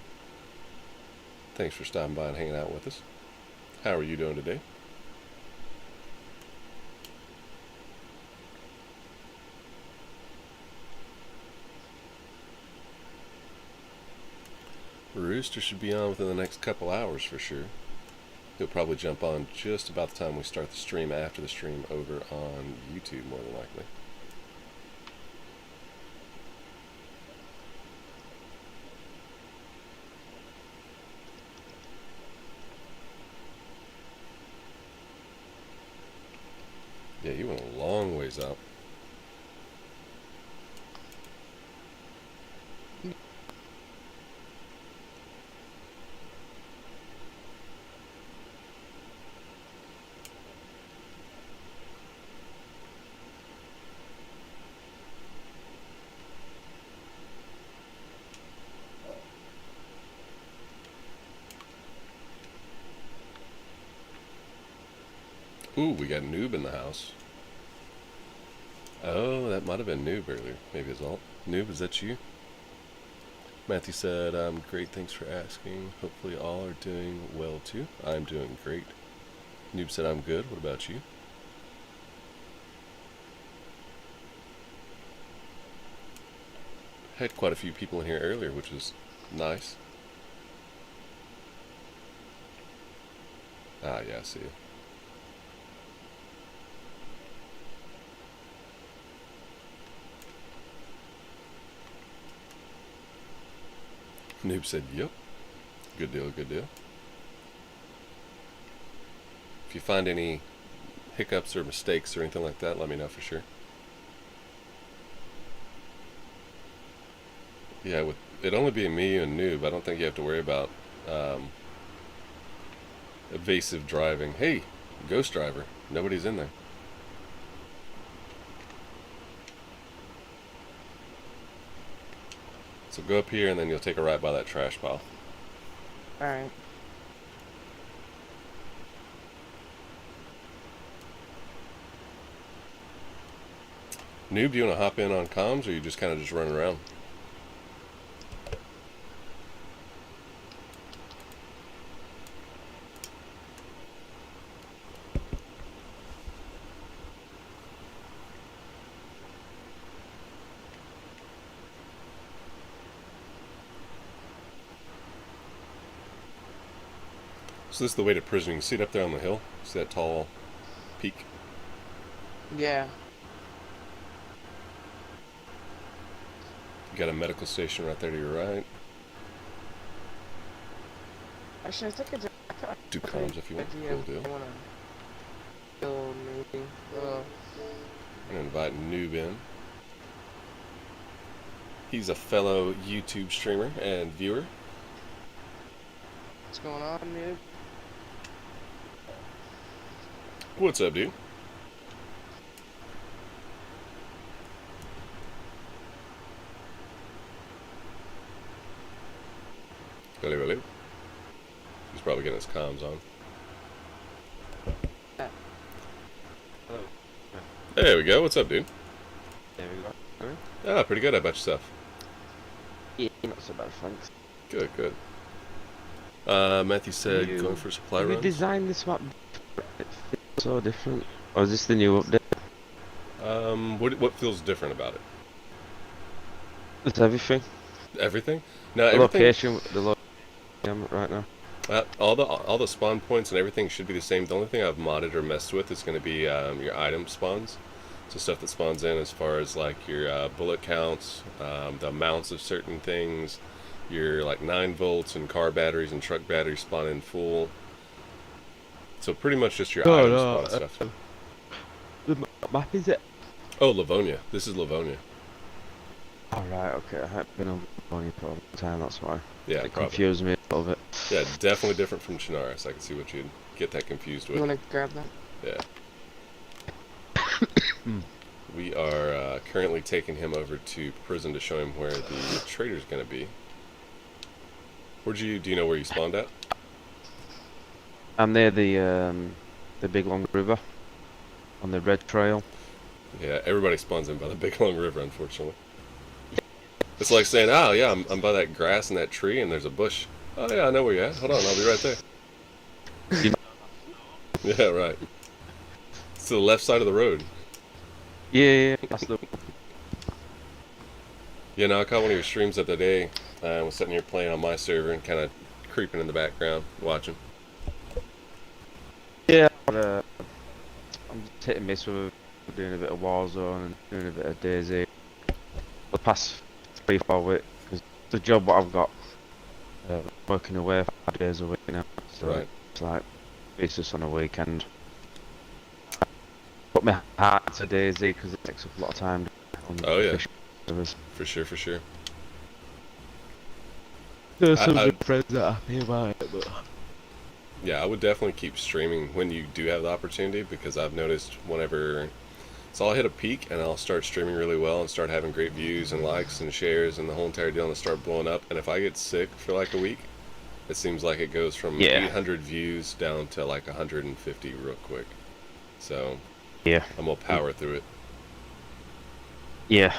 Thanks for stopping by and hanging out with us. How are you doing today? Rooster should be on within the next couple hours for sure. He'll probably jump on just about the time we start the stream, after the stream over on YouTube, more than likely. Yeah, you went a long ways out. Ooh, we got Noob in the house. Oh, that might have been Noob earlier. Maybe it's alt. Noob, is that you? Matthew said, I'm great, thanks for asking. Hopefully all are doing well too. I'm doing great. Noob said, I'm good. What about you? Had quite a few people in here earlier, which was nice. Ah, yeah, I see you. Noob said, yep. Good deal, good deal. If you find any hiccups or mistakes or anything like that, let me know for sure. Yeah, with it only being me and Noob, I don't think you have to worry about evasive driving. Hey, ghost driver. Nobody's in there. So go up here and then you'll take a right by that trash pile. Alright. Noob, do you want to hop in on comms or you just kind of just running around? So this is the way to prison. You can see it up there on the hill. See that tall peak? Yeah. You got a medical station right there to your right. Actually, I think I did. Do comms if you want. Cool deal. I wanna kill maybe. I'm gonna invite Noob in. He's a fellow YouTube streamer and viewer. What's going on, dude? What's up, dude? Hello, hello. He's probably getting his comms on. Hello. There we go. What's up, dude? There we go. Ah, pretty good. How about yourself? Yeah, not so bad, thanks. Good, good. Matthew said going for supply Did we runs. design this map? It feels so different. Or is this the new update? What feels different about it? It's everything. Everything? No, The everything. location, the location right now. All the spawn points and everything should be the same. The only thing I've modded or messed with is going to be your item spawns. So stuff that spawns in as far as like your bullet counts, the amounts of certain things, your like 9 volts and car batteries and truck batteries spawn in full. So pretty much just your item spawn stuff. The map is it? Oh, Livonia. This is Livonia. Alright, okay. I haven't been on Bonnie for a long time, that's why. Yeah, It probably. confused me a little bit. Yeah, definitely different from Chinaris. I can see what you'd get that confused You with. wanna grab that? Yeah. We are currently taking him over to prison to show him where the trader's going to be. Do you know where you spawned at? I'm near the big long river on the red trail. Yeah, everybody spawns in by the big long river, unfortunately. It's like saying, oh yeah, I'm by that grass and that tree and there's a bush. Oh yeah, I know where you're at. Hold on, I'll be right there. Yeah, right. It's to the left side of the road. Yeah, that's the... Yeah, no, I caught one of your streams the other day. I was sitting here playing on my server and kind of creeping in the background, watching. Yeah, but, I'm just hit and miss with doing a bit of Warzone and doing a bit of DayZ. The past 3-4 weeks, because the job what I've got, working away 5 days a week now, so Right. it's like, it's just on a weekend. put my heart to DayZ because it takes up a lot of time on Oh yeah, official servers. for sure, for sure. There's some I good friends that are happy about it, but Yeah, I would definitely keep streaming when you do have the opportunity, because I've noticed whenever, so I'll hit a peak and I'll start streaming really well and start having great views and likes and shares and the whole entire deal, and it'll start blowing up. And if I get sick for like a week, it seems like it goes from yeah, 800 views down to like 150 real quick. So yeah, I'm gonna power through it. yeah.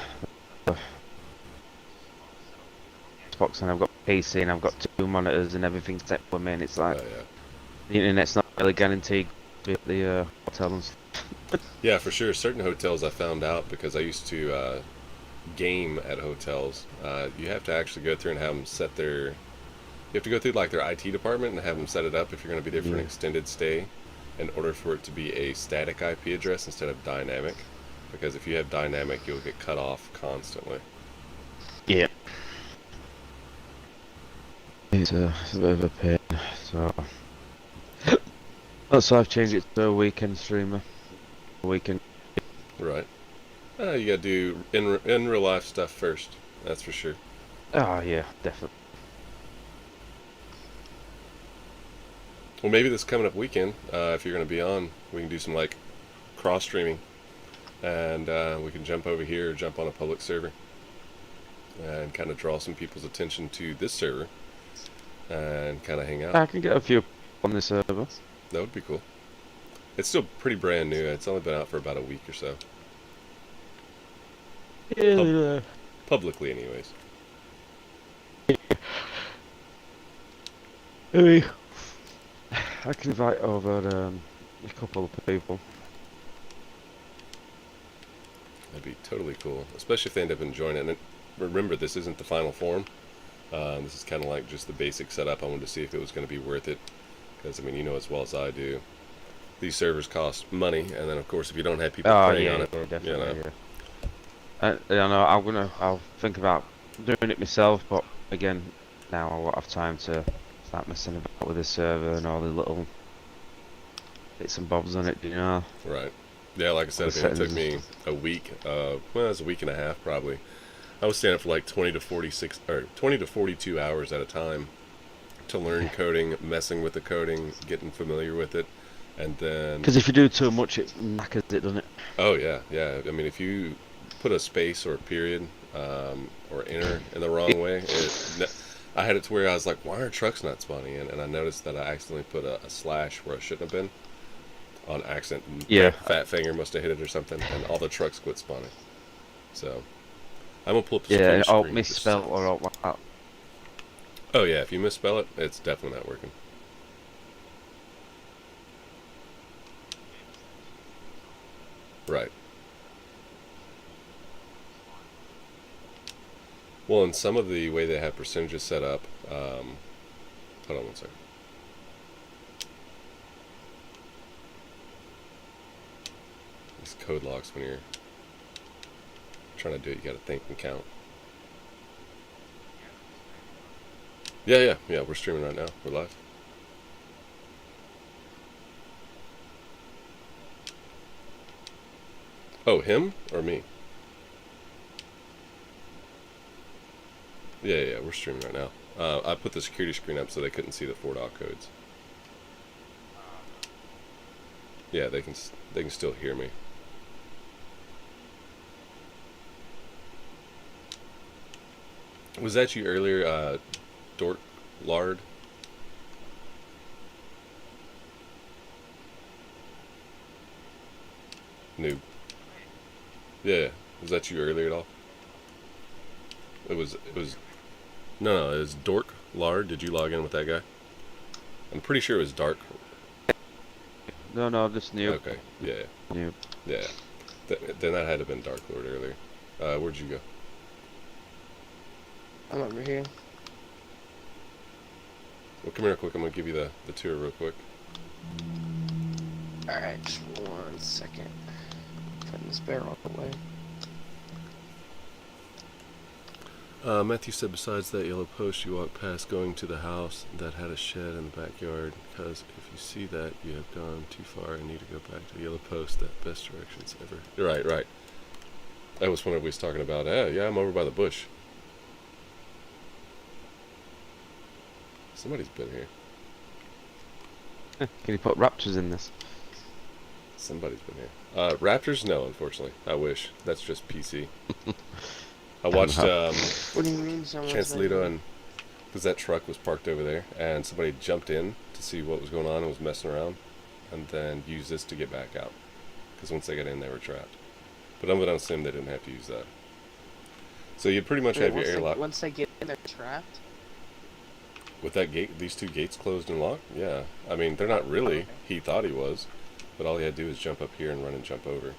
Xbox and I've got PC and I've got 2 monitors and everything's set for me, and it's Oh like yeah. the internet's not really guaranteed with the hotel and stuff. Yeah, for sure. Certain hotels I found out, because I used to game at hotels. You have to actually go through and have them set their. You have to go through like their IT department and have them set it up if you're going to be there for an Yeah. extended stay, in order for it to be a static IP address instead of dynamic. Because if you have dynamic, you'll get cut off constantly. Yeah. It's a bit of a pain, so that's why I've changed it to a weekend streamer. Weekend. Right. You got to do in real life stuff first. That's for sure. Oh yeah, definitely. Well, maybe this coming up weekend, if you're going to be on, we can do some like cross streaming, and we can jump over here, jump on a public server, and kind of draw some people's attention to this server, and kind of hang out. I can get a few on this server. That would be cool. It's still pretty brand new. It's only been out for about a week or so. Yeah. Publicly, anyways. Maybe I can invite over a couple of people. That'd be totally cool, especially if they end up enjoying it. And remember, this isn't the final form. This is kind of like just the basic setup. I wanted to see if it was going to be worth it, because I mean, you know as well as I do, these servers cost money, and then of course if you don't have people playing on it, definitely. you know. Yeah. I'll think about doing it myself, but again, now I won't have time to start messing about with the server and all the little bits and bobs on it, you know. Right. Yeah, like I said, The I mean, it took settings. me a week. Well, it was a week and a half probably. I was staying up for like 20 to 46 or 20 to 42 hours at a time to learn coding, messing with the coding, getting familiar with it, and then. Because if you do too much, it knackers it, doesn't it? Oh yeah, yeah. I mean, if you put a space or a period or enter in the wrong way, I had it to where I was like, why are trucks not spawning in? And I noticed that I accidentally put a slash where I shouldn't have been on accident. And Yeah. Fat finger must have hit it or something, and all the trucks quit spawning. So I'm gonna pull up the Yeah, screen. alt misspell or alt like that. Oh yeah, if you misspell it, it's definitely not working. Right. Well, in some of the way they have percentages set up, hold on one second. These code locks, when you're trying to do it, you gotta think and count. Yeah, we're streaming right now. We're live. Oh, him or me? Yeah, we're streaming right now. I put the security screen up so they couldn't see the 4 dot codes. Yeah, they can still hear me. Was that you earlier, Dork Lard? Noob. Yeah, was that you earlier at all? It was. No, it was Dork Lard. Did you log in with that guy? I'm pretty sure it was Dark. No, just new. Okay, yeah. New. Yeah. Then that had to have been Dark Lord earlier. Where'd you go? I'm over here. Well, come here real quick. I'm going to give you the tour real quick. Alright, just 1 second. Putting this barrel away. Matthew said besides that yellow post you walked past going to the house that had a shed in the backyard, because if you see that, you have gone too far and need to go back to the yellow post. That best directions ever. Right, right. That was when we was talking about, yeah, I'm over by the bush. Somebody's been here. Can you put raptors in this? Somebody's been here. Raptors? No, unfortunately. I wish. That's just PC. I watched What do you mean someone's Chancelito, and because that truck was parked over there, and somebody jumped in to see what was going on and was messing around, and then used this to get back out. Because once they got in, they were trapped. But I'm going to assume they didn't have to use that. So you pretty much have your airlock. Once they get in, they're trapped? With that gate, these two gates closed and locked? Yeah. I mean, they're not really. Okay. He thought he was. But all he had to do was jump up here and run and jump over.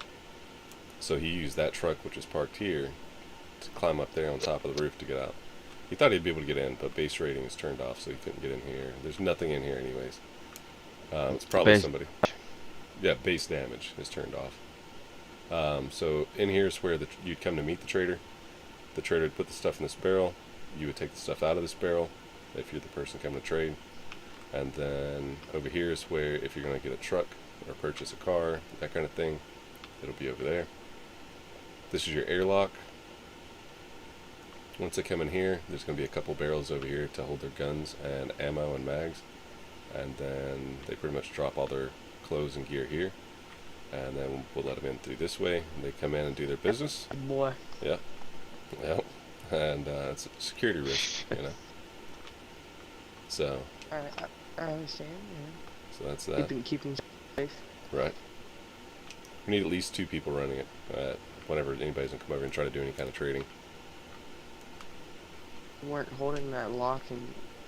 So he used that truck, which is parked here, to climb up there on top of the roof to get out. He thought he'd be able to get in, but base rating is turned off, so he couldn't get in here. There's nothing in here anyways. It's probably somebody. Yeah, base damage is turned off. So in here is where you'd come to meet the trader. The trader would put the stuff in this barrel. You would take the stuff out of this barrel if you're the person coming to trade. And then over here is where if you're going to get a truck or purchase a car, that kind of thing, it'll be over there. This is your airlock. Once they come in here, there's going to be a couple barrels over here to hold their guns and ammo and mags. And then they pretty much drop all their clothes and gear here. And then we'll let them in through this way. And they come in and do their business. Boy. Yeah. Yeah. And it's a security risk, you know. So. I understand, yeah. So that's that. Keeping safe. Right. We need at least 2 people running it whenever anybody's going to come over and try to do any kind of trading. You weren't holding that lock and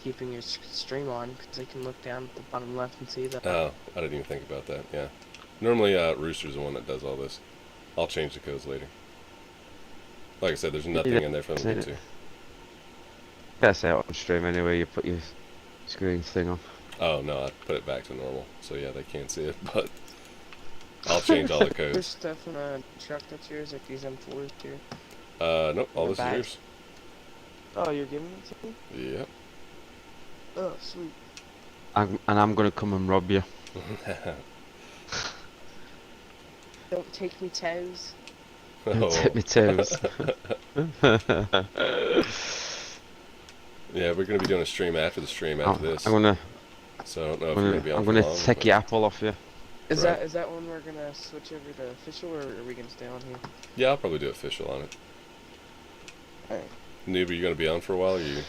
keeping your stream on, because they can look down at the bottom left and see that. Oh, I didn't even think about that, yeah. Normally, Rooster's the one that does all this. I'll change the codes later. Like I said, there's nothing in there for them to get to. That's out on stream anyway, you put your screen thing on. Oh, no, I put it back to normal. So, yeah, they can't see it, but I'll change all the There's codes. stuff in a truck that's yours, like these M4s here. Nope, all The this bags. is Oh, you're giving it to me? yours. Yep. Oh, sweet. And I'm gonna come and rob you. Don't take me toes. Tip me toes. Yeah, we're going to be doing a stream after the stream after this. I'm gonna So I don't know if you're going to be on I'm for gonna long, take but- your apple off you. Is Right. that when we're gonna switch over to official, or are we gonna stay on here? Yeah, I'll probably do official on it. Alright. Noob, are you going to be on for a while, or are you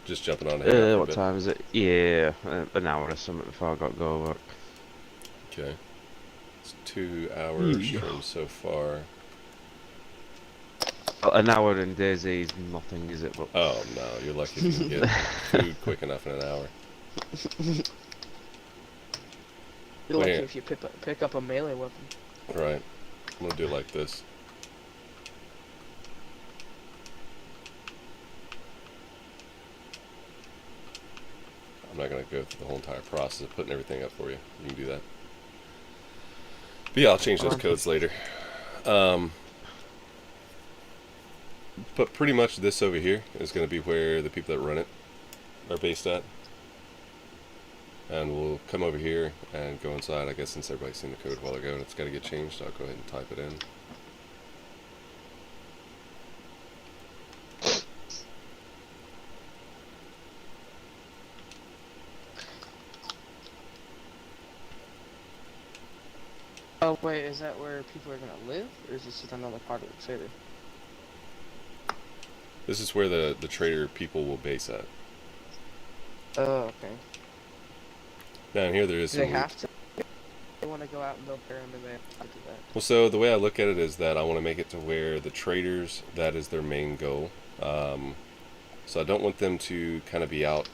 just jumping on ahead? for a What bit? time is it? Yeah, an hour or something before I got to go work. Okay. It's 2 hours Yeah. from so far. Well, an hour in DayZ is nothing, is it? But Oh, no, you're lucky if you can get food quick enough in an hour. You're lucky Wait. if you pick up a melee weapon. Right. I'm going to do it like this. I'm not going to go through the whole entire process of putting everything up for you. You can do that. But yeah, I'll change those codes later. But pretty much this over here is going to be where the people that run it are based at. And we'll come over here and go inside. I guess since everybody's seen the code a while ago and it's got to get changed, I'll go ahead and type it in. Oh wait, is that where people are gonna live, or is this just another part of the city? This is where the trader people will base at. Oh, okay. Down here there is Do they some... have to? They want to go out and build pyramid, they have to do that. Well, so the way I look at it is that I want to make it to where the traders, that is their main goal. So I don't want them to kind of be out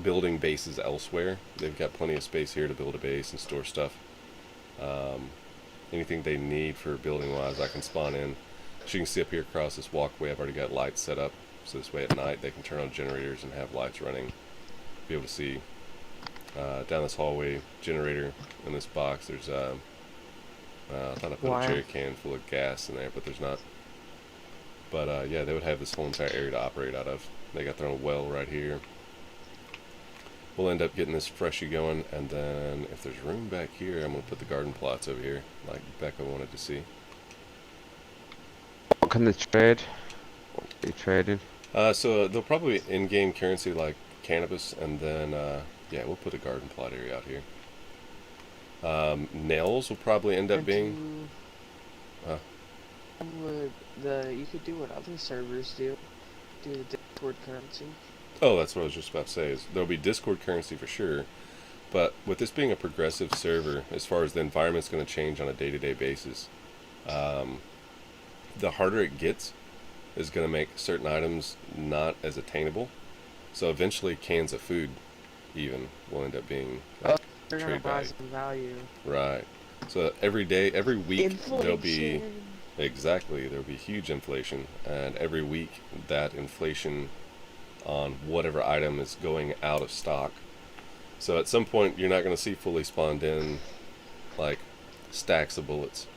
building bases elsewhere. They've got plenty of space here to build a base and store stuff. Anything they need for building wise, I can spawn in. As you can see up here across this walkway, I've already got lights set up. So this way at night they can turn on generators and have lights running. Be able to see down this hallway, generator in this box. There's I thought I put Wire. a jerry can full of gas in there, but there's not. But yeah, they would have this whole entire area to operate out of. They got their own well right here. We'll end up getting this freshy going, and then if there's room back here, I'm going to put the garden plots over here, like Becca wanted to see. What can they trade? What are you trading? So they'll probably in-game currency like cannabis, and then yeah, we'll put a garden plot area out here. Nails will probably end up being. You could do what other servers do the Discord currency. Oh, that's what I was just about to say. Is there'll be Discord currency for sure, but with this being a progressive server, as far as the environment's going to change on a day-to-day basis, the harder it gets is going to make certain items not as attainable. So eventually, cans of food even will end up being like They're gonna trade value. rise in value. Right. So every day, every week, there'll be Inflation. exactly there'll be huge inflation, and every week that inflation on whatever item is going out of stock. So at some point, you're not going to see fully spawned in like stacks of bullets.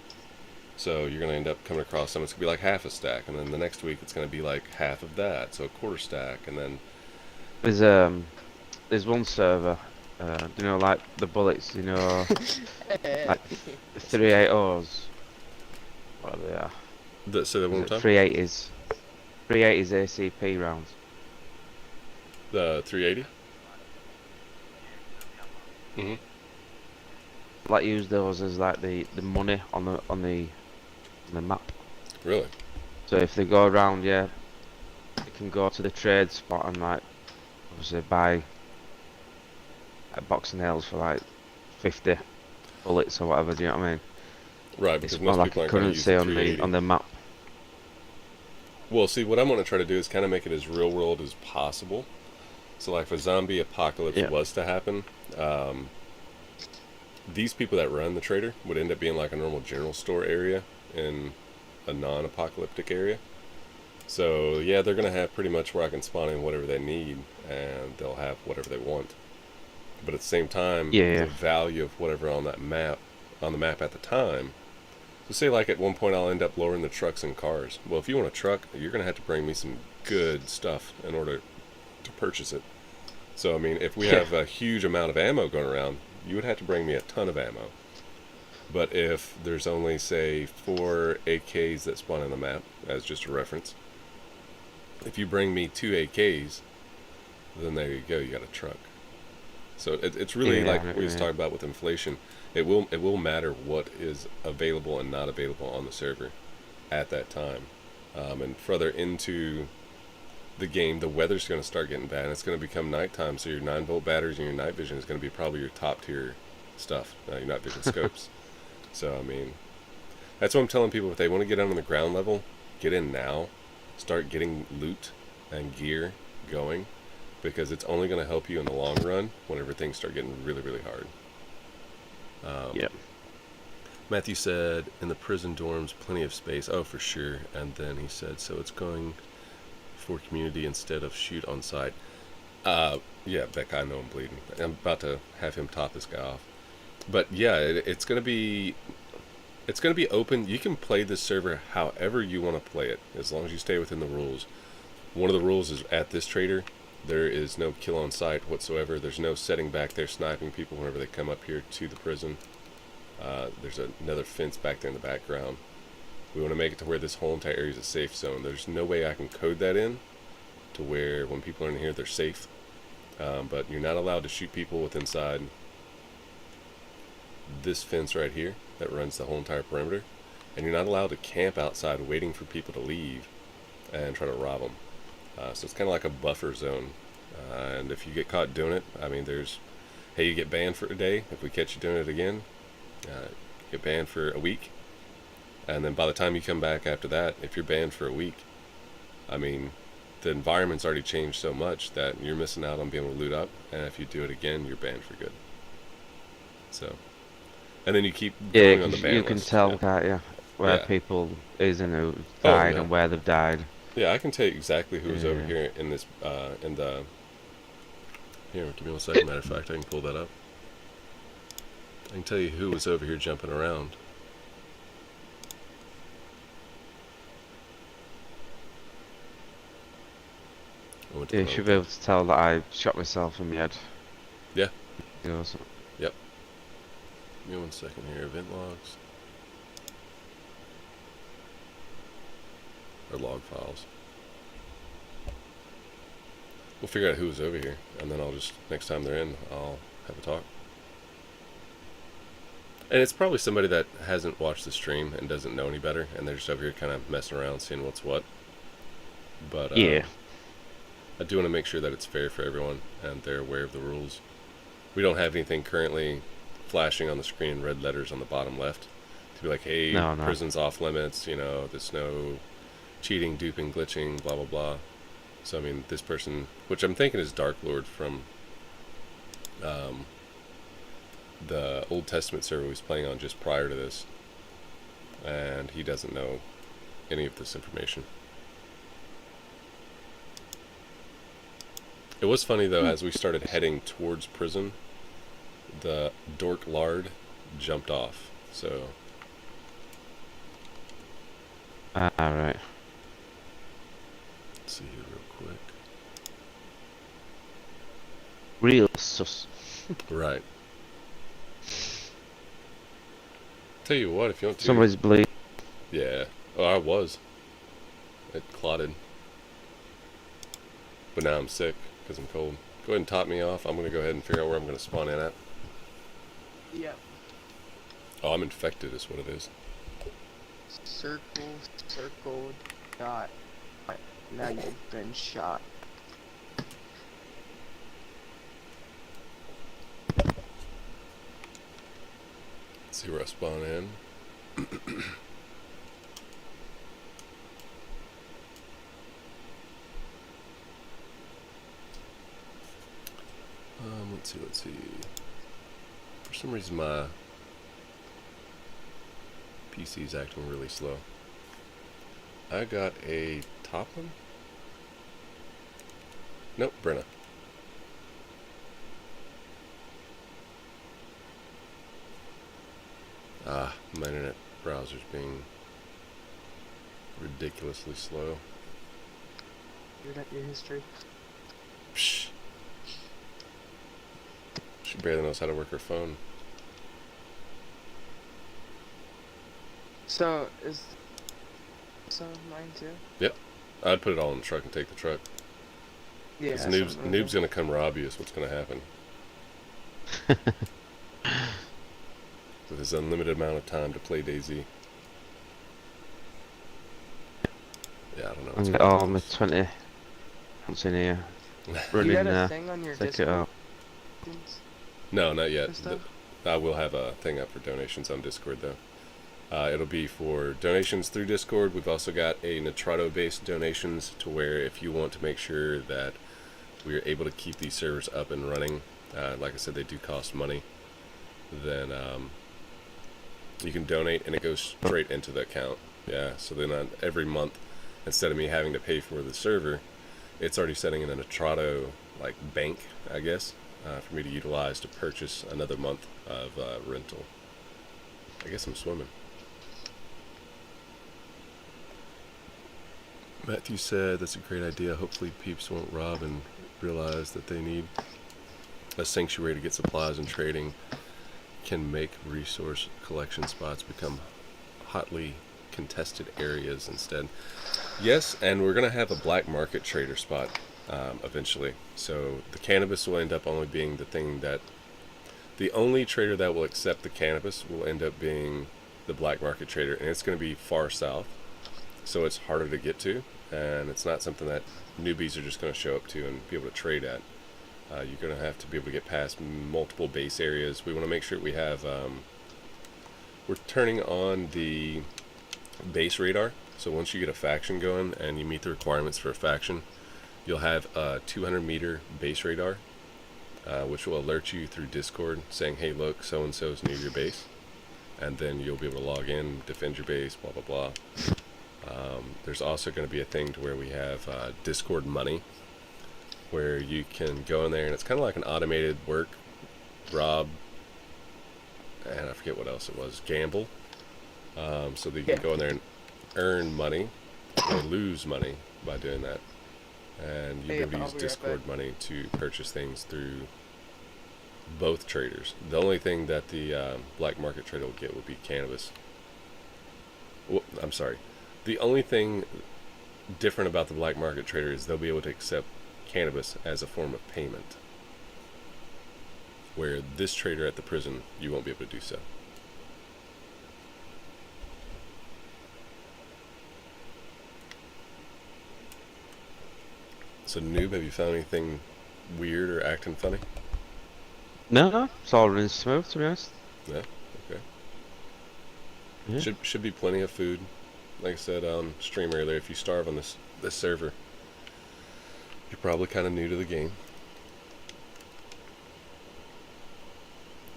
So you're going to end up coming across some. It's going to be like half a stack, and then the next week it's going to be like half of that, so a quarter stack, and then There's one server, you know, like the bullets, you know, like the 380s, whatever they are. say that one more time. 380s, 380s ACP rounds. The 380. Mhm. Like use those as like the money on the map. Really? So if they go around, yeah, they can go to the trade spot and like obviously buy a box of nails for like 50 bullets or whatever. Do you know what I mean? Right, It's because more most like people a aren't going to use the currency 380. on the map. Well, see, what I'm going to try to do is kind of make it as real world as possible. So, like, if a zombie apocalypse Yeah. was to happen, these people that run the trader would end up being like a normal general store area in a non-apocalyptic area. So, yeah, they're going to have pretty much where I can spawn in whatever they need, and they'll have whatever they want. But at the same time, Yeah. the value of whatever on the map at the time. So say like at one point I'll end up lowering the trucks and cars. Well, if you want a truck, you're going to have to bring me some good stuff in order to purchase it. So, I mean, if we have a huge amount of ammo going around, you would have to bring me a ton of ammo. But if there's only, say, 4 AKs that spawn on the map, as just a reference, if you bring me 2 AKs, then there you go, you got a truck. So it's really Yeah, like we was talking about with inflation. It will matter what is available and not available on the server at that time. And further into the game, the weather's going to start getting bad, and it's going to become nighttime. So your 9-volt batteries and your night vision is going to be probably your top tier stuff. Your night vision scopes. So I mean, that's what I'm telling people. If they want to get on the ground level, get in now. Start getting loot and gear going, because it's only going to help you in the long run whenever things start getting really, really hard. Yep. Matthew said, in the prison dorms, plenty of space. Oh, for sure. And then he said, so it's going for community instead of shoot on site. Yeah, Becca, I know I'm bleeding. I'm about to have him top this guy off. But yeah, it's going to be open. You can play this server however you want to play it, as long as you stay within the rules. One of the rules is at this trader, there is no kill on sight whatsoever. There's no setting back there sniping people whenever they come up here to the prison. There's another fence back there in the background. We want to make it to where this whole entire area is a safe zone. There's no way I can code that in to where when people are in here they're safe. But you're not allowed to shoot people with inside this fence right here that runs the whole entire perimeter. And you're not allowed to camp outside waiting for people to leave and try to rob them. So it's kind of like a buffer zone. And if you get caught doing it, I mean, hey, you get banned for a day. If we catch you doing it again, you get banned for a week. And then by the time you come back after that, if you're banned for a week, I mean, the environment's already changed so much that you're missing out on being able to loot up. And if you do it again, you're banned for good. So, and then you keep going on the ban you can list. tell, Yeah. can't you, where Yeah. people is and who died yeah. and where they've died. Yeah, I can tell you exactly who was over Yeah. here in this, in the... Here, give me 1 second. Matter of fact, I can pull that up. I can tell you who was over here jumping around. Yeah, you should be able to tell that I shot myself in the head. Yeah. You know, so. Yep. Give me 1 second here. Event logs. Or log files. We'll figure out who was over here, and then I'll just, next time they're in, I'll have a talk. And it's probably somebody that hasn't watched the stream and doesn't know any better, and they're just over here kind of messing around, seeing what's what. But Yeah. I do want to make sure that it's fair for everyone, and they're aware of the rules. We don't have anything currently flashing on the screen in red letters on the bottom left to be like, hey, No. prison's off limits, you know, there's no cheating, duping, glitching, blah, blah, blah. So, I mean, this person, which I'm thinking is Dark Lord from the Old Testament server we was playing on just prior to this. And he doesn't know any of this information. It was funny, though, as we started heading towards prison, the Dork Lard jumped off, so... Alright. Let's see here real quick. Real sus. Right. Tell you what, if you want to... Somebody's bleeding. Yeah. Oh, I was. It clotted. But now I'm sick, because I'm cold. Go ahead and top me off. I'm going to go ahead and figure out where I'm going to spawn in at. Yep. Oh, I'm infected is what it is. Circle, dot. Now you've been shot. Let's see where I spawn in. Let's see. For some reason my PC is acting really slow. I got a Toplin? Nope, Brenna. My internet browser's being ridiculously slow. You're not your history. Psh. She barely knows how to work her phone. So, is... So, mine too? Yep. I'd put it all in the truck and take the truck. Yeah. Because Noob's gonna come rob you is what's gonna happen. With his unlimited amount of time to play DayZ. Yeah, I don't know. I'm oh, I'm 20. What's in here? Run You in got a there. thing on your Take it Discord? out. No, not yet. and stuff? I will have a thing up for donations on Discord, though. It'll be for donations through Discord. We've also got a Nitrado-based donations to where if you want to make sure that we're able to keep these servers up and running, like I said, they do cost money, then you can donate and it goes straight into the account. Yeah, so then every month, instead of me having to pay for the server, it's already setting in a Nitrado like bank, I guess, for me to utilize to purchase another month of rental. I guess I'm swimming. Matthew said that's a great idea. Hopefully peeps won't rob and realize that they need a sanctuary to get supplies, and trading can make resource collection spots become hotly contested areas instead. Yes, and we're going to have a black market trader spot eventually. So the cannabis will end up only being the thing that... The only trader that will accept the cannabis will end up being the black market trader, and it's going to be far south. So it's harder to get to, and it's not something that newbies are just going to show up to and be able to trade at. You're going to have to be able to get past multiple base areas. We want to make sure we have... we're turning on the base radar, so once you get a faction going and you meet the requirements for a faction, you'll have a 200 meter base radar, which will alert you through Discord saying, hey look, so-and-so is near your base, and then you'll be able to log in, defend your base, blah blah blah. There's also going to be a thing to where we have Discord money, where you can go in there and it's kind of like an automated work, rob, and I forget what else it was, gamble, so that you can go in there and earn money or lose money by doing that. and you'll Hey, be able to I'll use be right Discord back. money to purchase things through both traders. The only thing that the black market trader will get will be cannabis. Well, I'm sorry. The only thing different about the black market trader is they'll be able to accept cannabis as a form of payment, where this trader at the prison, you won't be able to do so. So, Noob, have you found anything weird or acting funny? No, it's all running smooth, to be honest. Yeah. Okay. Yeah. Should be plenty of food. Like I said on stream earlier, if you starve on this server, you're probably kind of new to the game.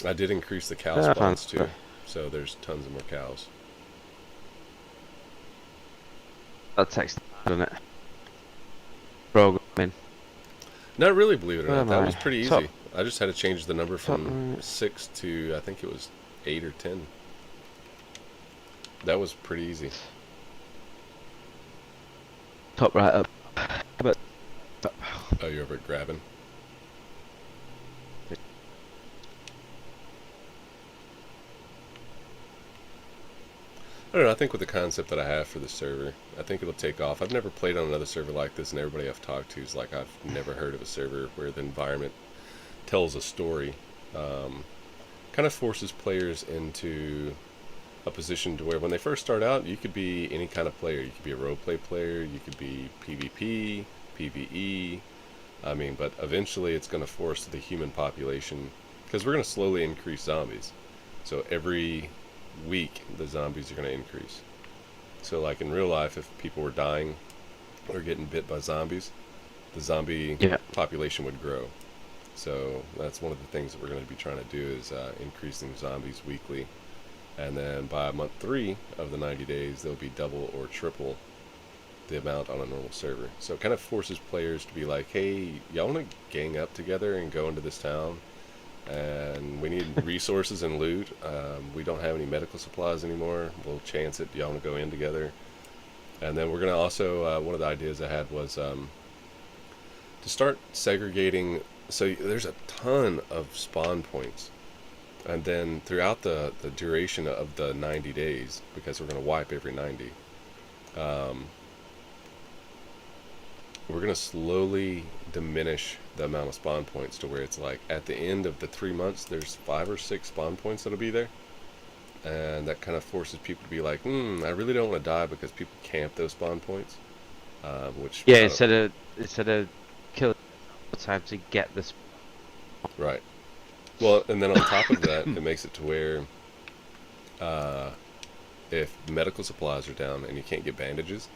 I did increase the cow Yeah, I spawns found- too, so there's tons of more cows. That text, doesn't it? Programming. Not really, believe it or Where not. am That I? was pretty Top- easy. I just had to change the number from right. 6 to, I think it was 8 or 10. That was pretty easy. Top right up. But Oh, you're over at grabbing? I don't know, I think with the concept that I have for the server, I think it'll take off. I've never played on another server like this, and everybody I've talked to is like, I've never heard of a server where the environment tells a story. Kind of forces players into a position to where when they first start out, you could be any kind of player. You could be a roleplay player, you could be PvP, PvE. I mean, but eventually it's going to force the human population, because we're going to slowly increase zombies. So every week, the zombies are going to increase. So like in real life, if people were dying or getting bit by zombies, the zombie Yeah. population would grow. So that's one of the things that we're going to be trying to do is increasing zombies weekly. And then by month 3 of the 90 days, they'll be double or triple the amount on a normal server. So it kind of forces players to be like, hey, y'all want to gang up together and go into this town? And we need resources and loot. We don't have any medical supplies anymore. We'll chance it. Y'all want to go in together? And then we're going to also, one of the ideas I had was to start segregating. So there's a ton of spawn points. And then throughout the duration of the 90 days, because we're going to wipe every 90, we're going to slowly diminish the amount of spawn points to where it's like at the end of the 3 months, there's 5 or 6 spawn points that'll be there. And that kind of forces people to be like, I really don't want to die, because people camp those spawn points. Which yeah, instead of killing time to get this. Right. Well, and then on top of that, it makes it to where if medical supplies are down and you can't get bandages,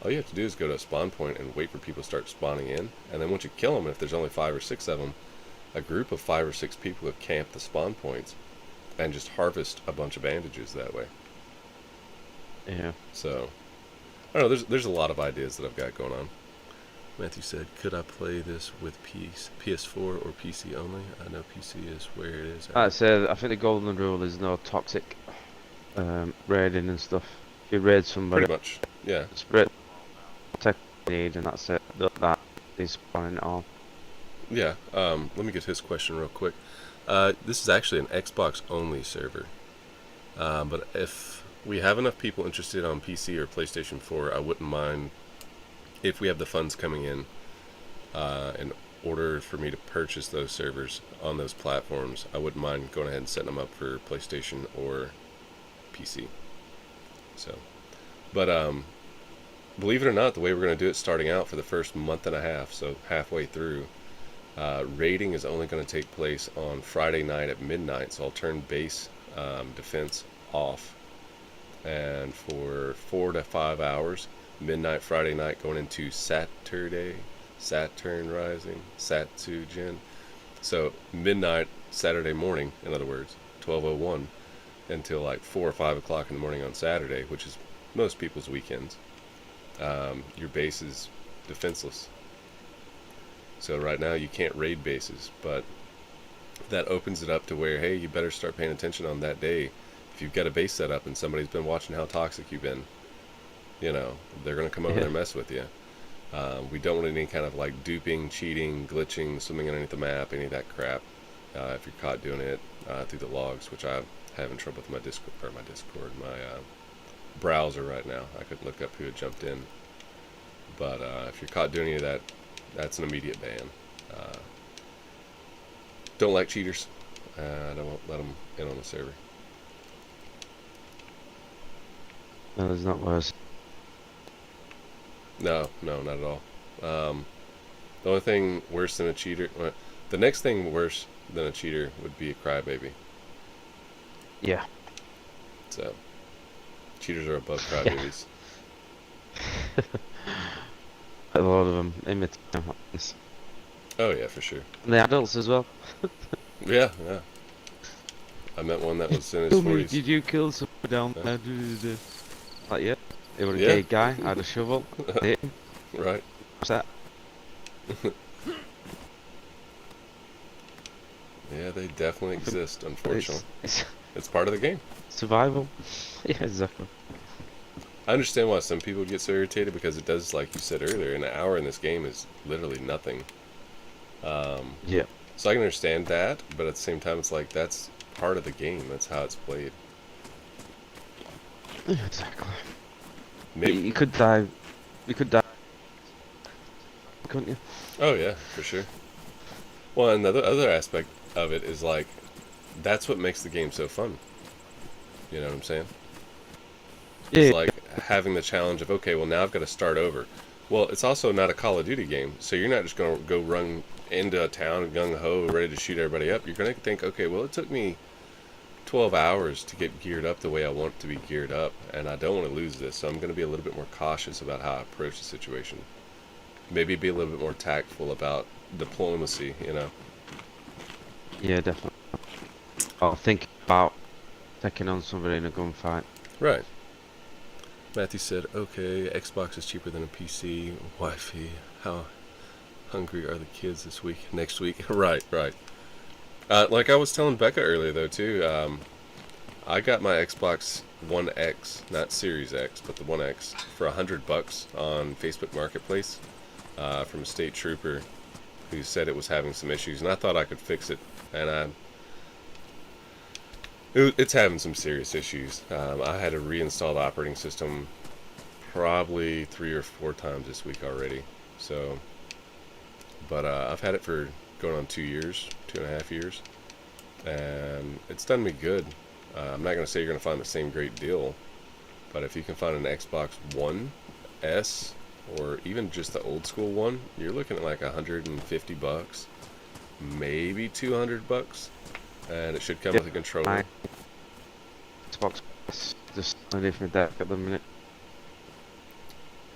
all you have to do is go to a spawn point and wait for people to start spawning in. And then once you kill them, if there's only 5 or 6 of them, a group of 5 or 6 people have camped the spawn points and just harvest a bunch of bandages that way. Yeah. So, I don't know, there's a lot of ideas that I've got going on. Matthew said, could I play this with PS4 or PC only? I know PC is where it is. I think the golden rule is no toxic raiding and stuff. If you raid somebody, Pretty much, yeah. spread tech need, and that's it. That is spawning it all. Yeah, let me get his question real quick. This is actually an Xbox only server. But if we have enough people interested on PC or PlayStation 4, I wouldn't mind, if we have the funds coming in order for me to purchase those servers on those platforms, I wouldn't mind going ahead and setting them up for PlayStation or PC. So, but believe it or not, the way we're going to do it starting out for the first month and a half, so halfway through, raiding is only going to take place on Friday night at midnight, so I'll turn base defense off, and for 4 to 5 hours, midnight Friday night going into Saturn Rising, Satsujin, so midnight Saturday morning, in other words, 12:01, until like 4 or 5 o'clock in the morning on Saturday, which is most people's weekends, your base is defenseless. So right now you can't raid bases, but that opens it up to where, hey, you better start paying attention on that day. If you've got a base set up and somebody's been watching how toxic you've been, you know, they're going to come over there and mess with you. We don't want any kind of like duping, cheating, glitching, swimming underneath the map, any of that crap. If you're caught doing it through the logs, which I'm having trouble with my Discord, my browser right now. I couldn't look up who had jumped in. But if you're caught doing any of that, that's an immediate ban. Don't like cheaters. I don't let them in on the server. No, there's not worse. No, not at all. The only thing worse than a cheater, well, the next thing worse than a cheater would be a crybaby. Yeah. So, cheaters are above crybabies. A lot of them imitate this. Oh yeah, for sure. And the adults as well. Yeah. I met one that was in his Tell me, 40s. did you kill someone down there? Like, yeah. It was a Yeah. gay guy, had a shovel, hit him. Right. What's that? Yeah, they definitely exist, unfortunately. It's It's part of the game. survival. Yeah, exactly. I understand why some people get so irritated because it does, like you said earlier, an hour in this game is literally nothing. Yeah. So I can understand that, but at the same time, it's like that's part of the game. That's how it's played. Exactly. Maybe. You could die. You could die. Couldn't you? Oh yeah, for sure. Well, and the other aspect of it is like that's what makes the game so fun. You know what I'm saying? It's like having the challenge of, okay, well now I've got to start over. Well, it's also not a Call of Duty game, so you're not just going to go run into a town gung-ho ready to shoot everybody up. You're going to think, okay, well it took me 12 hours to get geared up the way I want to be geared up, and I don't want to lose this, so I'm going to be a little bit more cautious about how I approach the situation. Maybe be a little bit more tactful about diplomacy, you know? Yeah, definitely. I'll think about taking on somebody in a gunfight. Right. Matthew said, okay, Xbox is cheaper than a PC. Wifey, how hungry are the kids this week? Next week? Right. Like I was telling Becca earlier, though, too, I got my Xbox One X, not Series X, but the One X, for $100 on Facebook Marketplace from a state trooper who said it was having some issues, and I thought I could fix it, and it's having some serious issues. I had to reinstall the operating system probably 3 or 4 times this week already. So, but I've had it for going on 2 years, 2.5 years, and it's done me good. I'm not going to say you're going to find the same great deal, but if you can find an Xbox One S or even just the old school one, you're looking at like $150, maybe $200. And it should come with a controller. Xbox is just a different deck at the minute.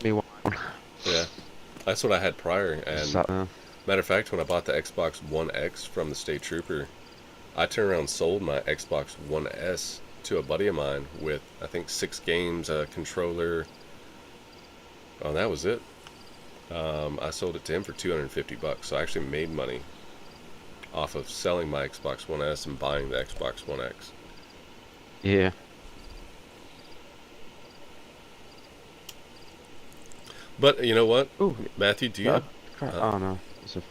Me one. Yeah, that's what I had prior. And Saturn. matter of fact, when I bought the Xbox One X from the State Trooper, I turned around and sold my Xbox One S to a buddy of mine with, I think, 6 games, a controller. Oh, that was it. I sold it to him for $250, so I actually made money off of selling my Xbox One S and buying the Xbox One X. Yeah. But you know what, Ooh, Matthew, do you have... oh no. It's a...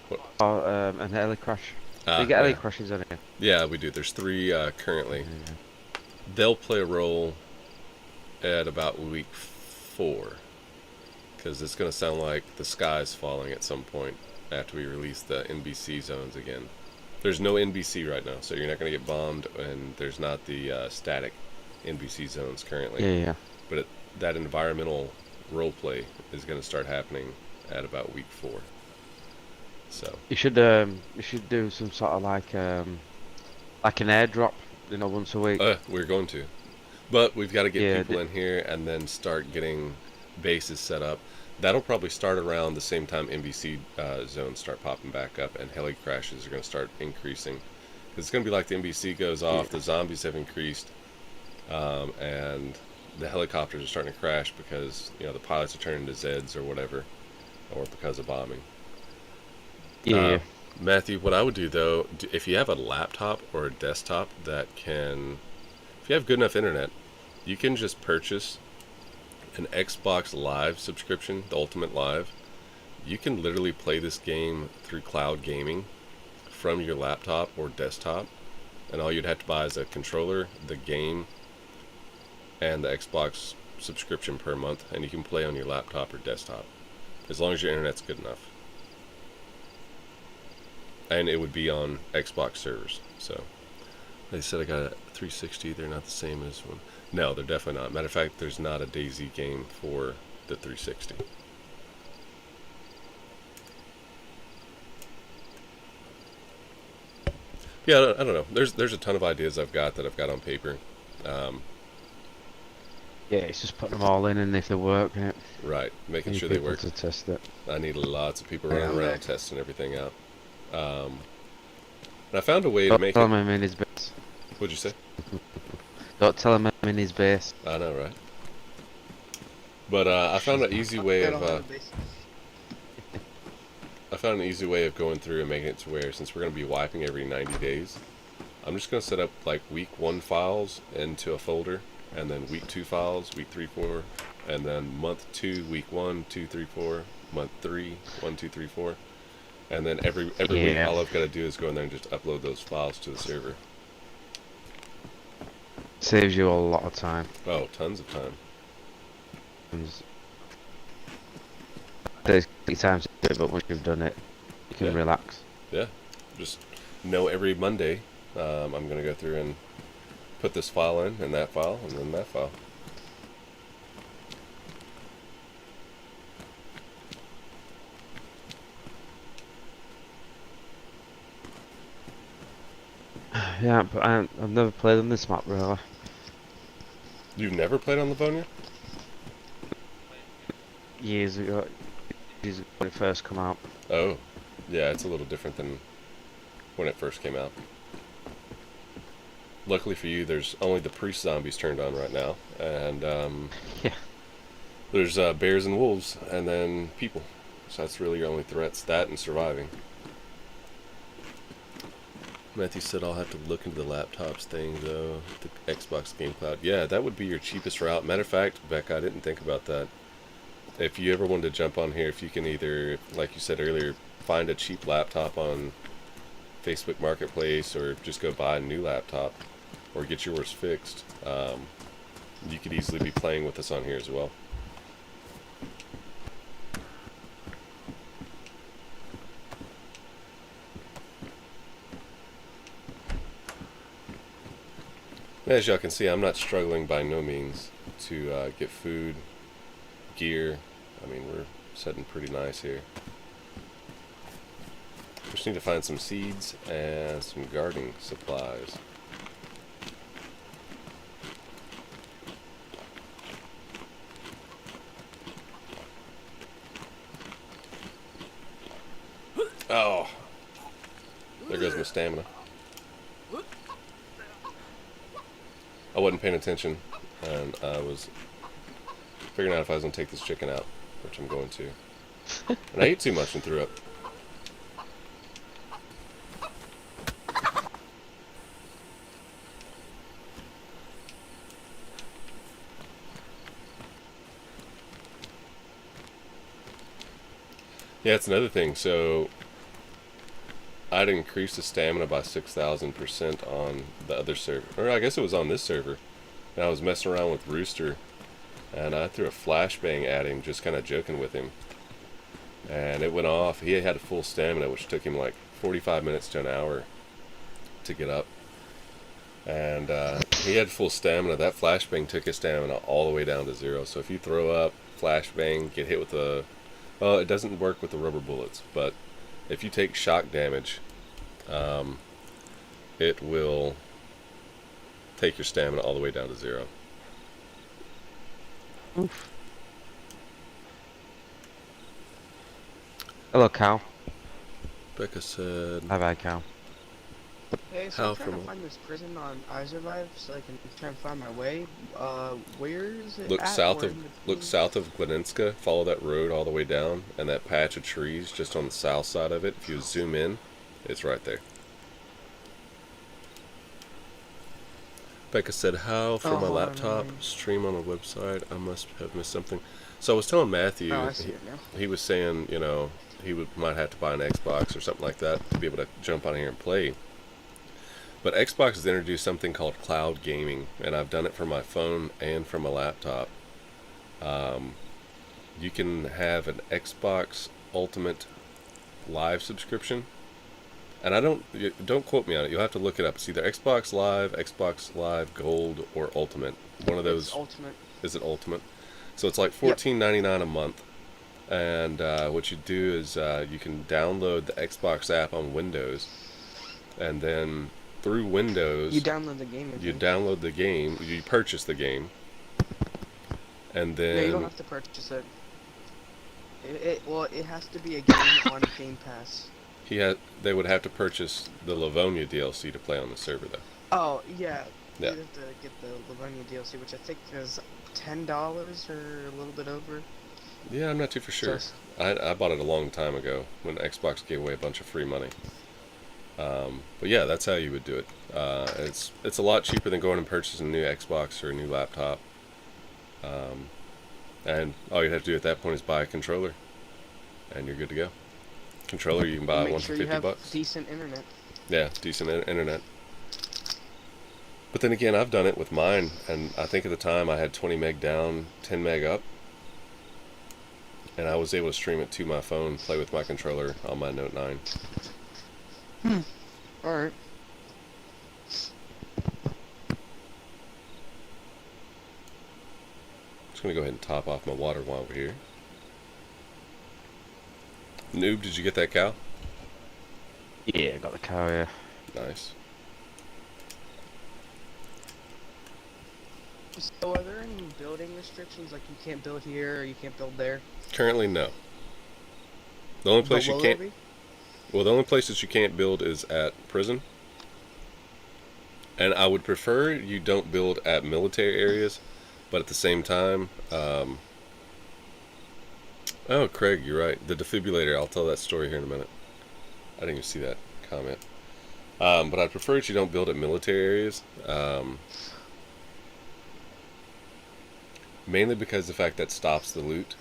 What? Oh, an heli crash. You get heli yeah. crashes on here. Yeah, we do. There's 3 currently. Yeah. They'll play a role at about week 4, because it's going to sound like the sky's falling at some point after we release the NBC zones again. There's no NBC right now, so you're not going to get bombed, and there's not the static NBC zones currently. Yeah. But that environmental roleplay is going to start happening at about week 4. So You should do some sort of like an airdrop, once a week. we're going to, but we've got to get Yeah, people in here and then start getting bases set up. That'll probably start around the same time NBC zones start popping back up and heli crashes are going to start increasing. Because it's going to be like the NBC goes off, the zombies have increased, and the helicopters are starting to crash because the pilots are turning into Zeds or whatever, or because of bombing. Yeah. Matthew, what I would do though, if you have a laptop or a desktop if you have good enough internet, you can just purchase an Xbox Live subscription, the Ultimate Live, you can literally play this game through cloud gaming from your laptop or desktop, and all you'd have to buy is a controller, the game, and the Xbox subscription per month, and you can play on your laptop or desktop as long as your internet's good enough. And it would be on Xbox servers. So they said I got a 360. They're not the same as one. No, they're definitely not. Matter of fact, there's not a DayZ game for the 360. Yeah, I don't know. There's a ton of ideas I've got on paper. Yeah, it's just putting them all in, and if they work, yeah. Right, making Need sure they people work. to test it. I need lots of people Yeah, running I'm around back. testing everything out. And I found a way to Don't make tell it. him I'm in his base. What'd you say? Don't tell him I'm in his base. I know, right? But I found an easy way I of don't have a base. I found an easy way of going through and making it to where, since we're going to be wiping every 90 days, I'm just going to set up like week 1 files into a folder, and then week 2 files, week 3, 4, and then month 2, week 1, 2, 3, 4, month 3, 1, 2, 3, 4, and then every week Yeah. all I've got to do is go in there and just upload those files to the server. Saves you a lot of time. Oh, tons of time. There's times to do it, but once you've done it, you can Yeah. relax. Yeah, just know every Monday I'm going to go through and put this file in, and that file, and then that file. Yeah, but I've never played on this map really. You've never played on Livonia? Years ago when it first come out. Oh, yeah, it's a little different than when it first came out. Luckily for you, there's only the priest zombies turned on right now, and Yeah. there's bears and wolves, and then people. So that's really your only threats, that and surviving. Matthew said I'll have to look into the laptops thing, though. The Xbox Game Cloud. Yeah, that would be your cheapest route. Matter of fact, Becca, I didn't think about that. If you ever wanted to jump on here, if you can either, like you said earlier, find a cheap laptop on Facebook Marketplace, or just go buy a new laptop, or get yours fixed, you could easily be playing with us on here as well. As y'all can see, I'm not struggling by no means to get food, gear. I mean, we're setting pretty nice here. Just need to find some seeds and some gardening supplies. Oh, there goes my stamina. I wasn't paying attention, and I was figuring out if I was going to take this chicken out, which I'm going to. And I ate too much and threw up. Yeah, it's another thing. So I'd increased the stamina by 6,000% on the other server, or I guess it was on this server. And I was messing around with Rooster, and I threw a flashbang at him, just kind of joking with him. And it went off. He had a full stamina, which took him like 45 minutes to an hour to get up. And he had full stamina. That flashbang took his stamina all the way down to 0. So if you throw up, flashbang, get hit with a... Well, it doesn't work with the rubber bullets, but if you take shock damage, it will take your stamina all the way down to 0. Oof. Hello, cow. Becca said... Bye bye, cow. Hey, so How I'm trying to from- find this prison on iSurvive so I can try and find my way. Where is it Look at, south or of in look between? south of Gleninska. Follow that road all the way down, and that patch of trees just on the south side of it. If you zoom in, it's right there. Becca said, how for Oh, my hold on, laptop let me- stream on the website? I must have missed something. So I was telling Matthew, Oh, I see it now. he was saying, you know, might have to buy an Xbox or something like that to be able to jump on here and play. But Xbox has introduced something called cloud gaming, and I've done it for my phone and for my laptop. You can have an Xbox Ultimate Live subscription, and don't quote me on it. You'll have to look it up. It's either Xbox Live Gold, or Ultimate. One of those. It's Ultimate. Is it Ultimate? So it's like $14.99 a month, and what you do is you can download the Xbox app on Windows, and then through Windows You download the game. you download the game. You purchase the game, and then No, you don't have to purchase it. Well, it has to be a game on Game Pass. they would have to purchase the Livonia DLC to play on the server, though. Oh, yeah. Yeah. You have to get the Livonia DLC, which I think is $10 or a little bit over. Yeah, I'm not too for sure. So- I bought it a long time ago when Xbox gave away a bunch of free money. But yeah, that's how you would do it. It's a lot cheaper than going and purchasing a new Xbox or a new laptop. And all you'd have to do at that point is buy a controller, and you're good to go. Controller you can buy Make one sure for you $50 have bucks. decent internet. Yeah, decent internet. But then again, I've done it with mine, and I think at the time I had 20 meg down, 10 meg up, and I was able to stream it to my phone, play with my controller on my Note 9. Alright. Just gonna go ahead and top off my water while we're here. Noob, did you get that cow? Yeah, I got the cow, yeah. Nice. So are there any building restrictions, like you can't build here or you can't build there? Currently, no. The only place But you will can't... there be? Well, the only place that you can't build is at prison. And I would prefer you don't build at military areas, but at the same time... Oh, Craig, you're right. The defibrillator, I'll tell that story here in a minute. I didn't even see that comment. But I'd prefer that you don't build at military areas. Mainly because the fact that stops the loot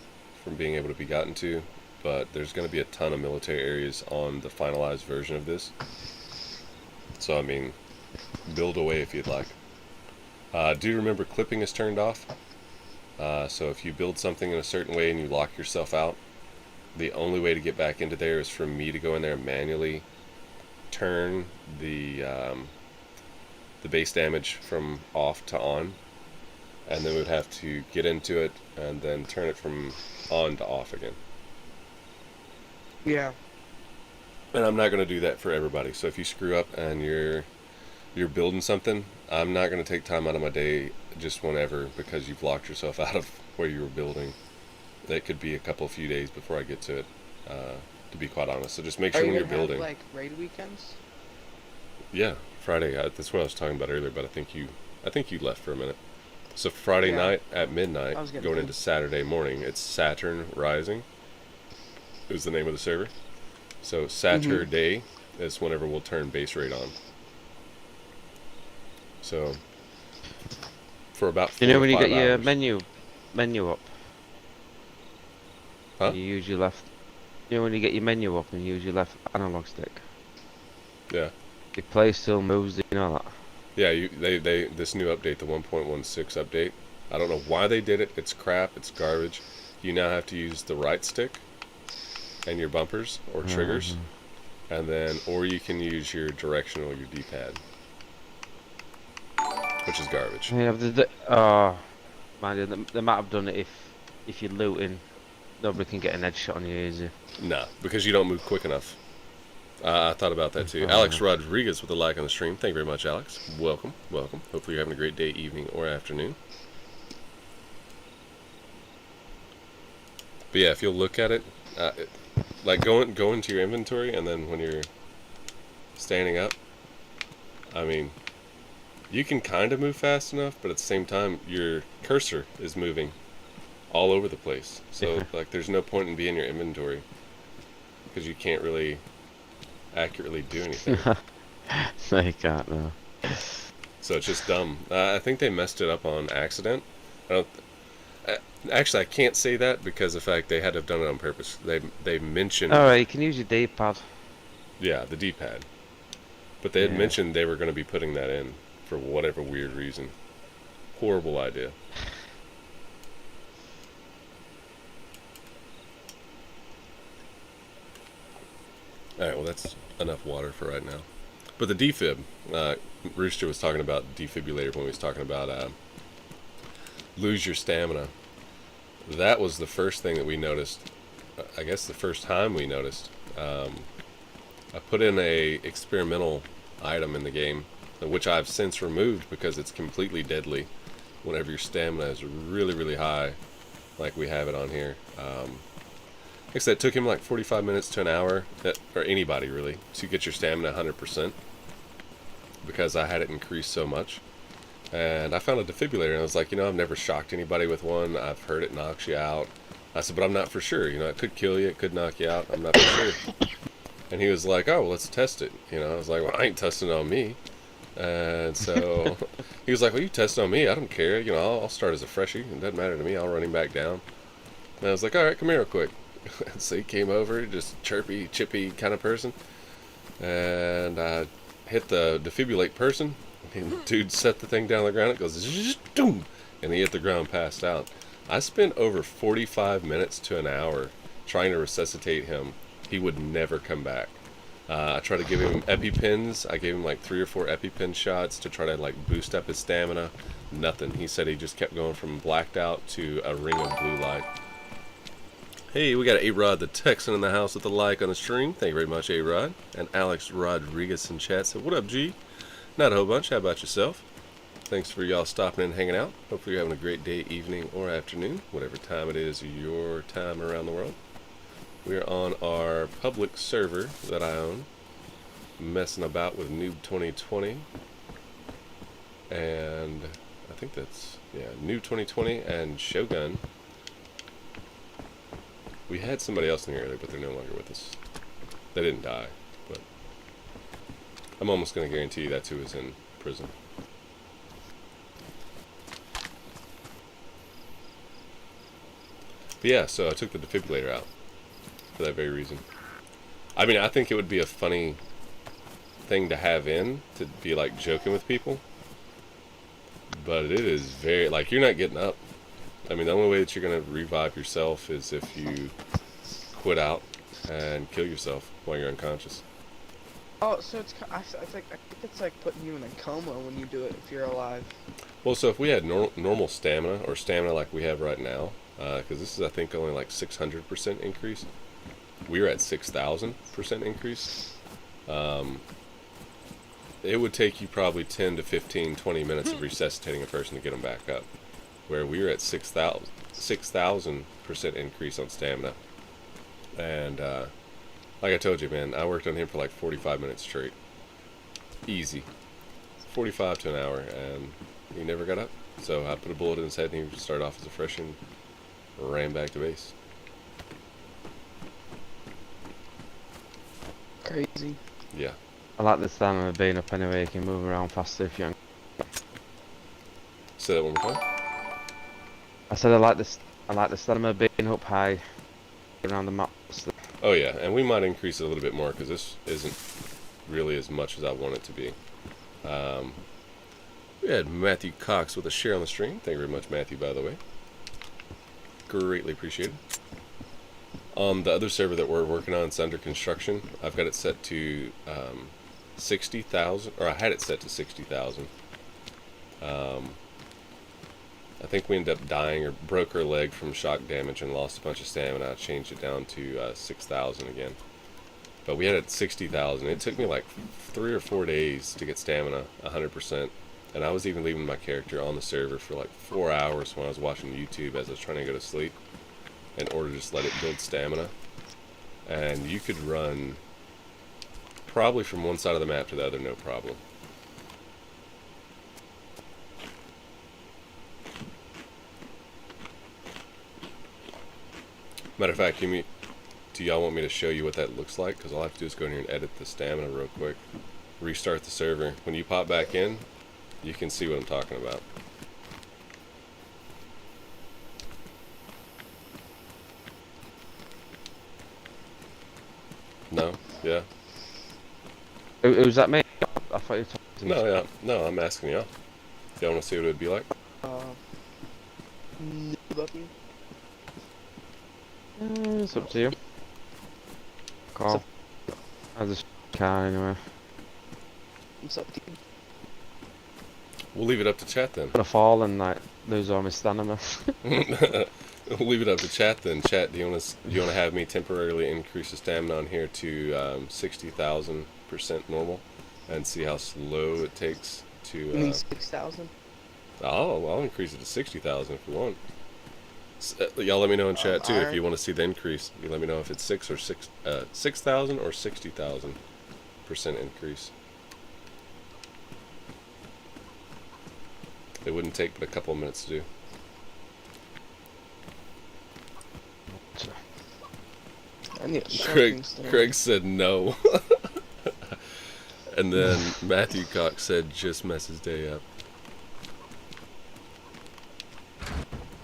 from being able to be gotten to. But there's going to be a ton of military areas on the finalized version of this. So, I mean, build away if you'd like. Do you remember clipping is turned off? So if you build something in a certain way and you lock yourself out, the only way to get back into there is for me to go in there and manually turn the base damage from off to on, and then we'd have to get into it and then turn it from on to off again. Yeah. And I'm not going to do that for everybody. So if you screw up and you're building something, I'm not going to take time out of my day just whenever because you've locked yourself out of where you were building. That could be a few days before I get to it, to be quite honest. So just make sure when you're building. Have, like, raid weekends? Yeah, Friday. That's what I was talking about earlier, but I think you left for a minute. So Friday night at midnight, I was getting going food. into Saturday morning, it's Saturn Rising. Is the name of the server. So Saturday is whenever we'll turn base rate on. So for about 4 You know when or you 5 get your hours. menu up? Huh? You use your left. You know when you get your menu up and you use your left analog stick? Yeah. Your play still moves, do you know that? Yeah, they this new update, the 1.16 update. I don't know why they did it. It's crap. It's garbage. You now have to use the right stick and your bumpers or triggers, and then or you can use your directional, your D-pad, which is garbage. Yeah, mind you, they might have done it if you're looting. Nobody can get an headshot on you easy. Nah, because you don't move quick enough. I thought about that too. Alex Rodriguez with a like on the stream. Thank you very much, Alex. Welcome, welcome. Hopefully you're having a great day, evening, or afternoon. But yeah, if you'll look at it, like go into your inventory, and then when you're standing up, I mean, you can kind of move fast enough, but at the same time, your cursor is moving all over the place. So like, there's no point in being in your inventory because you can't really accurately do anything. No, you can't, no. So it's just dumb. I think they messed it up on accident. I don't. Uh, Actually, I can't say that because of the fact they had to have done it on purpose. They mentioned, Alright, you can use your D-pad. yeah, the D-pad, but they had Yeah. mentioned they were going to be putting that in for whatever weird reason. Horrible idea. All right, well that's enough water for right now. But the defib, Rooster was talking about defibrillator when he was talking about lose your stamina. That was the first thing that we noticed. I guess the first time we noticed. I put in a experimental item in the game, which I've since removed because it's completely deadly whenever your stamina is really, really high, like we have it on here. Like I said, it took him like 45 minutes to an hour, or anybody really, to get your stamina 100% because I had it increased so much. And I found a defibrillator, and I was like, I've never shocked anybody with one. I've heard it knocks you out. I said, but I'm not for sure. It could kill you. It could knock you out. I'm not for sure. And he was like, oh, well, let's test it. I was like, well, I ain't testing it on me. And so he was like, well, you test it on me. I don't care. I'll start as a freshie. It doesn't matter to me. I'll run him back down. And I was like, all right, come here real quick. So he came over, just chirpy, chippy kind of person. And I hit the defibrillate person. And the dude set the thing down on the ground. It goes, zzz-doom, and he hit the ground, passed out. I spent over 45 minutes to an hour trying to resuscitate him. He would never come back. I tried to give him EpiPens. I gave him like 3 or 4 EpiPen shots to try to like boost up his stamina. Nothing. He said he just kept going from blacked out to a ring of blue light. Hey, we got A-Rod the Texan in the house with a like on the stream. Thank you very much, A-Rod. And Alex Rodriguez in chat said, what up, G? Not a whole bunch. How about yourself? Thanks for y'all stopping in and hanging out. Hopefully you're having a great day, evening, or afternoon, whatever time it is your time around the world. We're on our public server that I own, messing about with Noob 2020. And I think that's, yeah, Noob 2020 and Shogun. We had somebody else in here earlier, but they're no longer with us. They didn't die, but I'm almost going to guarantee you that's who is in prison. But yeah, so I took the defibrillator out for that very reason. I mean, I think it would be a funny thing to have in, to be like joking with people. But it is very, like, you're not getting up. I mean, the only way that you're going to revive yourself is if you quit out and kill yourself while you're unconscious. Oh, so I think it's like putting you in a coma when you do it if you're alive. Well, so if we had normal stamina, or stamina like we have right now, because this is, I think, only like 600% increase. We're at 6,000% increase. It would take you probably 10 to 15, 20 minutes of resuscitating a person to get them back up. Where we're at 6,000% increase on stamina. And like I told you, man, I worked on him for like 45 minutes straight. Easy. 45 to an hour, and he never got up. So I put a bullet in his head, and he started off as a fresh and ran back to base. Crazy. Yeah. I like the stamina being up anyway, you can move around faster if you... Say that one more time. I said I like the stamina being up high around the map. Oh yeah, and we might increase it a little bit more because this isn't really as much as I want it to be. We had Matthew Cox with a share on the stream. Thank you very much, Matthew, by the way. Greatly appreciated. On the other server that we're working on, it's under construction. I've got it set to 60,000, or I had it set to 60,000. I think we ended up dying or broke our leg from shock damage and lost a bunch of stamina. I changed it down to 6,000 again. But we had it at 60,000. It took me like 3 or 4 days to get stamina 100%. And I was even leaving my character on the server for like 4 hours when I was watching YouTube as I was trying to go to sleep, in order to just let it build stamina. And you could run probably from one side of the map to the other, no problem. Matter of fact, do y'all want me to show you what that looks like? Because all I have to do is go in here and edit the stamina real quick. Restart the server. When you pop back in, You can see what I'm talking about. No? Yeah? Who's that, mate? I thought you were talking to me. No, yeah. No, I'm asking y'all. Y'all want to see what it would be like? Puppy. It's up to you. Call. I just can't anyway. What's up, dude? We'll leave it up to chat then. I'm gonna fall and like lose all my stamina. We'll leave it up to chat then. Chat, do you want to have me temporarily increase the stamina on here to 60,000% normal, and see how slow it takes to? You mean 6,000? I'll increase it to 60,000 if you want. Y'all let me know in chat too if you want to see the increase. You let me know if it's 6,000 or 60,000% increase. It wouldn't take but a couple of minutes to do. I need a sharpening stone. Craig said no. And then Matthew Cox said just mess his day up.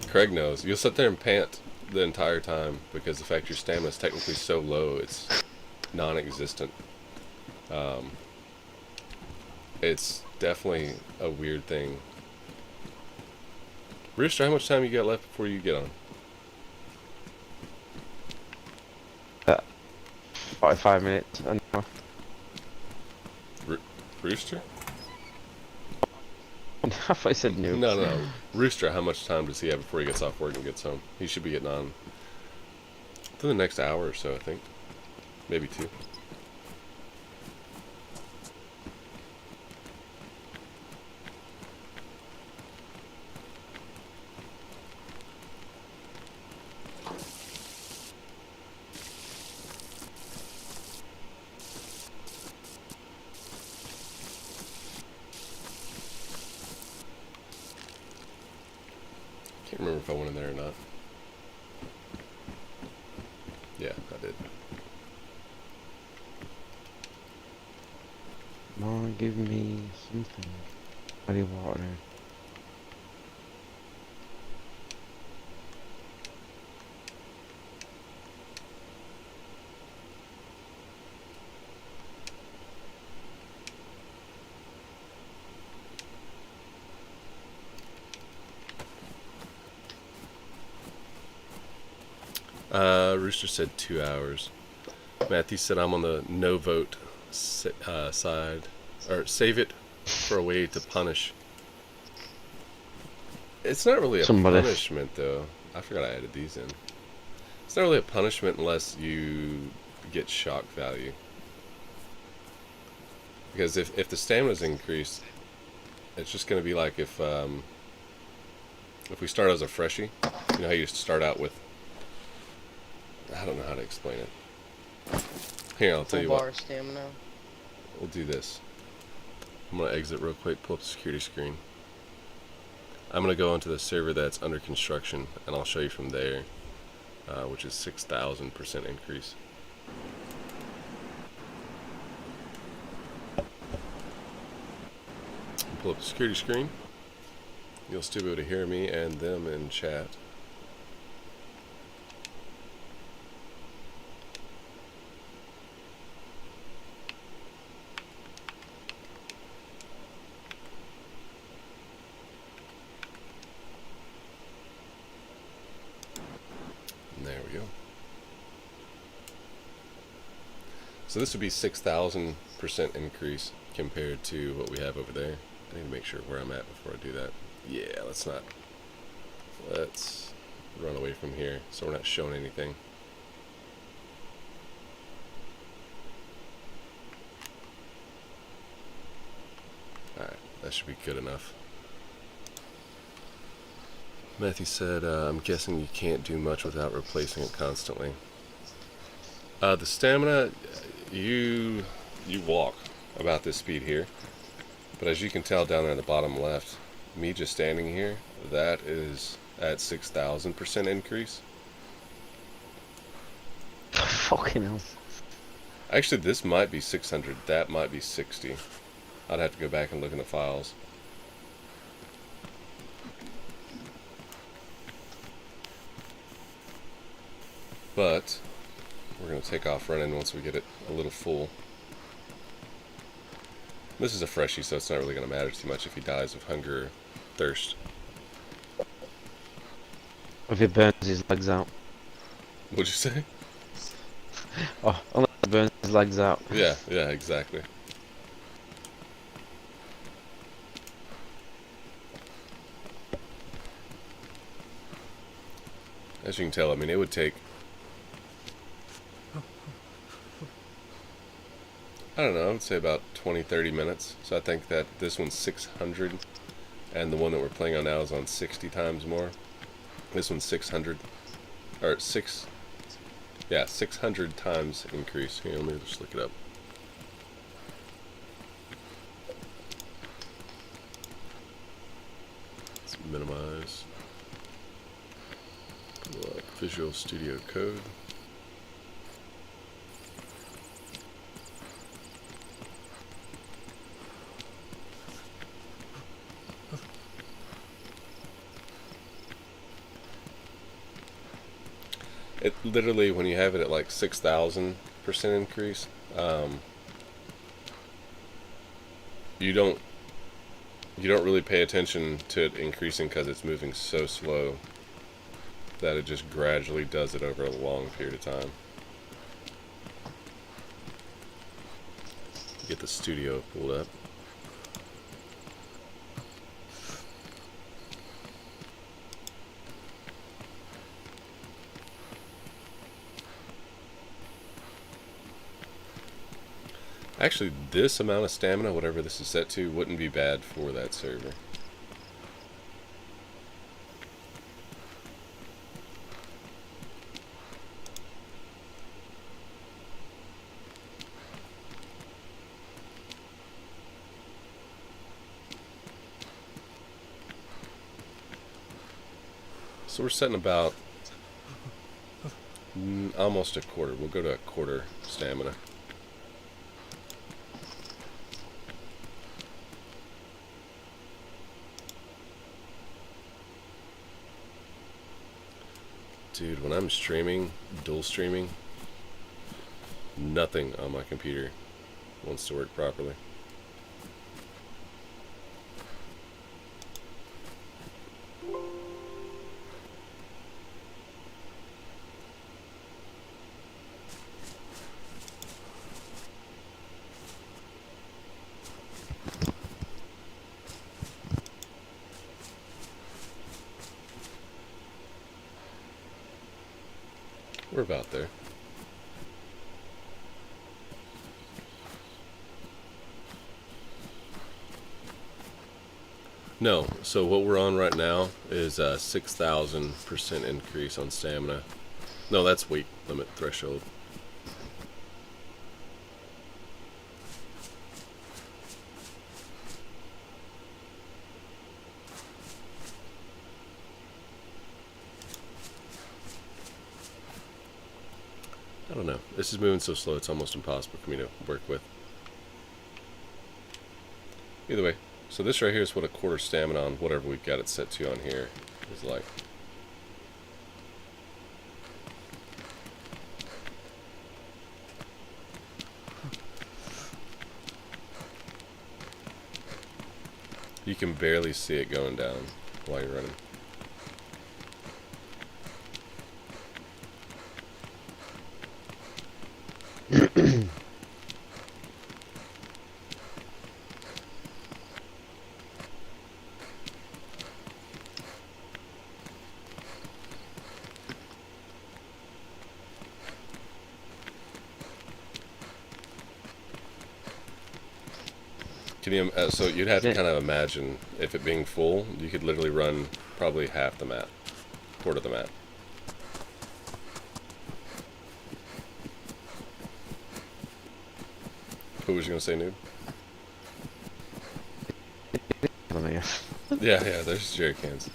Craig knows. You'll sit there and pant the entire time because the fact your stamina is technically so low, it's non-existent. It's definitely a weird thing. Rooster, how much time you got left before you get on? 45 minutes. An hour. Rooster? I thought you said no. No. Rooster, how much time does he have before he gets off work and gets home? He should be getting on within the next hour or so, I think. Maybe 2. Can't remember if I went in there or not. Yeah, I did. Come on, give me something. Body water. Rooster said 2 hours. Matthew said I'm on the no vote side. Or save it for a way to punish. It's not really a punishment, though. I forgot I added these in. It's not really a punishment unless you get shock value. Because if the stamina's increased, it's just going to be like if we start as a freshie. You know how you start out with... I don't know how to explain it. Here, I'll tell you what. Stamina. We'll do this. I'm going to exit real quick, pull up the security screen. I'm going to go onto the server that's under construction, and I'll show you from there, which is 6,000% increase. Pull up the security screen. You'll still be able to hear me and them in chat. There we go. So this would be 6,000% increase compared to what we have over there. I need to make sure where I'm at before I do that. Yeah, let's run away from here so we're not showing anything. Alright, that should be good enough. Matthew said, I'm guessing you can't do much without replacing it constantly. The stamina, you walk about this speed here. But as you can tell down there in the bottom left, me just standing here, that is at 6,000% increase. Fucking hell. Actually, this might be 600. That might be 60. I'd have to go back and look in the files. But we're going to take off running once we get it a little full. This is a freshie, so it's not really going to matter too much if he dies of hunger or thirst. If he burns his legs out. What'd you say? Oh, unless he burns his legs out. Yeah, exactly. As you can tell, I mean, it would take, I don't know, I would say about 20-30 minutes. So I think that this one's 600, and the one that we're playing on now is on 60 times more. This one's 600, or 600 times increase. Here, let me just look it up. Let's minimize. Pull up Visual Studio Code. It literally, when you have it at like 6,000% increase, you don't really pay attention to it increasing because it's moving so slow that it just gradually does it over a long period of time. Get the studio pulled up. Actually, this amount of stamina, whatever this is set to, wouldn't be bad for that server. So we're setting about almost a quarter. We'll go to a quarter stamina. Dude, when I'm streaming, dual streaming, nothing on my computer wants to work properly. We're about there. No, so what we're on right now is a 6,000% increase on stamina. No, that's weight limit threshold. I don't know. This is moving so slow it's almost impossible for me to work with. Either way, so this right here is what a quarter stamina on whatever we've got it set to on here is like. You can barely see it going down while you're running. Can you, so you'd have to kind of imagine if it being full, you could literally run probably half the map, quarter of the map. What was you gonna say, Noob? Yeah, there's jerry cans.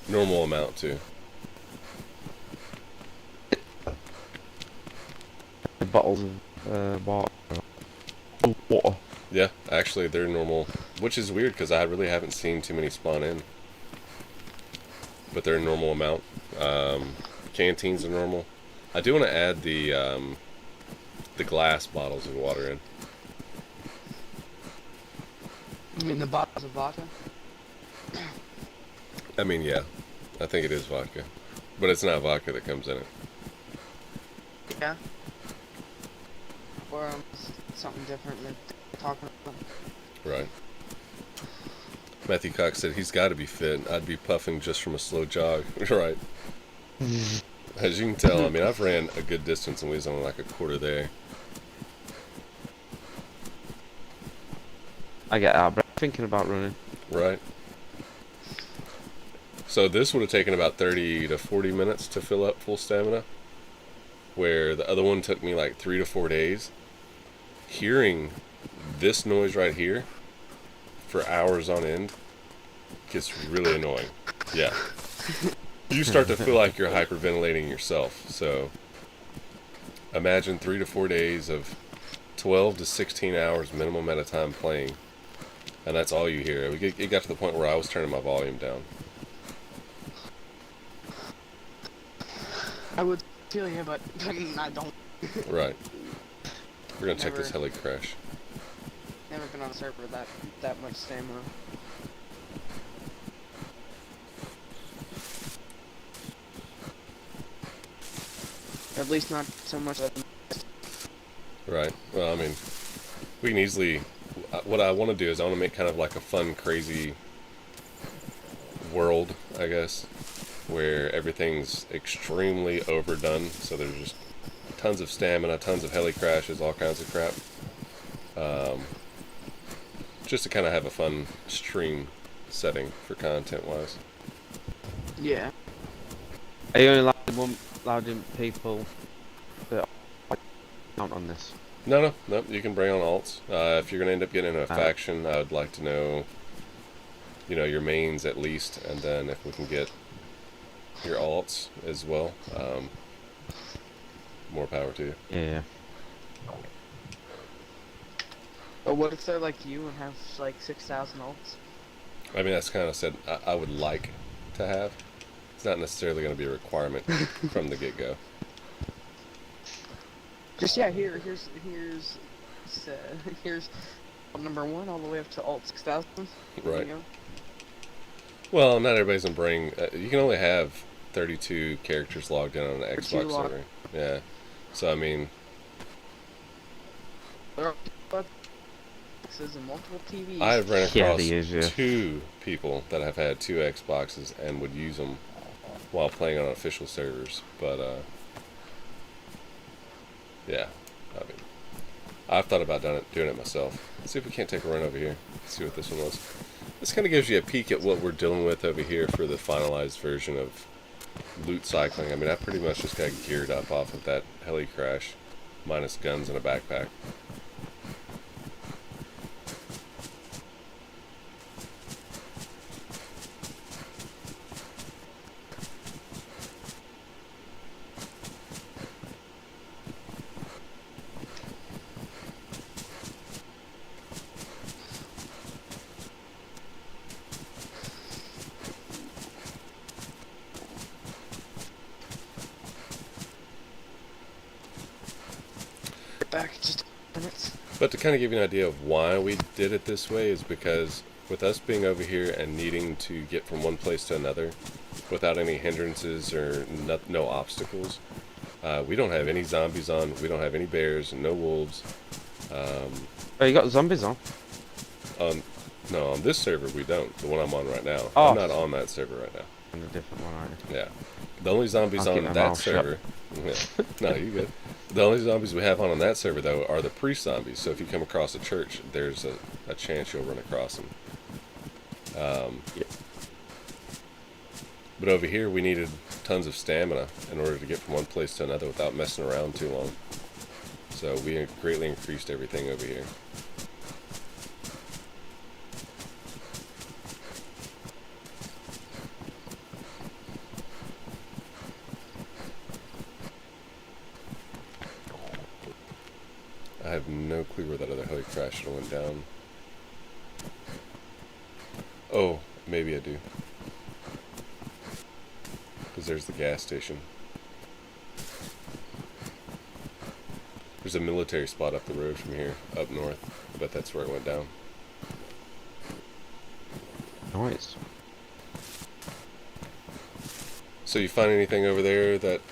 Normal amount too. Bottles of water. Yeah, actually they're normal, which is weird because I really haven't seen too many spawn in. But they're a normal amount. Canteens are normal. I do want to add the glass bottles of water in. You mean the bottles of vodka? I mean, yeah, I think it is vodka, but it's not vodka that comes in it. Yeah. Or something different than talking about. Right. Matthew Cox said he's got to be fit. I'd be puffing just from a slow jog. Right. As you can tell, I mean, I've ran a good distance and we was only like a quarter there. I get out, but I'm thinking about running. Right. So this would have taken about 30 to 40 minutes to fill up full stamina, where the other one took me like 3 to 4 days. Hearing this noise right here for hours on end gets really annoying. Yeah. You start to feel like you're hyperventilating yourself. So imagine 3 to 4 days of 12 to 16 hours minimum at a time playing, and that's all you hear. It got to the point where I was turning my volume down. I would feel you, but I don't. Right. We're gonna check Never. this heli crash. Never been on a server that much stamina. At least not so much. Right. Well, I mean, we can easily. What I want to do is I want to make kind of like a fun, crazy world, I guess, where everything's extremely overdone. So there's just tons of stamina, tons of heli crashes, all kinds of crap. Just to kind of have a fun stream setting for content-wise. Yeah. Are you only allowed in people that count on this? No. You can bring on alts. If you're gonna end up getting in a faction, I would like to know, your mains at least, and then if we can get your alts as well, more power to you. Yeah. But what if they're like you and have like 6,000 ults? I mean, that's kind of said I would like to have. It's not necessarily going to be a requirement from the get-go. Just here's ult number 1 all the way up to ult 6,000. Right. Well, not everybody's going to bring. You can only have 32 characters logged in on an Xbox server. Yeah. So I mean, There are boxes and multiple TVs. I've run across yeah. 2 people that have had 2 Xboxes and would use them while playing on official servers. But yeah, I mean, I've thought about doing it myself. Let's see if we can't take a run over here. Let's see what this one was. This kind of gives you a peek at what we're dealing with over here for the finalized version of loot cycling. I mean, I pretty much just got geared up off of that heli crash, minus guns and a backpack. Back just minutes. But to kind of give you an idea of why we did it this way is because with us being over here and needing to get from one place to another without any hindrances or no obstacles, we don't have any zombies on, we don't have any bears, no wolves. Oh, you got zombies on? No, on this server we don't, the one I'm on right now. Oh. I'm not on that server right now. On a different one, aren't you? Yeah. The only zombies I'll on keep my that mouth shut. server... Yeah. No, you good. The only zombies we have on that server, though, are the priest-zombies. So if you come across a church, there's a chance you'll run across them. Yeah. But over here, we needed tons of stamina in order to get from one place to another without messing around too long. So we greatly increased everything over here. I have no clue where that other heli crashed and went down. Oh, maybe I do. Because there's the gas station. There's a military spot up the road from here, up north. I bet that's where it went down. Nice. So you find anything over there that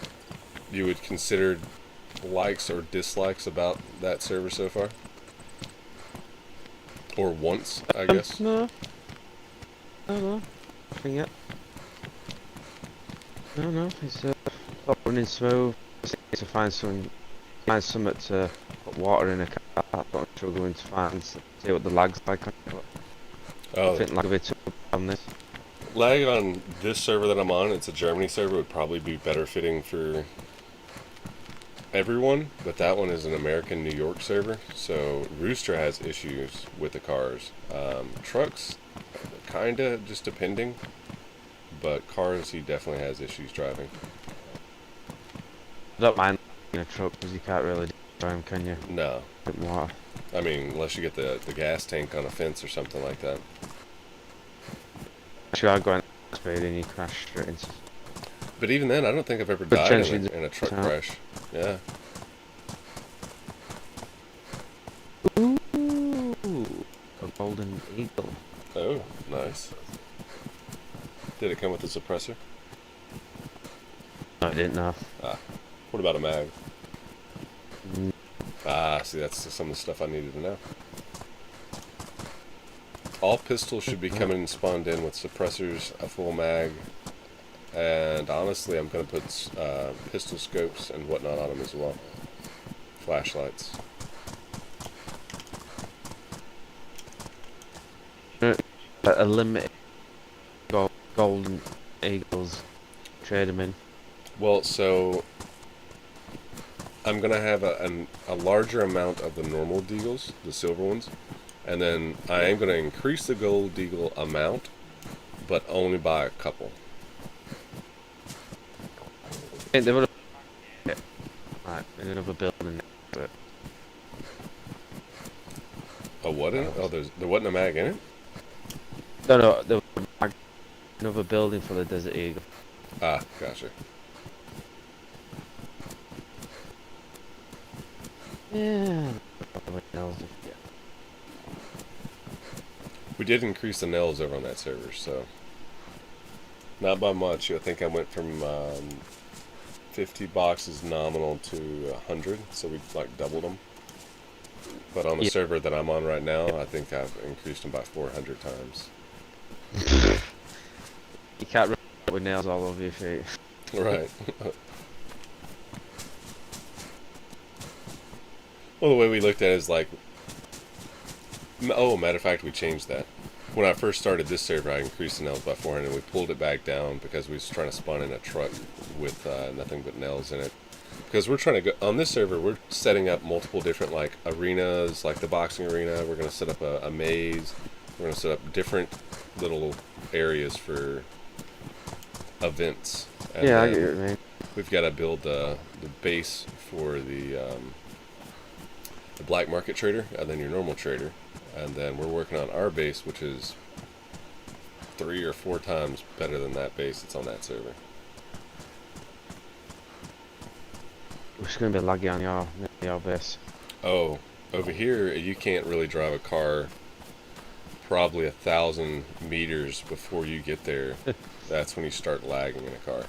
you would consider likes or dislikes about that server so far? Or once, I guess? No. No. Nothing yet. No. It's all running smooth. Just need to find something to put water in a car. That's what I'm struggling to find. See what the lag's like on it. Oh, I think lag a bit on this. lag on this server that I'm on, it's a Germany server, would probably be better fitting for everyone, but that one is an American New York server, so Rooster has issues with the cars. Trucks, kinda, just depending, but cars he definitely has issues driving. I don't mind in a truck because you can't really drive them, can you? No, Bit more. I mean, unless you get the gas tank on a fence or something like that. Actually, I'll go in speed and you crash straight into. But even then, I don't think I've ever But died chances in a truck are- crash. Yeah. Ooh, a golden eagle. Oh, nice. Did it come with a suppressor? No, I didn't know. What about a mag? Mm, See, that's some of the stuff I needed to know. All pistols should be coming spawned in with suppressors, a full mag, and honestly, I'm going to put pistol scopes and whatnot on them as well. Flashlights. a limited golden eagles. Trade them in. Well, so I'm going to have a larger amount of the normal deagles, the silver ones, and then I am going to increase the gold deagle amount, but only by a couple. They would have right in another building. But A what in it? Oh, there wasn't a mag in it? no, there was another building for the Desert Eagle. Ah, gotcha. Yeah. We did increase the nails over on that server, so not by much. I think I went from 50 boxes nominal to 100, so we like doubled them. But on the server that I'm on right now, I think I've increased them by 400 times. You can't run with nails all over your feet. Right. Well, the way we looked at it is like, oh, matter of fact, we changed that. When I first started this server, I increased the nails by 400, and we pulled it back down because we was trying to spawn in a truck with nothing but nails in it. Because we're trying to go on this server, we're setting up multiple different like arenas, like the boxing arena. We're going to set up a maze. We're going to set up different little areas for events. And Yeah, I get it, man. we've got to build the base for the black market trader and then your normal trader. And then we're working on our base, which is 3 or 4 times better than that base that's on that server. It's gonna be laggy on your base. Oh, over here you can't really drive a car probably 1,000 meters before you get there. That's when you start lagging in a car.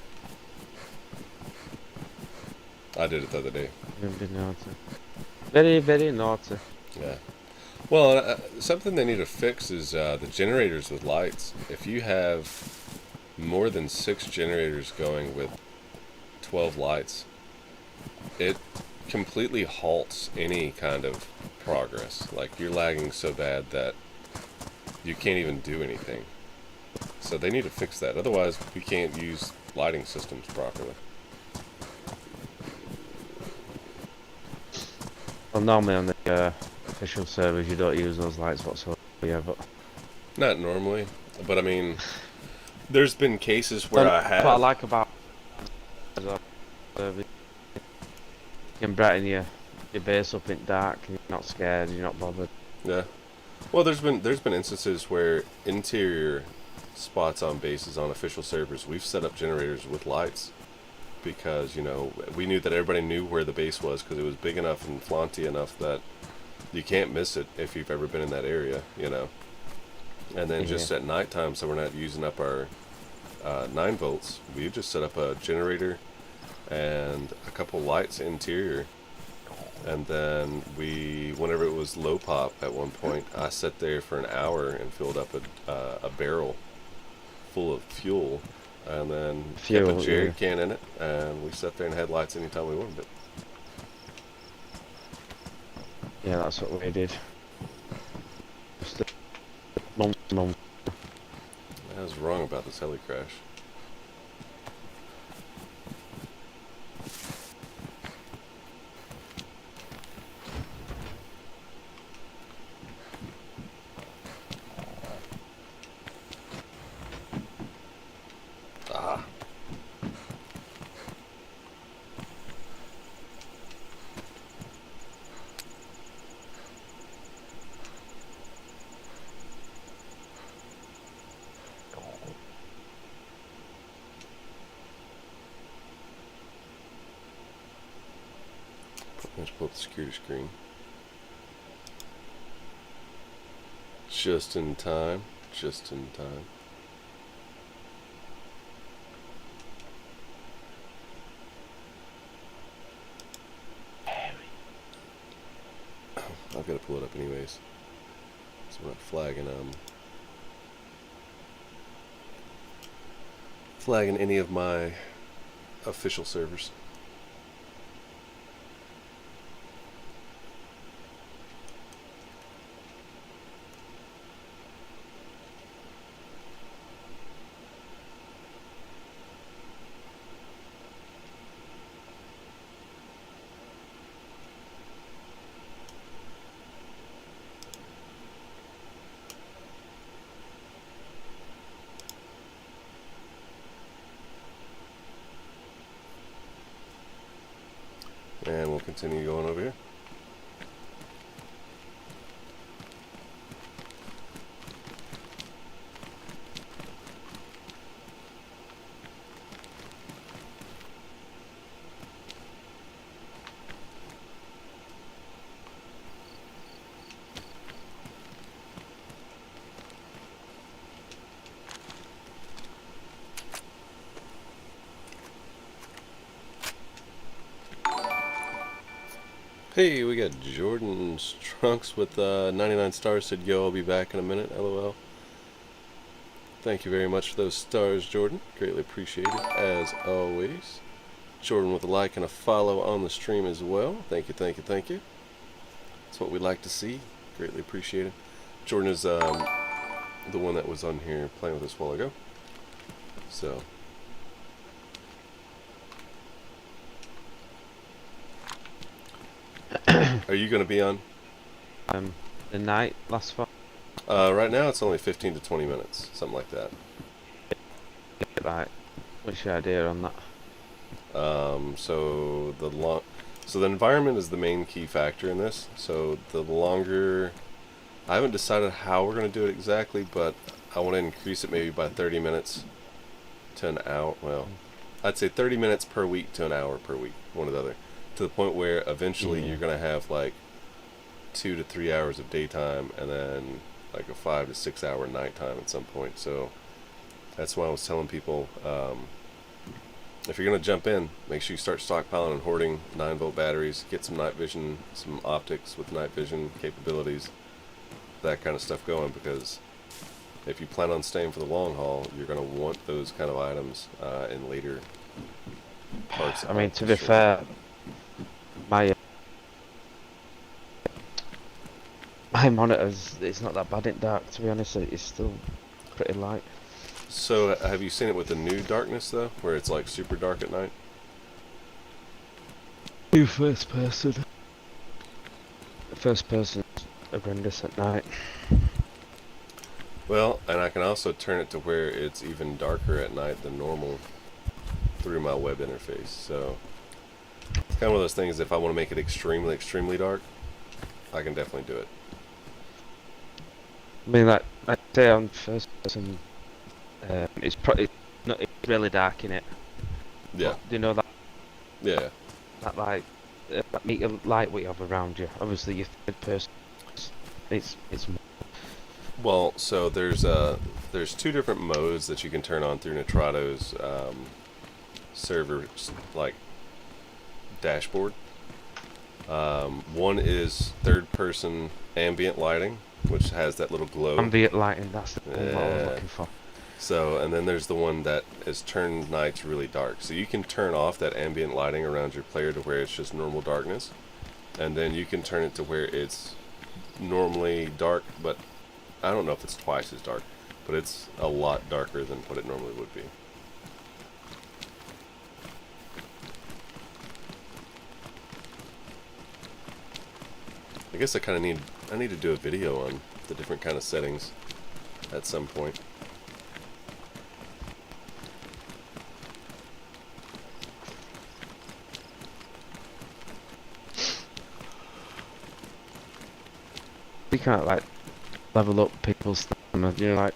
I did it the other day. Very naughty. Very, very naughty. Yeah. Well, something they need to fix is the generators with lights. If you have more than 6 generators going with 12 lights, it completely halts any kind of progress. Like, you're lagging so bad that you can't even do anything. So they need to fix that. Otherwise, we can't use lighting systems properly. Well, normally on the official servers you don't use those lights whatsoever. Yeah, but Not normally, but I mean, there's been cases where I have. What I like about you can brighten your base up in dark. And you're not scared. You're not bothered. Yeah. Well, there's been instances where interior spots on bases on official servers, we've set up generators with lights, because, we knew that everybody knew where the base was because it was big enough and flaunty enough that you can't miss it if you've ever been in that area. And then just at nighttime, so we're not using up our 9 volts, we just set up a generator and a couple lights interior. And then whenever it was low pop at one point, I sat there for an hour and filled up a barrel full of fuel, and then kept a jerry can in it, and we sat there and had lights anytime we wanted it. Yeah, that's what we did. Just a month. I was wrong about this heli crash. Let's pull up the security screen. Just in time. Just in time. I've got to pull it up anyways. So we're not flagging any of my official servers. And we'll continue going over here. Hey, we got Jordan's Trunks with 99 stars. Said, yo, I'll be back in a minute, lol. Thank you very much for those stars, Jordan. Greatly appreciated, as always. Jordan with a like and a follow on the stream as well. Thank you, thank you, thank you. That's what we like to see. Greatly appreciated. Jordan is the one that was on here playing with us a while ago. So... Are you going to be on? The night lasts for? Right now it's only 15 to 20 minutes, something like that. Right. What's your idea on that? So the environment is the main key factor in this. So the longer, I haven't decided how we're going to do it exactly, but I want to increase it maybe by 30 minutes to an hour. Well, I'd say 30 minutes per week to an hour per week, one or the other. To the point where eventually you're going to have like 2 to 3 hours of daytime and then like a 5 to 6 hour nighttime at some point. So that's why I was telling people, if you're going to jump in, make sure you start stockpiling and hoarding 9-volt batteries, get some night vision, some optics with night vision capabilities, that kind of stuff going, because if you plan on staying for the long haul, you're going to want those kind of items in later parts. I mean, to be fair, my monitors, it's not that bad in dark, to be honest. It's still pretty light. So have you seen it with the new darkness though, where it's like super dark at night? New first person. The first person's horrendous at night. Well, and I can also turn it to where it's even darker at night than normal through my web interface. So it's kind of one of those things, if I want to make it extremely, extremely dark, I can definitely do it. I mean, like I say, on first person, it's probably not. It's really dark in it. Yeah. But, do you know that Yeah. That like make a light what you have around you. Obviously, your third person, it's Well, so there's two different modes that you can turn on through Nitrato's server like dashboard. One is third person ambient lighting, which has that little glow. ambient lighting. That's the one what I was Yeah. looking for. So, and then there's the one that is turn nights really dark. So you can turn off that ambient lighting around your player to where it's just normal darkness. And then you can turn it to where it's normally dark, but I don't know if it's twice as dark, but it's a lot darker than what it normally would be. I guess I need to do a video on the different kind of settings at some point. You can't like level up people's stamina. You know, like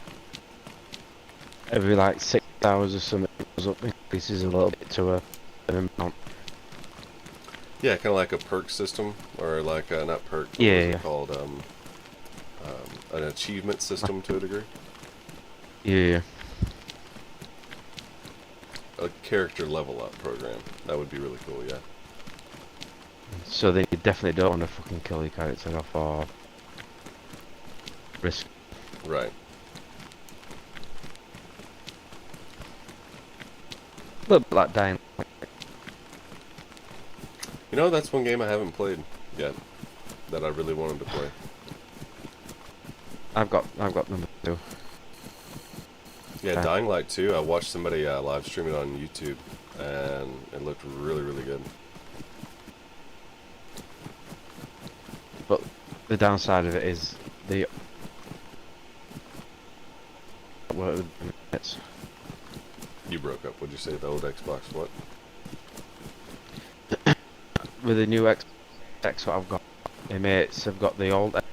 every like 6 hours or something it goes up, increases a little bit to an amount. Yeah, kind of like a perk system, or like not perk. What Yeah, was it yeah. called? An achievement system to a degree. Yeah. A character level up program. That would be really cool. Yeah. So then you definitely don't want to fucking kill your character off or risk. Right. A little bit like dying. You know, that's one game I haven't played yet that I really wanted to play. I've got number 2. Yeah, Okay. Dying Light 2. I watched somebody live stream it on YouTube, and it looked really, really good. But the downside of it is the it's You broke up. What'd you say? The old Xbox? What? with the new X what I've got. My mates have got the old X,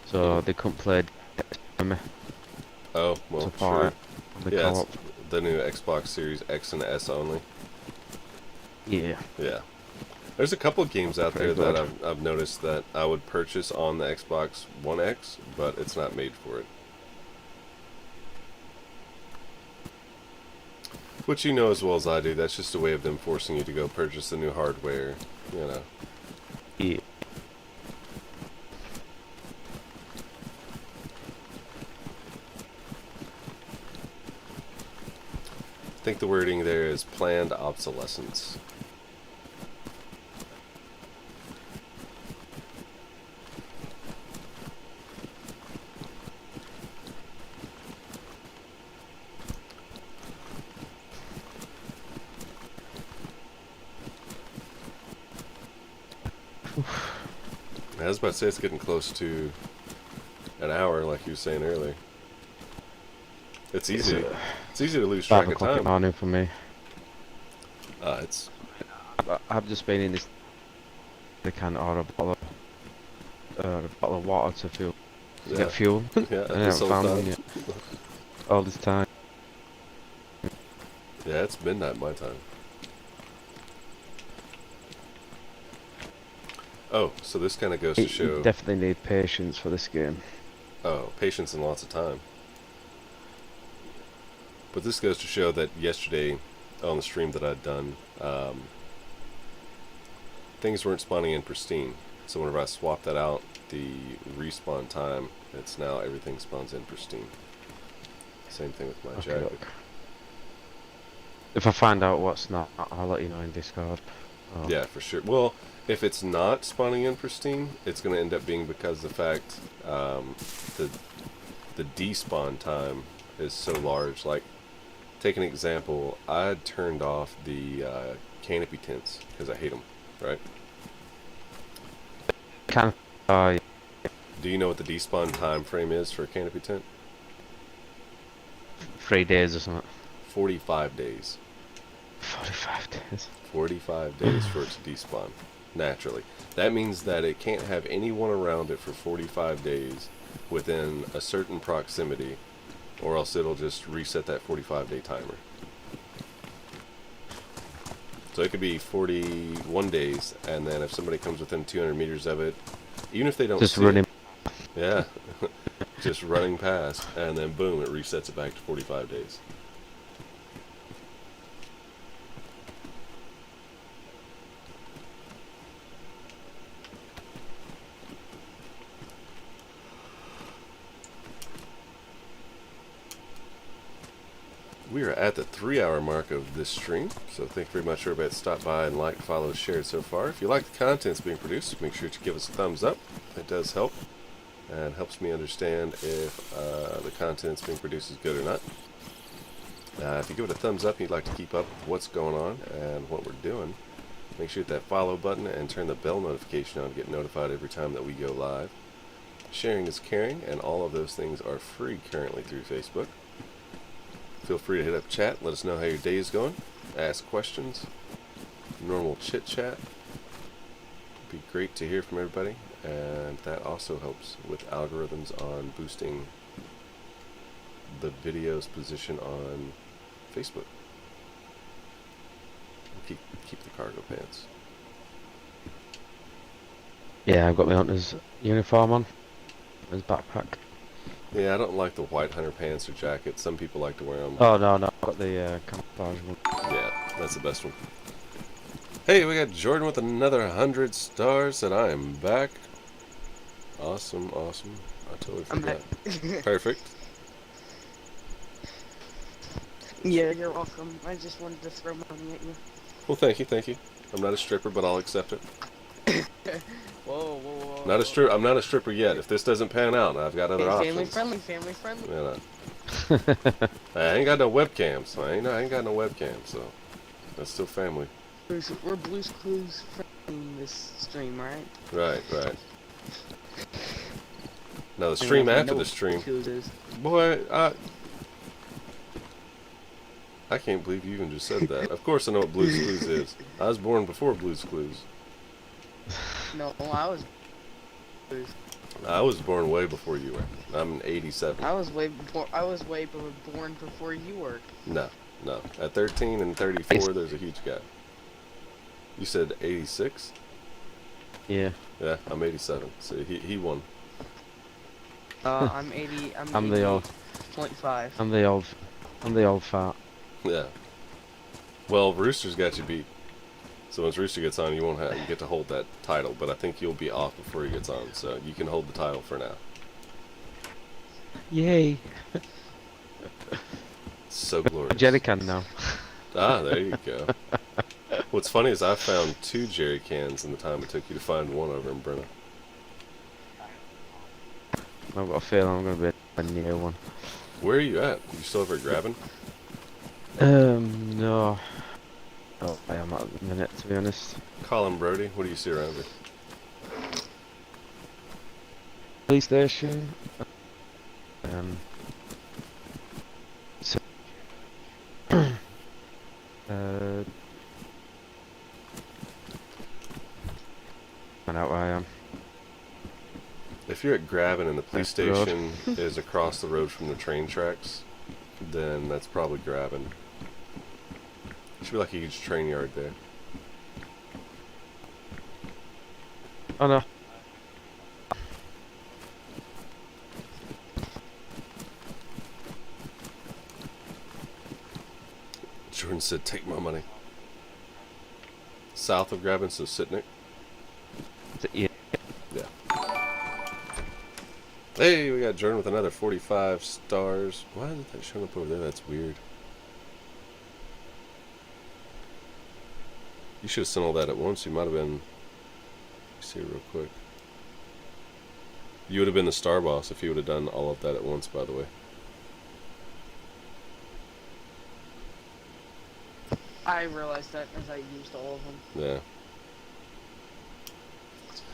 so they couldn't play with me. Oh, well, Support sure. it on the Yeah, it's co-op. the new Xbox Series X and S only. Yeah. Yeah. There's a couple of games out there Pretty that good. I've noticed that I would purchase on the Xbox One X, but it's not made for it. Which you know as well as I do, that's just a way of them forcing you to go purchase the new hardware, you know. Yeah. I think the wording there is planned obsolescence. I was about to say it's getting close to an hour, like you were saying earlier. It's easy. It's easy to lose 5 track of o'clock in the time. morning for me. It's I've just been in this. They can order a bottle of water to fuel. yeah, Get fuel. yeah. I At haven't this whole found one time. yet. All this time. Yeah, it's midnight my time. Oh, so this kind of goes to You show. definitely need patience for this game. Oh, patience and lots of time. But this goes to show that yesterday on the stream that I'd done, things weren't spawning in pristine. So whenever I swapped that out, the respawn time, it's now everything spawns in pristine. Same thing with my Okay, jacket. look. If I find out what's not, I'll let you know in Discord. Oh. Yeah, for sure. Well, if it's not spawning in pristine, it's going to end up being because the fact the despawn time is so large. Like, take an example. I had turned off the canopy tents because I hate them, right? Can Do you know what the despawn time frame is for a canopy tent? 3 days or something. 45 days. 45 days. 45 days for it to despawn, naturally. That means that it can't have anyone around it for 45 days within a certain proximity, or else it'll just reset that 45-day timer. So it could be 41 days, and then if somebody comes within 200 meters of it, even if they don't Just see running. it, yeah, just running past, and then boom, it resets it back to 45 days. We are at the 3-hour mark of this stream, so thank you very much everybody that stopped by and liked, followed, shared so far. If you like the content that's being produced, make sure to give us a thumbs up. It does help, and helps me understand if the content that's being produced is good or not. If you give it a thumbs up and you'd like to keep up with what's going on and what we're doing, make sure to hit that follow button and turn the bell notification on to get notified every time that we go live. Sharing is caring, and all of those things are free currently through Facebook. Feel free to hit up chat, let us know how your day is going, ask questions, normal chit chat. It'd be great to hear from everybody, and that also helps with algorithms on boosting the video's position on Facebook. Keep the cargo pants. Yeah, I've got my hunter's uniform on. His backpack. Yeah, I don't like the white hunter pants or jacket. Some people like to wear them. Oh no, I've got the camouflage one. Yeah, that's the best one. Hey, we got Jordan with another 100 stars, and I am back. Awesome, awesome. I totally I'm forgot. back. Perfect. Yeah, you're welcome. I just wanted to throw money at you. Well, thank you, thank you. I'm not a stripper, but I'll accept it. Whoa, whoa, whoa. Not a strip. I'm not a stripper yet. If this doesn't pan out, I've got other Hey, options. family friendly. Yeah, no. I ain't got no webcam, so I ain't got no webcam, so that's still family. We're Blue's Clues friendly this stream, right? Right, right. Now the stream after the stream, boy, I can't believe you even just said that. Of course I know what Blue's Clues is. I was born before Blue's Clues. No, I was Blues. I was born way before you were. I'm an 87. I was way born before you were. No. At 13 and 34, there's a huge gap. You said 86? Yeah. Yeah, I'm 87. So he won. I'm 80. I'm the old. 0.5. I'm the old fart. Yeah. Well, Rooster's got you beat. So once Rooster gets on, you get to hold that title, but I think you'll be off before he gets on, so you can hold the title for now. Yay! So glorious. Jerry can now. Ah, there you go. What's funny is I found 2 jerry cans in the time it took you to find one over in Brenna. I've got a feeling I'm going to be a near one. Where are you at? You still over grabbing? No. Oh, I am at the minute, to be honest. Colin Brody, what do you see around here? Police station. So, find out where I am. If you're at Grabbin and the police That's the road. station is across the road from the train tracks, then that's probably Grabbin. Should be like a huge train yard there. Oh no. Jordan said, take my money. South of Grabbin, so Sitnik. Yeah. Yeah. Hey, we got Jordan with another 45 stars. Why isn't that showing up over there? That's weird. You should have sent all that at once. You might have been... Let's see real quick. You would have been the star boss if you would have done all of that at once, by the way. I realized that as I used all of them. Yeah.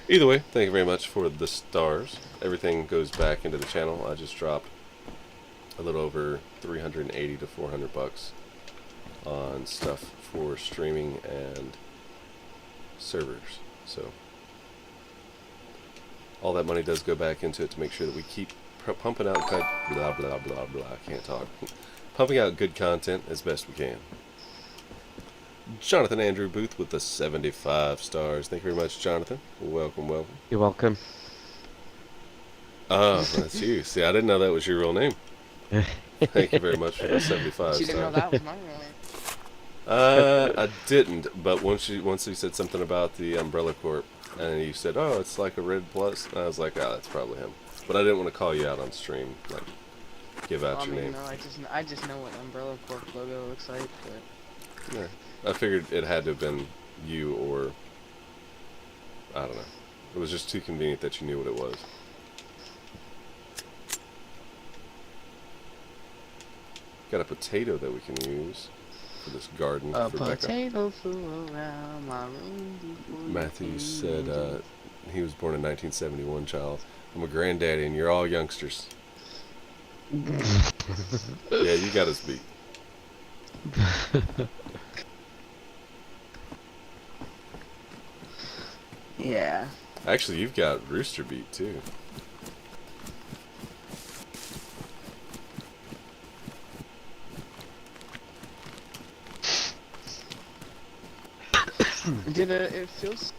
Either way, thank you very much for the stars. Everything goes back into the channel. I just dropped a little over 380 to 400 bucks on stuff for streaming and servers. So all that money does go back into it to make sure that we keep pumping out blah blah blah blah. I can't talk. Pumping out good content as best we can. Jonathan Andrew Booth with the 75 stars. Thank you very much, Jonathan. Welcome, welcome. You're welcome. Oh, that's you. See, I didn't know that was your real name. Thank you very much for the 75 You didn't know stars. that was my real name. I didn't, but once you said something about the Umbrella Corp, and you said, "Oh, it's like a red plus," and I was like, "Oh, that's probably him." But I didn't want to call you out on stream, like give out I your mean, name. no, I just know what Umbrella Corp logo looks like, but Yeah, I figured it had to have been you, or I don't know. It was just too convenient that you knew what it was. Got a potato that we can use for this garden a for Becca. potato flew around my room before you Matthew came said in. he was born in 1971, child. I'm a granddaddy, and you're all youngsters. Yeah, you got us beat. Yeah. Actually, you've got Rooster beat, too. Dude, it feels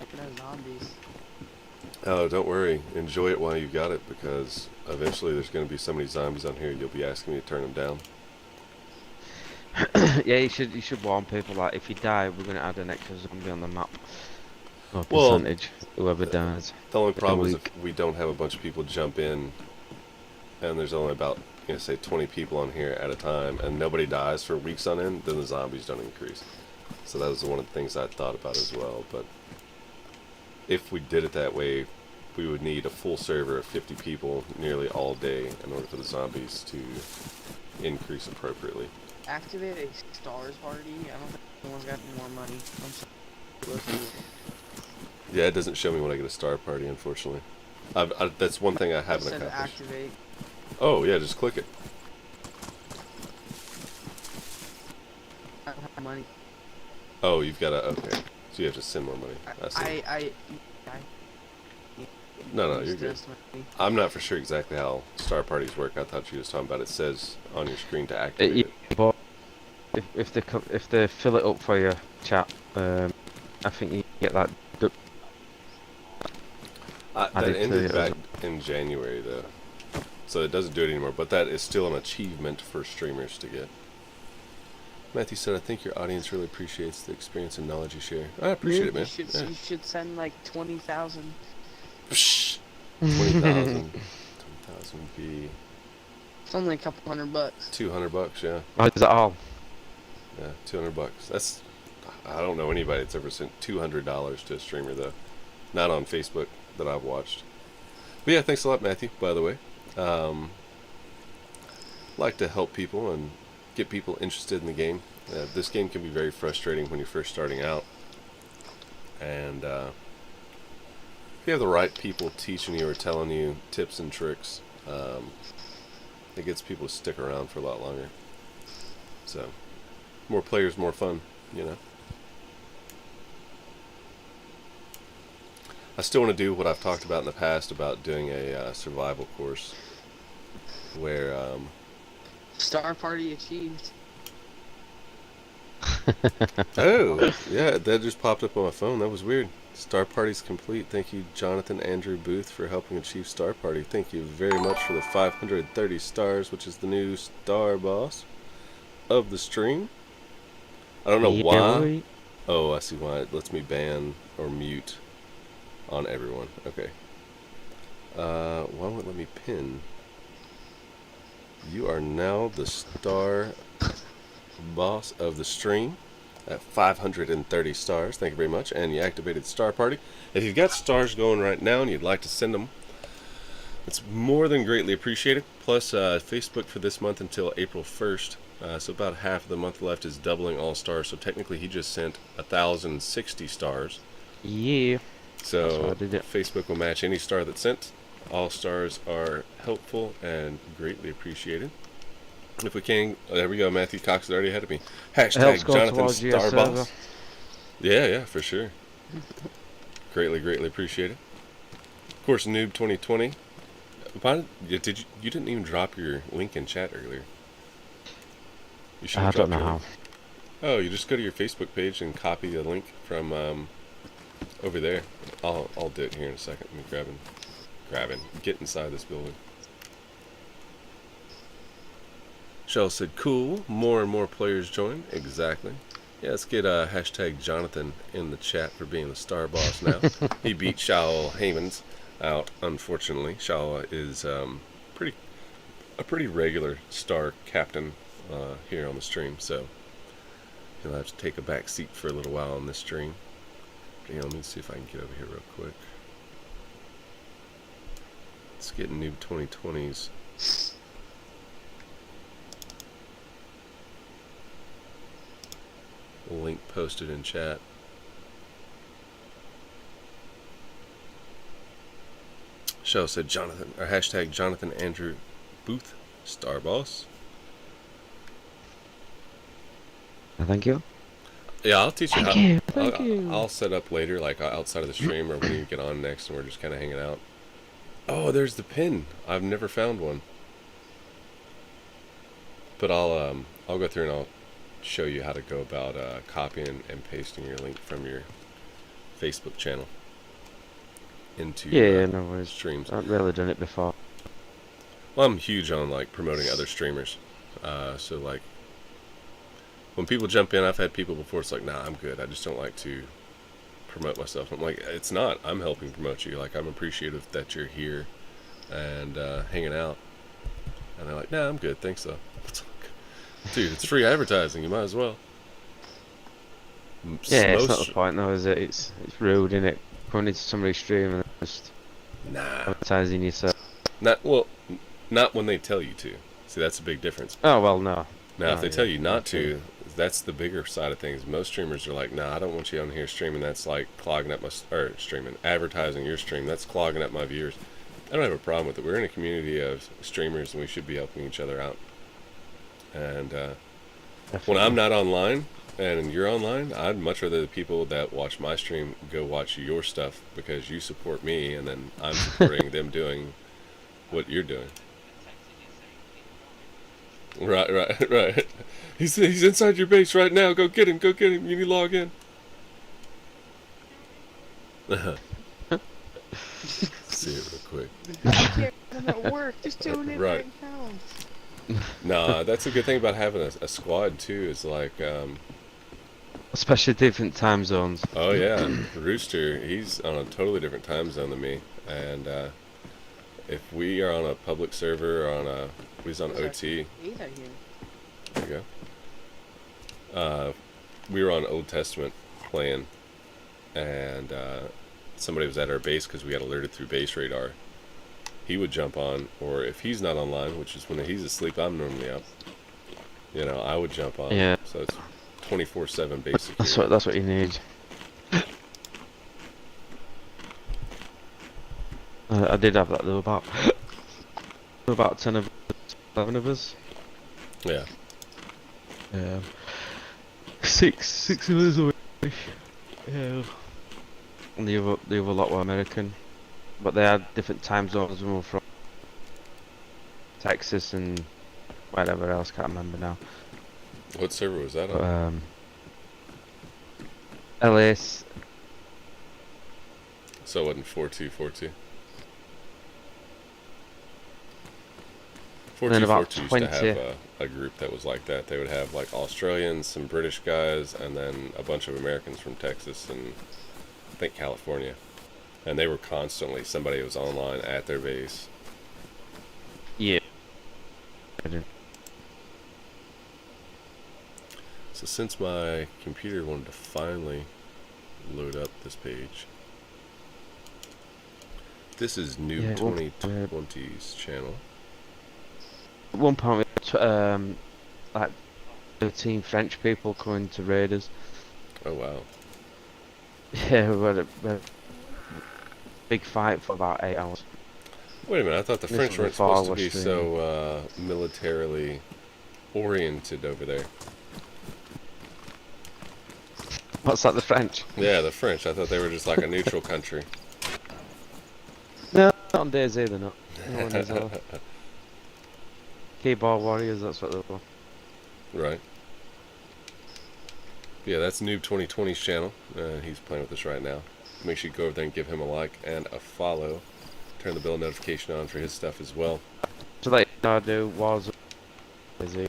like zombies. Oh, don't worry. Enjoy it while you've got it, because eventually there's going to be so many zombies on here, you'll be asking me to turn them down. Yeah, you should warn people like if you die, we're gonna add an extra zombie on the map. Or Well, percentage, whoever dies. The only problem is week. if we don't have a bunch of people jump in, and there's only about, say 20 people on here at a time, and nobody dies for weeks on end, then the zombies don't increase. So that was one of the things I thought about as well. But if we did it that way, we would need a full server of 50 people nearly all day in order for the zombies to increase appropriately. Activate a stars party. I don't think anyone's got more money. I'm sorry. Yeah, it doesn't show me when I get a star party, unfortunately. That's one thing I haven't Said accomplished. activate. Oh, yeah, just click it. I don't have money. Oh, you've got to, okay. So you have to send more money. I see. I No, you're used good. this money. I'm not for sure exactly how star parties work. I thought you were just talking about it says on your screen to activate it. But if they fill it up for you, chat, I think you get that. That Added to ended it, back in January, though. So it doesn't do it anymore. But that is still an achievement for streamers to get. Matthew said, I think your audience really appreciates the experience and knowledge you share. I appreciate it, man. You should send like 20,000. 20,000 would be It's only a couple $100. $200, yeah. Oh, is that all? Yeah, $200. That's, I don't know anybody that's ever sent $200 to a streamer, though. Not on Facebook that I've watched. But yeah, thanks a lot, Matthew, by the way. Like to help people and get people interested in the game. This game can be very frustrating when you're first starting out. And if you have the right people teaching you or telling you tips and tricks, it gets people to stick around for a lot longer. So, more players, more fun, you know. I still want to do what I've talked about in the past about doing a survival course where Star party achieved. oh yeah, that just popped up on my phone. That was weird. Star party's complete. Thank you, Jonathan Andrew Booth, for helping achieve Star Party. Thank you very much for the 530 stars, which is the new star boss of the stream. I don't know why. Boy. Oh, I see why. It lets me ban or mute on everyone. Okay. Why won't it let me pin? You are now the star boss of the stream at 530 stars. Thank you very much. And you activated Star Party. If you've got stars going right now and you'd like to send them, it's more than greatly appreciated. Plus, Facebook for this month until April 1st, so about half of the month left, is doubling all stars. So technically he just sent 1,060 stars. Yeah. So That's why I did it. Facebook will match any star that's sent. All stars are helpful and greatly appreciated. If we can, there we go. Matthew Cox is already ahead of me. Helps Hashtag go Jonathan towards your Starboss. server. Yeah, for sure. Greatly appreciated. Of course, Noob 2020. You didn't even drop your link in chat earlier. You should I have don't dropped know your how. link. Oh, you just go to your Facebook page and copy the link from over there. I'll do it here in a second. Let me get inside this building. Shell said, "Cool. More and more players join." Exactly. Yeah, let's get hashtag Jonathan in the chat for being the star boss now. He beat Shaul Haymans out, unfortunately. Shaul is a pretty regular star captain here on the stream, so he'll have to take a back seat for a little while on this stream. Yeah, let me see if I can get over here real quick. Let's get Noob 2020's. Link posted in chat. Shell said Jonathan, or hashtag Jonathan Andrew Booth, star boss. Thank you. Yeah, I'll teach you Thank you. I'll set up later, like outside of the stream, or when you get on next, and we're just kind of hanging out. Oh, there's the pin. I've never found one, but I'll go through and I'll show you how to go about copying and pasting your link from your Facebook channel into no worries. streams. I've really done it before. Well, I'm huge on like promoting other streamers, so like when people jump in, I've had people before. It's like, nah, I'm good. I just don't like to promote myself. I'm like, it's not. I'm helping promote you. Like, I'm appreciative that you're here and hanging out. And they're like, nah, I'm good. Thanks though. Dude, it's free advertising. You might as well. Yeah, it's not the point though, is it? It's rude, isn't it? Going into somebody's stream and just advertising yourself. Not when they tell you to. See, that's a big difference. Oh well, no. Now, if they tell you not to, that's the bigger side of things. Most streamers are like, nah, I don't want you on here streaming. That's like clogging up advertising your stream. That's clogging up my viewers. I don't have a problem with it. We're in a community of streamers, and we should be helping each other out. And when I'm not online and you're online, I'd much rather the people that watch my stream go watch your stuff because you support me, and then I'm supporting them doing what you're doing. Right. He's inside your base right now. Go get him. You need to log in. See it real quick. I'm at work. Just doing it right now. Nah, that's a good thing about having a squad too. Is like, especially different time zones. oh yeah, Rooster. He's on a totally different time zone than me, and if we are on a public server or he's on OT. There you go. We were on Old Testament playing, and somebody was at our base because we got alerted through base radar. He would jump on, or if he's not online, which is when he's asleep, I'm normally up. You know, I would jump on. Yeah. So it's 24/7 basic. That's what you need. I did have that. There were about 10 of us, 11 of us. Yeah. Yeah. Six of us were English. Yeah. And the other lot were American, but they had different time zones. We were from Texas and whatever else. Can't remember now. What server was that on? LS. So it wasn't 4242. Then about 4242 used 20. to have a group that was like that. They would have like Australians, some British guys, and then a bunch of Americans from Texas and I think California. And they were constantly, somebody was online at their base. Yeah. I did. So since my computer wanted to finally load up this page, this is Noob 2020's channel. At one point, we had, like 13 French people coming to raid us. Oh wow. Yeah, we had a big fight for about 8 hours. Wait a minute, I thought the French weren't supposed to be so militarily oriented over there. What's that, the French? Yeah, the French. I thought they were just like a neutral country. No, not on DayZ they're not. No one is keyboard warriors, that's what they're for. Right. Yeah, that's Noob 2020's channel. He's playing with us right now. Make sure you go over there and give him a like and a follow. Turn the bell notification on for his stuff as well. So like I do was DayZ.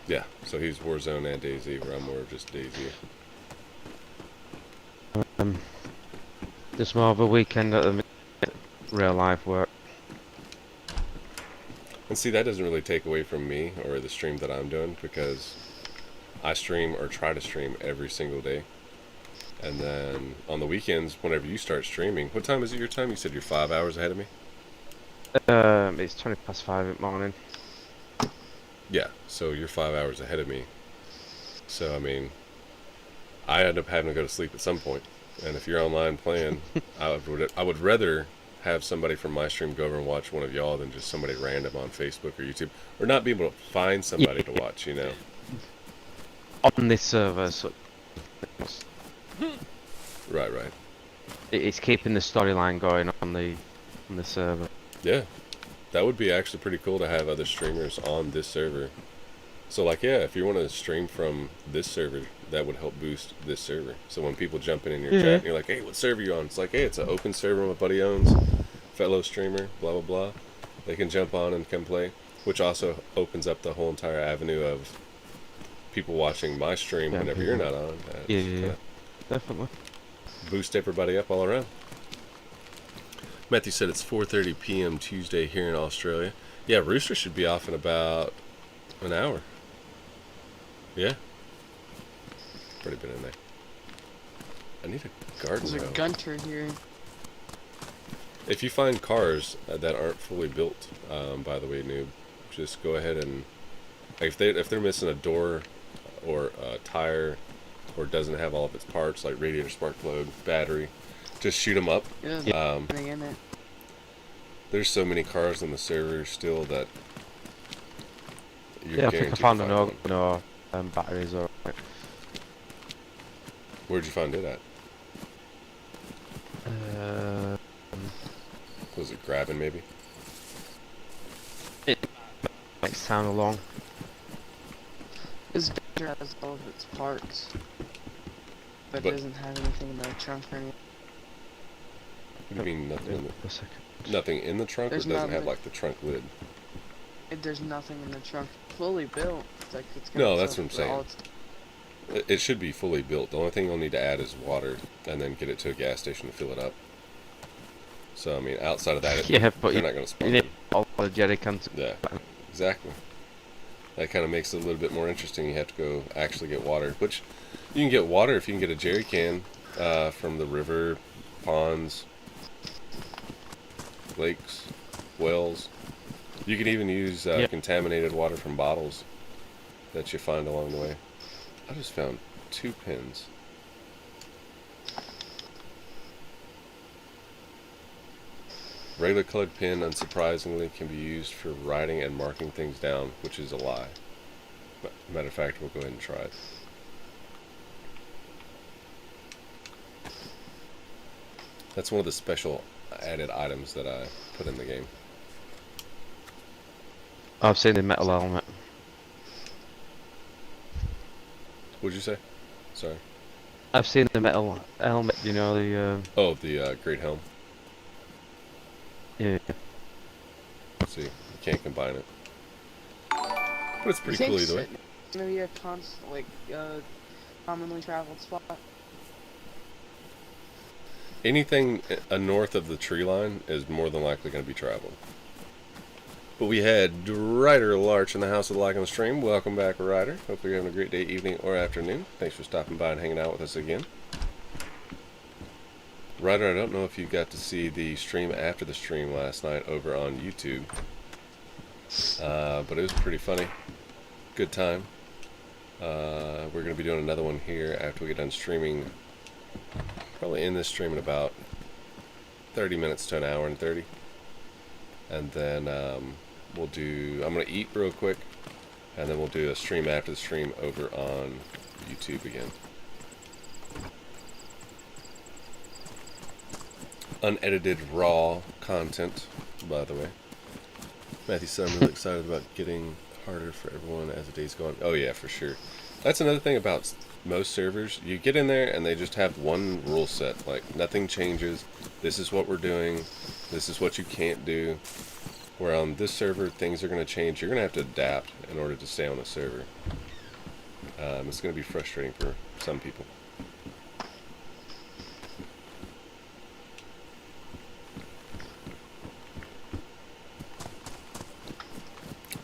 Yeah, so he's Warzone and DayZ, where I'm more of just DayZ. Just more of a weekend at the minute, real life work. And see, that doesn't really take away from me or the stream that I'm doing, because I stream or try to stream every single day. And then on the weekends, whenever you start streaming, what time is it your time? You said you're 5 hours ahead of me? It's 5:20 in the morning. Yeah, so you're 5 hours ahead of me. So, I mean, I end up having to go to sleep at some point. And if you're online playing, I would rather have somebody from my stream go over and watch one of y'all than just somebody random on Facebook or YouTube. Or not be able to find somebody to watch, you know? On this server, so Right, right. it's keeping the storyline going on the server. Yeah, that would be actually pretty cool to have other streamers on this server. So, like, yeah, if you want to stream from this server, that would help boost this server. So when people jump in your chat and you're like, hey, what server you on? It's like, hey, it's an open server my buddy owns, fellow streamer, blah, blah, blah. They can jump on and come play, which also opens up the whole entire avenue of people watching my stream whenever you're not on. Yeah, definitely. Boost everybody up all around. Matthew said it's 4:30 p.m. Tuesday here in Australia. Yeah, Rooster should be off in about an hour. Yeah. Already been in there. I need a garden There's a hoe. gunter here. If you find cars that aren't fully built, by the way, noob, just go ahead and if they're missing a door or a tire or doesn't have all of its parts like radiator, spark plug, battery, just shoot them up. Yeah, there's in it. There's so many cars on the server still that you're Yeah, I think I guaranteed to found find an one. batteries or. Where'd you find it at? Uh, Was it grabbing maybe? it makes sound along. This gunter has all of its parts, but But- doesn't have anything in the trunk or anything. You mean nothing in A second. nothing in the trunk, There's or doesn't none have in- like the trunk lid? There's nothing in the trunk. Fully built. It's like it's got No, that's itself what I'm all saying. its- It should be fully built. The only thing you'll need to add is water, and then get it to a gas station to fill it up. So I mean, outside of that, Yeah, but you're you not going to spawn. need all the jerry cans. Yeah, exactly. That kind of makes it a little bit more interesting. You have to go actually get water, which you can get water if you can get a jerry can from the river, ponds, lakes, wells. You can even use contaminated water from bottles that you find along the way. I just found 2 pins. Regular colored pen, unsurprisingly, can be used for writing and marking things down, which is a lie. Matter of fact, we'll go ahead and try it. That's one of the special added items that I put in the game. I've seen the metal helmet. What'd you say? Sorry. I've seen the metal helmet. You know the. Oh, the Great Helm. Yeah. Let's see. You can't combine it. But it's pretty cool either way. It's gonna be a constant, like, commonly traveled spot. Anything north of the tree line is more than likely going to be traveled. But we had Ryder Larch in the house of the like on the stream. Welcome back, Ryder. Hopefully you're having a great day, evening, or afternoon. Thanks for stopping by and hanging out with us again. Ryder, I don't know if you got to see the stream after the stream last night over on YouTube. But it was pretty funny. Good time. We're going to be doing another one here after we get done streaming. Probably in this stream in about 30 minutes to an hour and 30. And then we'll do, I'm going to eat real quick, and then we'll do a stream after the stream over on YouTube again. Unedited raw content, by the way. Matthew said I'm really excited about getting harder for everyone as the days go on. Oh yeah, for sure. That's another thing about most servers. You get in there and they just have one rule set. Like, nothing changes. This is what we're doing. This is what you can't do. Where on this server, things are going to change. You're going to have to adapt in order to stay on the server. It's going to be frustrating for some people.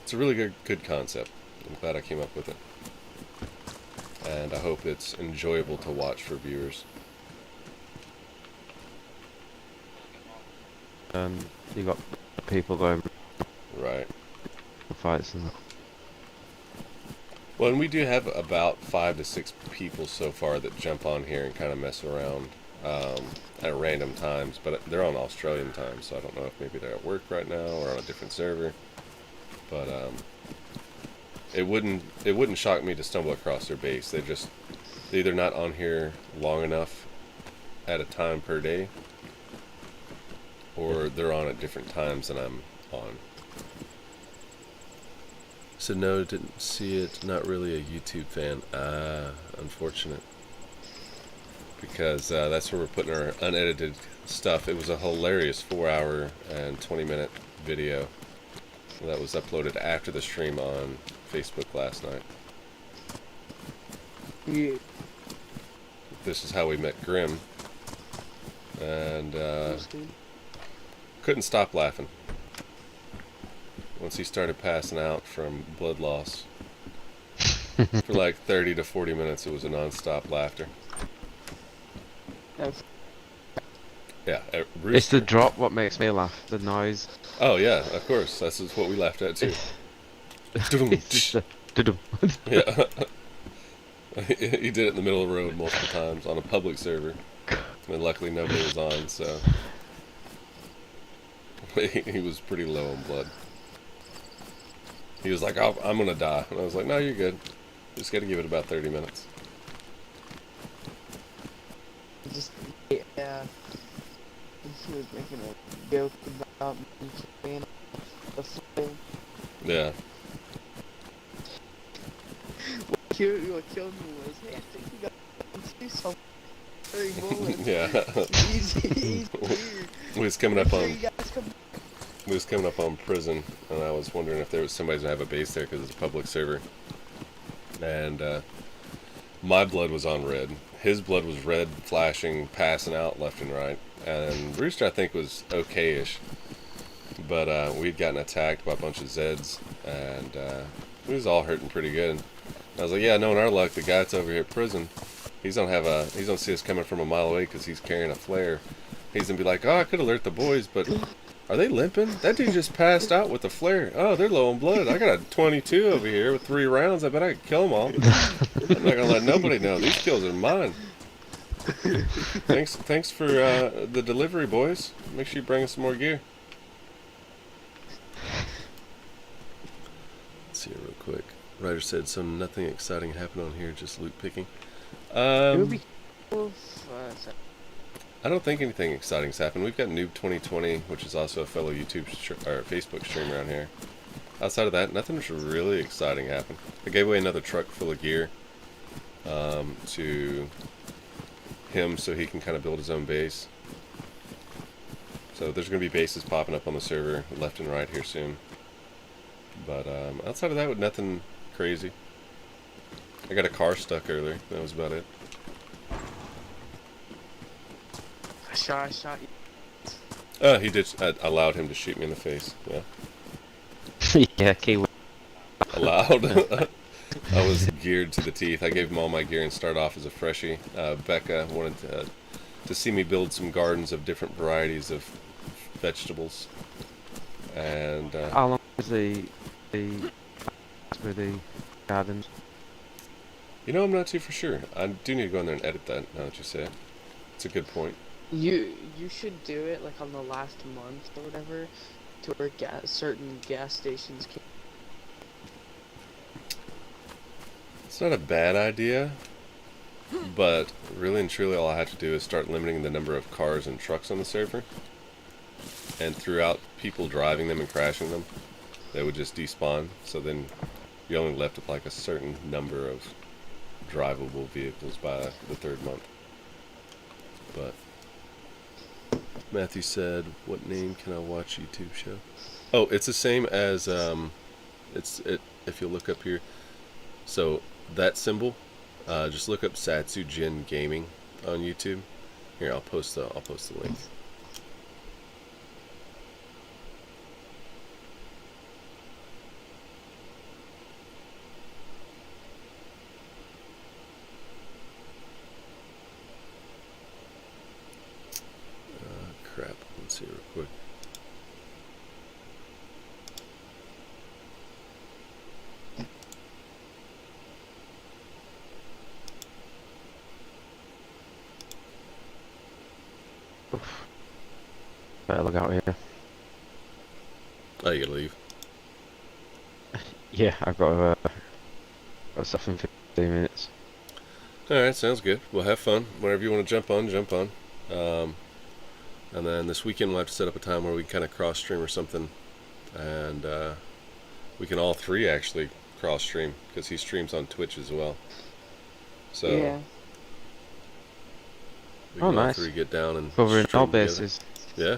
It's a really good concept. I'm glad I came up with it. And I hope it's enjoyable to watch for viewers. And you got people going Right. for fights and that. Well, and we do have about 5 to 6 people so far that jump on here and kind of mess around at random times, but they're on Australian time, so I don't know if maybe they're at work right now or on a different server. But it wouldn't shock me to stumble across their base. They're either not on here long enough at a time per day, or they're on at different times than I'm on. So no, didn't see it. Not really a YouTube fan. Unfortunate. Because that's where we're putting our unedited stuff. It was a hilarious 4-hour and 20-minute video that was uploaded after the stream on Facebook last night. Yeah. This is how we met Grim. And couldn't stop laughing. Once he started passing out from blood loss. For like 30 to 40 minutes, it was a non-stop laughter. Yeah, It's the drop what makes me laugh. The noise. Oh yeah, of course. That's just what we laughed at too. It's just the dudum. Yeah. He did it in the middle of the road multiple times on a public server. And luckily nobody was on, so he was pretty low on blood. He was like, I'm gonna die. And I was like, no, you're good. Just gotta give it about 30 minutes. Just, yeah. He was making a joke about me carrying the flame. Yeah. What killed me was, hey, I think we got to do something. Very bullets. Yeah. Easy. We was coming up on... You guys come. We was coming up on prison, and I was wondering if there was somebody to have a base there because it's a public server. And my blood was on red. His blood was red, flashing, passing out left and right. And Rooster, I think, was okay-ish. But we'd gotten attacked by a bunch of Zeds, and we was all hurting pretty good. I was like, yeah, knowing our luck, the guy that's over here at prison, he's gonna see us coming from a mile away because he's carrying a flare. He's gonna be like, oh, I could alert the boys, but are they limping? That dude just passed out with a flare. Oh, they're low on blood. I got a 22 over here with 3 rounds. I bet I could kill them all. I'm not gonna let nobody know. These kills are mine. Thanks for the delivery, boys. Make sure you bring us some more gear. Let's see it real quick. Ryder said nothing exciting happened on here, just loot picking. It would be cool if, I don't think anything exciting's happened. We've got Noob 2020, which is also a fellow YouTube or Facebook streamer around here. Outside of that, nothing's really exciting happened. I gave away another truck full of gear to him so he can kind of build his own base. So there's going to be bases popping up on the server left and right here soon. But outside of that, nothing crazy. I got a car stuck earlier. That was about it. I shot you. He did. I allowed him to shoot me in the face. Yeah. Yeah, keyword. Allowed. I was geared to the teeth. I gave him all my gear and started off as a freshie. Becca wanted to see me build some gardens of different varieties of vegetables. And How long is the gardens? you know, I'm not too for sure. I do need to go in there and edit that. Now that you say it, it's a good point. You should do it like on the last month or whatever, to where certain gas stations can. It's not a bad idea, but really and truly, all I have to do is start limiting the number of cars and trucks on the server, and throughout people driving them and crashing them, they would just despawn. So then you're only left with like a certain number of drivable vehicles by the third month. But Matthew said, "What name can I watch YouTube show?" Oh, it's the same as if you look up here. So that symbol, just look up Satsujin Gaming on YouTube. Here, I'll post the link. Crap. Let's see real quick. Better look out here. Oh, you gotta leave. Yeah, I've got stuff in 15 minutes. Alright, sounds good. Well, have fun. Whenever you want to jump on, jump on. And then this weekend we'll have to set up a time where we kind of cross-stream or something. And we can all three actually cross-stream, because he streams on Twitch as well. So Yeah. we Oh, can all nice. three get down and Covering stream all together. bases. Yeah.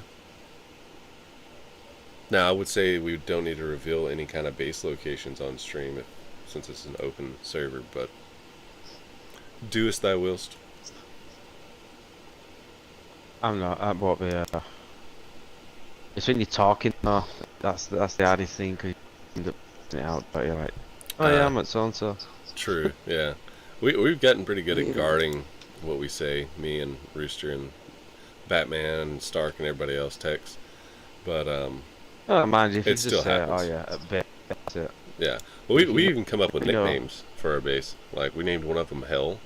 Now, I would say we don't need to reveal any kind of base locations on stream since it's an open server, but do as thou willst. I'm not. I won't be. It's when you're talking. No, that's the hardest thing, because you end up putting it out, but you're like, oh yeah, I'm at so and so. True, yeah. We've gotten pretty good at guarding what we say, me and Rooster and Batman and Stark and everybody else Tex. But Oh, mind you, if you it just still say, happens. oh yeah, at base, that's it. Yeah. Well, we even come up with You know. nicknames for our base. Like, we named one of them Hell.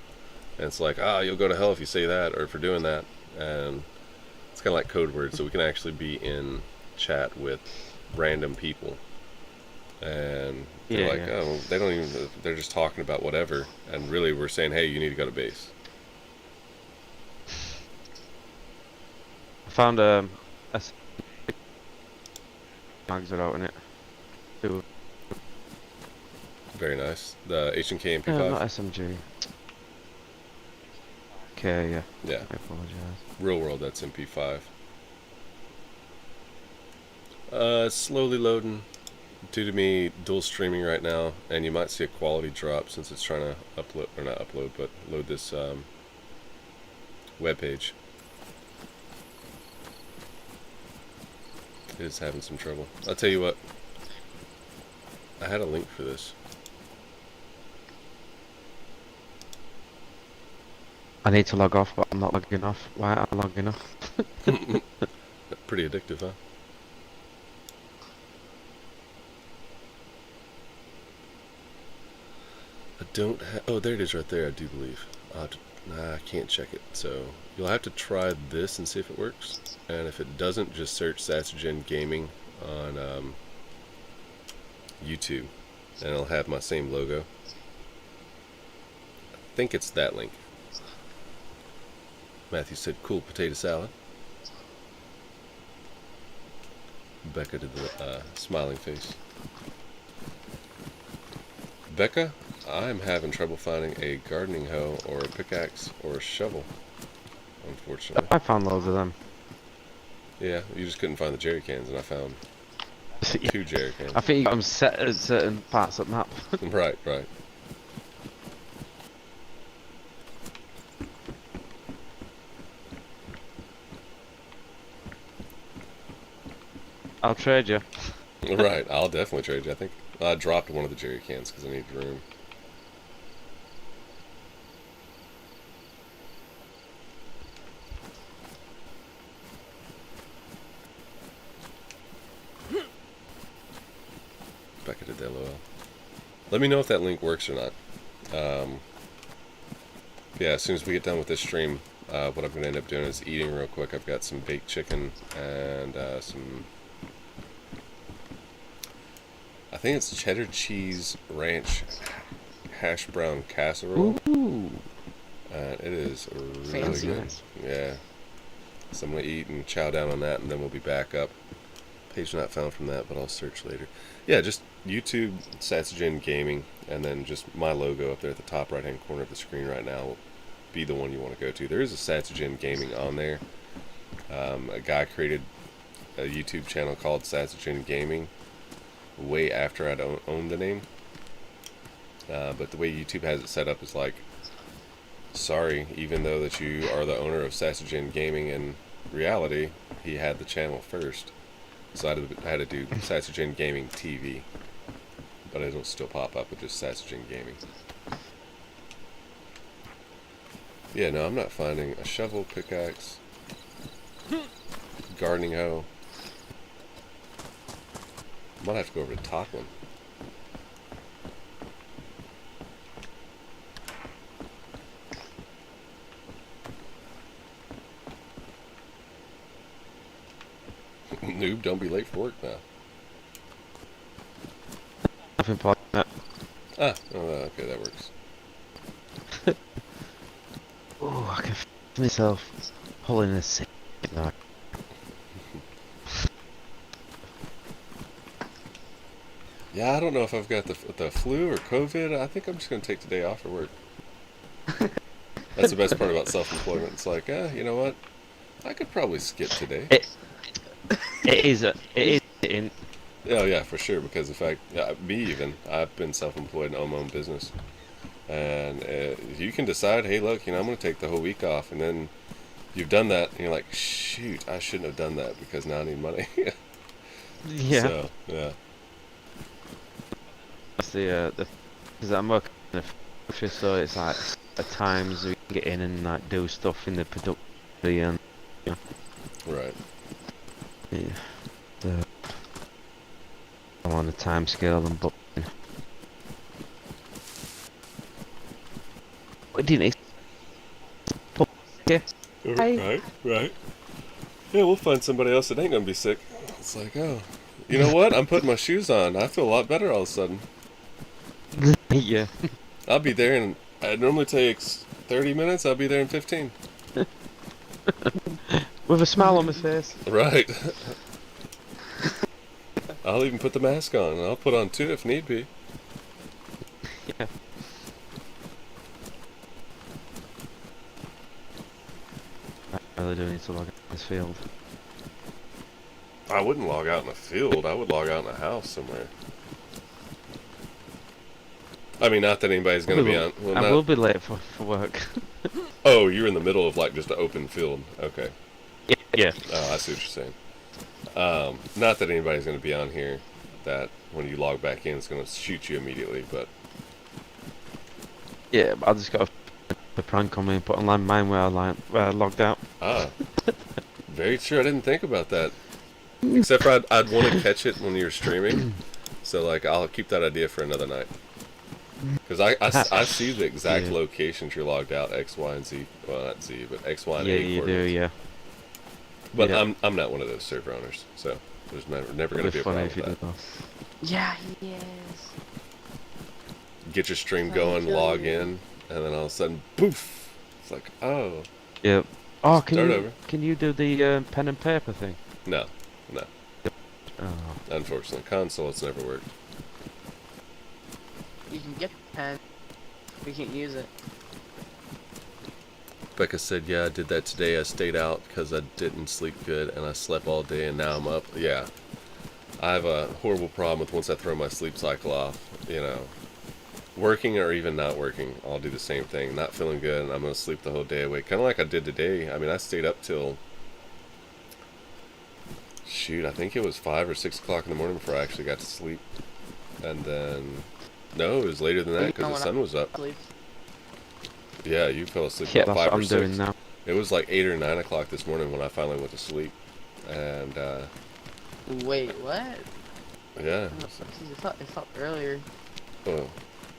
And it's like, you'll go to hell if you say that, or if you're doing that. And it's kind of like code words, so we can actually be in chat with random people. And they're like, Yeah. oh, they don't even, they're just talking about whatever. And really, we're saying, hey, you need to go to base. I found a mags are out in it. Two. Very nice. The H&K MP5? No, not SMG. Okay, yeah. Yeah. I apologize. Real world, that's MP5. Slowly loading. Due to me dual streaming right now, and you might see a quality drop since it's trying to upload, or not upload, but load this web page. It is having some trouble. I'll tell you what. I had a link for this. I need to log off, but I'm not logging off. Why am I logging off? Pretty addictive, huh? I don't have... Oh, there it is right there, I do believe. Nah, I can't check it. So you'll have to try this and see if it works. And if it doesn't, just search Saturn Gaming on YouTube. And it'll have my same logo. I think it's that link. Matthew said, cool potato salad. Becca did the smiling face. Becca, I'm having trouble finding a gardening hoe or a pickaxe or a shovel, unfortunately. I found loads of them. Yeah, you just couldn't find the jerry cans, and I found 2 jerry cans. I think you got them set at certain parts of the map. Right, right. I'll trade you. Right, I'll definitely trade you. I think I dropped one of the jerry cans because I need room. Becca did that LOL. Let me know if that link works or not. Yeah, as soon as we get done with this stream, what I'm going to end up doing is eating real quick. I've got some baked chicken and some... I think it's cheddar cheese ranch hash brown casserole. Ooh. It is really Fancy. good. Yeah. So I'm going to eat and chow down on that, and then we'll be back up Page not found from that, but I'll search later. Yeah, just YouTube Satsgen Gaming, and then just my logo up there at the top right hand corner of the screen right now will be the one you want to go to. There is a Satsgen Gaming on there. A guy created a YouTube channel called Satsgen Gaming way after I'd owned the name. But the way YouTube has it set up is like, sorry, even though that you are the owner of Satsgen Gaming, in reality, he had the channel first. So I had to do Satsgen Gaming TV. But it'll still pop up with just Satsgen Gaming. Yeah, no, I'm not finding a shovel, pickaxe, gardening hoe. Might have to go over to Tocklin. Noob, don't be late for work now. Nothing like that. Ah, oh, okay, that works. Oh, I can feel myself pulling a sick now. Yeah, I don't know if I've got the flu or COVID. I think I'm just going to take the day off for work. That's the best part about self-employment. It's like, you know what? I could probably skip today. It is in. Oh yeah, for sure. Because in fact, yeah, me even, I've been self-employed and own my own business, and you can decide, hey, look, I'm going to take the whole week off, and then you've done that, and you're like, shoot, I shouldn't have done that because now I need money. Yeah. So yeah. That's the because I'm working in a factory, so it's like at times we can get in and like do stuff in the production and Right. yeah. I'm on the time scale and book. What didn't it? Right. Yeah, we'll find somebody else that ain't gonna be sick. It's like, oh, you know what? I'm putting my shoes on. I feel a lot better all of a sudden. Yeah. I'll be there in, it normally takes 30 minutes. I'll be there in 15. With a smile on my face. Right. I'll even put the mask on. I'll put on two if need be. Yeah. I really do need to log out this field. I wouldn't log out in a field. I would log out in a house somewhere. I mean, not that anybody's going to be on... Well, I will be late for work. Oh, you're in the middle of, like, just an open field. Okay. Yeah. Oh, I see what you're saying. Not that anybody's going to be on here that when you log back in, it's going to shoot you immediately, but... Yeah, but I just got a prank on me and put on mine where I logged out. Ah. Very true. I didn't think about that. Except for I'd want to catch it when you're streaming. So, like, I'll keep that idea for another night. Because I see the exact locations you're logged out, X, Y, and Z. Well, not Z, but X, Y, and A. Yeah, you do, yeah. But yeah. I'm not one of those server owners, so there's never going to be a problem with that. Yeah, he is. Get your stream going, log in, and then all of a sudden, poof! It's like, oh. Yeah. Oh, Start over. Can you do the pen and paper thing? No. Oh. Unfortunately, console, it's never worked. You can get the pen. We can't use it. Becca said, yeah, I did that today. I stayed out because I didn't sleep good, and I slept all day, and now I'm up. Yeah. I have a horrible problem with once I throw my sleep cycle off, working or even not working, I'll do the same thing. Not feeling good, and I'm going to sleep the whole day away. Kind of like I did today. I mean, I stayed up till, shoot, I think it was 5 or 6 o'clock in the morning before I actually got to sleep. And then, no, it was later than that because the sun was up. Yeah, you fell asleep Yeah, about that's 5 or what 6. I'm doing now. It was like 8 or 9 o'clock this morning when I finally went to sleep. And, Wait, what? yeah. It felt earlier. Oh,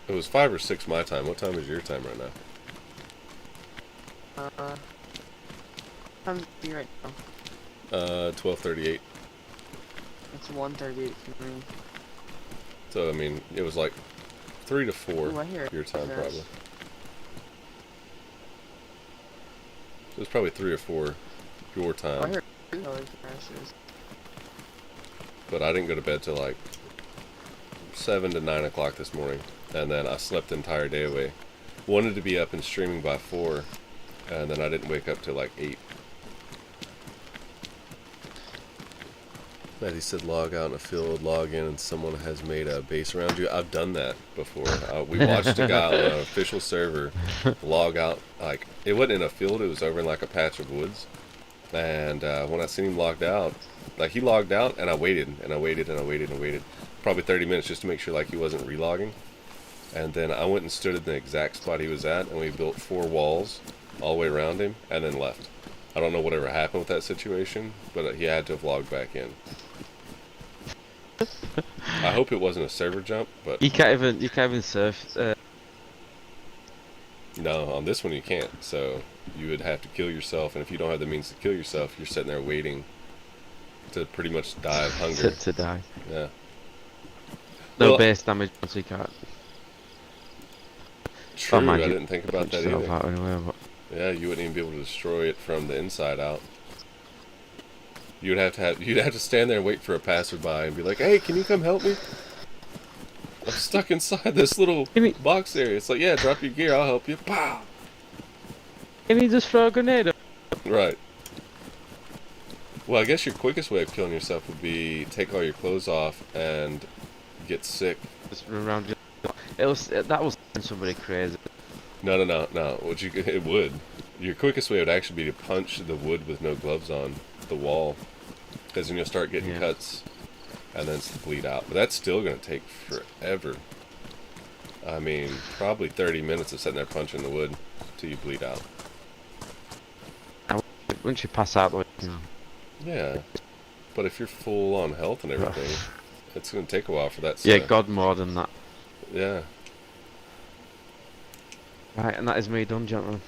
it was 5 or 6 my time. What time is your time right now? I'm here right now. 12:38. It's 1:38 for me. So I mean, it was like 3 to 4 Ooh, I hear your time this. probably. It was probably 3 or 4 your Oh, I time. heard crashes. but I didn't go to bed till like 7 to 9 o'clock this morning, and then I slept the entire day away. Wanted to be up and streaming by 4, and then I didn't wake up till like 8. Matthew said log out in a field, log in, and someone has made a base around you. I've done that before. We watched a guy on an official server log out. Like, it wasn't in a field, it was over in like a patch of woods. And when I seen him logged out, like he logged out, and I waited, and I waited, and I waited, and I waited. Probably 30 minutes just to make sure like he wasn't relogging. And then I went and stood in the exact spot he was at, and we built 4 walls all the way around him, and then left. I don't know whatever happened with that situation, but he had to have logged back in. I hope it wasn't a server jump, but You can't even surf. no, on this one you can't. So you would have to kill yourself, and if you don't have the means to kill yourself, you're sitting there waiting to pretty much die of hunger. to die. Yeah. No Well, base damage, so you can't. True, mind I you, didn't think about that yourself either. out anyway, but Yeah, you wouldn't even be able to destroy it from the inside out. You'd have to stand there and wait for a passerby and be like, "Hey, can you come help me? I'm stuck inside this little box area." It's like, "Yeah, drop your gear, I'll help you." Pow! can you just throw a grenade up? Right. Well, I guess your quickest way of killing yourself would be take all your clothes off and get sick. Just run around. That was somebody crazy. No. It would. Your quickest way would actually be to punch the wood with no gloves on the wall, because then you'll start getting cuts, and then bleed out. But that's still going to take forever. I mean, probably 30 minutes of sitting there punching the wood till you bleed out. Once you pass out, like, Yeah, but if you're full on health and everything, it's going to take a while for that. Yeah, God more than that. Yeah. Right, and that is me done, gentlemen.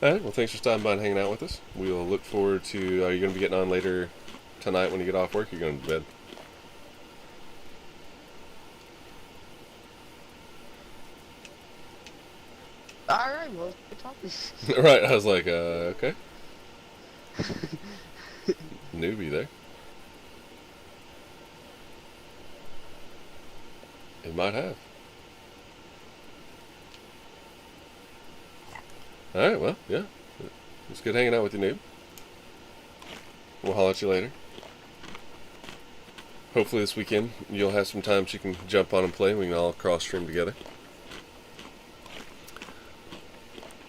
Alright, well, thanks for stopping by and hanging out with us. We'll look forward to, are you going to be getting on later tonight when you get off work? You're going to bed? Alright, well, good talking. Right, I was like, okay. Newbie there. It might have. Alright, well, yeah. It's good hanging out with you, noob. We'll holler at you later. Hopefully this weekend you'll have some time so you can jump on and play and we can all cross stream together.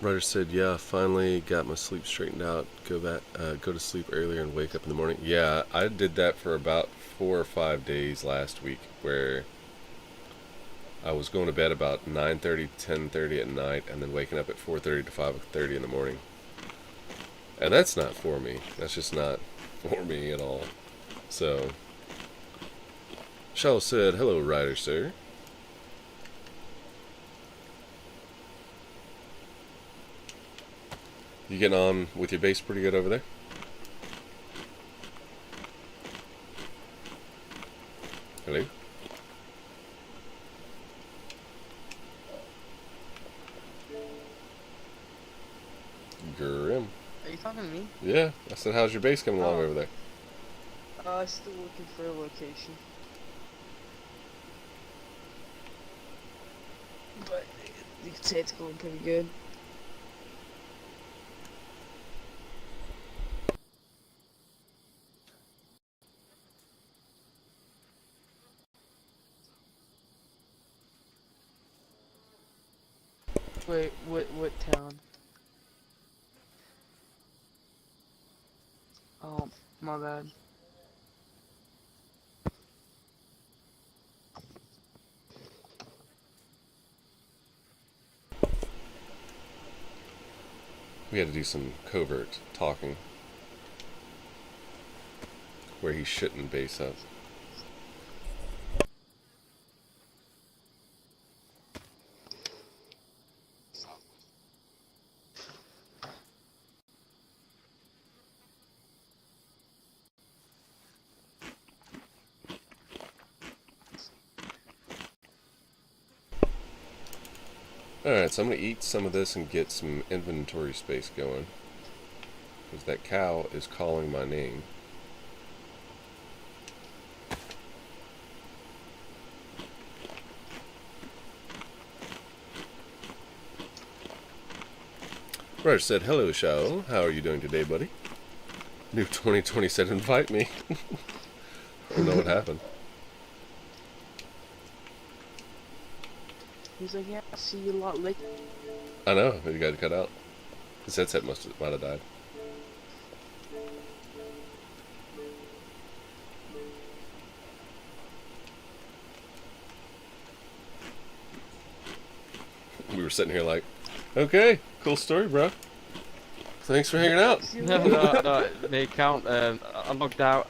Ryder said, yeah, finally got my sleep straightened out. Go to sleep earlier and wake up in the morning. Yeah, I did that for about 4 or 5 days last week, where I was going to bed about 9:30, 10:30 at night, and then waking up at 4:30 to 5:30 in the morning. And that's not for me. That's just not for me at all. So, Shaw said, hello, Ryder, sir. You getting on with your base pretty good over there? Hello? Grim. Are you talking to me? Yeah, I said, how's your base coming along over there? Still looking for a location. But you could say it's going pretty good. Wait, what town? Oh, my bad. We had to do some covert talking where he shouldn't base up. Alright, so I'm going to eat some of this and get some inventory space going, because that cow is calling my name. Ryder said, hello, Shao. How are you doing today, buddy? New 2020 said, invite me. I don't know what happened. He's like, yeah, I'll see you a lot later. I know, you got cut out. His headset might have died. We were sitting here like, okay, cool story, bro. Thanks for hanging out. No, my account, I logged out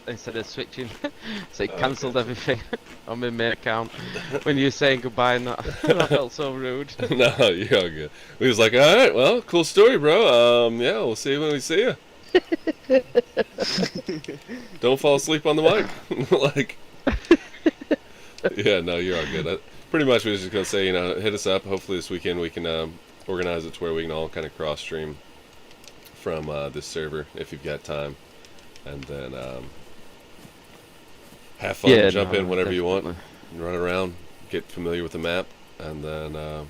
instead of switching, so it cancelled everything on my main account. When you were saying goodbye and that, that felt so rude. No, you're all good. We was like, all right, well, cool story, bro. Yeah, we'll see you when we see you. Don't fall asleep on the mic. Like, yeah, no, you're all good. Pretty much, we was just gonna say, hit us up. Hopefully, this weekend we can organize it to where we can all kind of cross stream from this server if you've got time, and then have fun. Yeah, Jump in whenever you want, definitely. run around, get familiar with the map, and then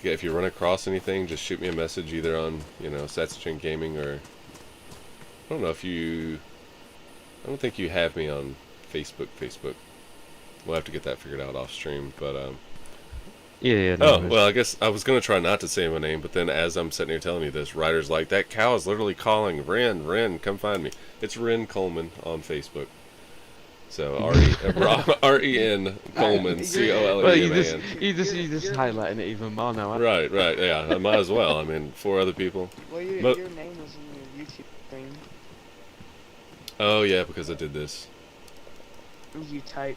if you run across anything, just shoot me a message either on Saturn Gaming, or I don't know if you. I don't think you have me on Facebook. We'll have to get that figured out off stream, but Yeah, no oh, worries. well, I guess I was going to try not to say my name, but then as I'm sitting here telling you this, Ryder's like, that cow is literally calling, Ren, come find me. It's Ren Coleman on Facebook. So, R-E-N Coleman, Well, C-O-L-E-M-A-N. you just highlighting it even more now. Right, yeah, I might as well. I mean, 4 other people. Well, your But- name was in your YouTube thing. Oh, yeah, because I did this. You type.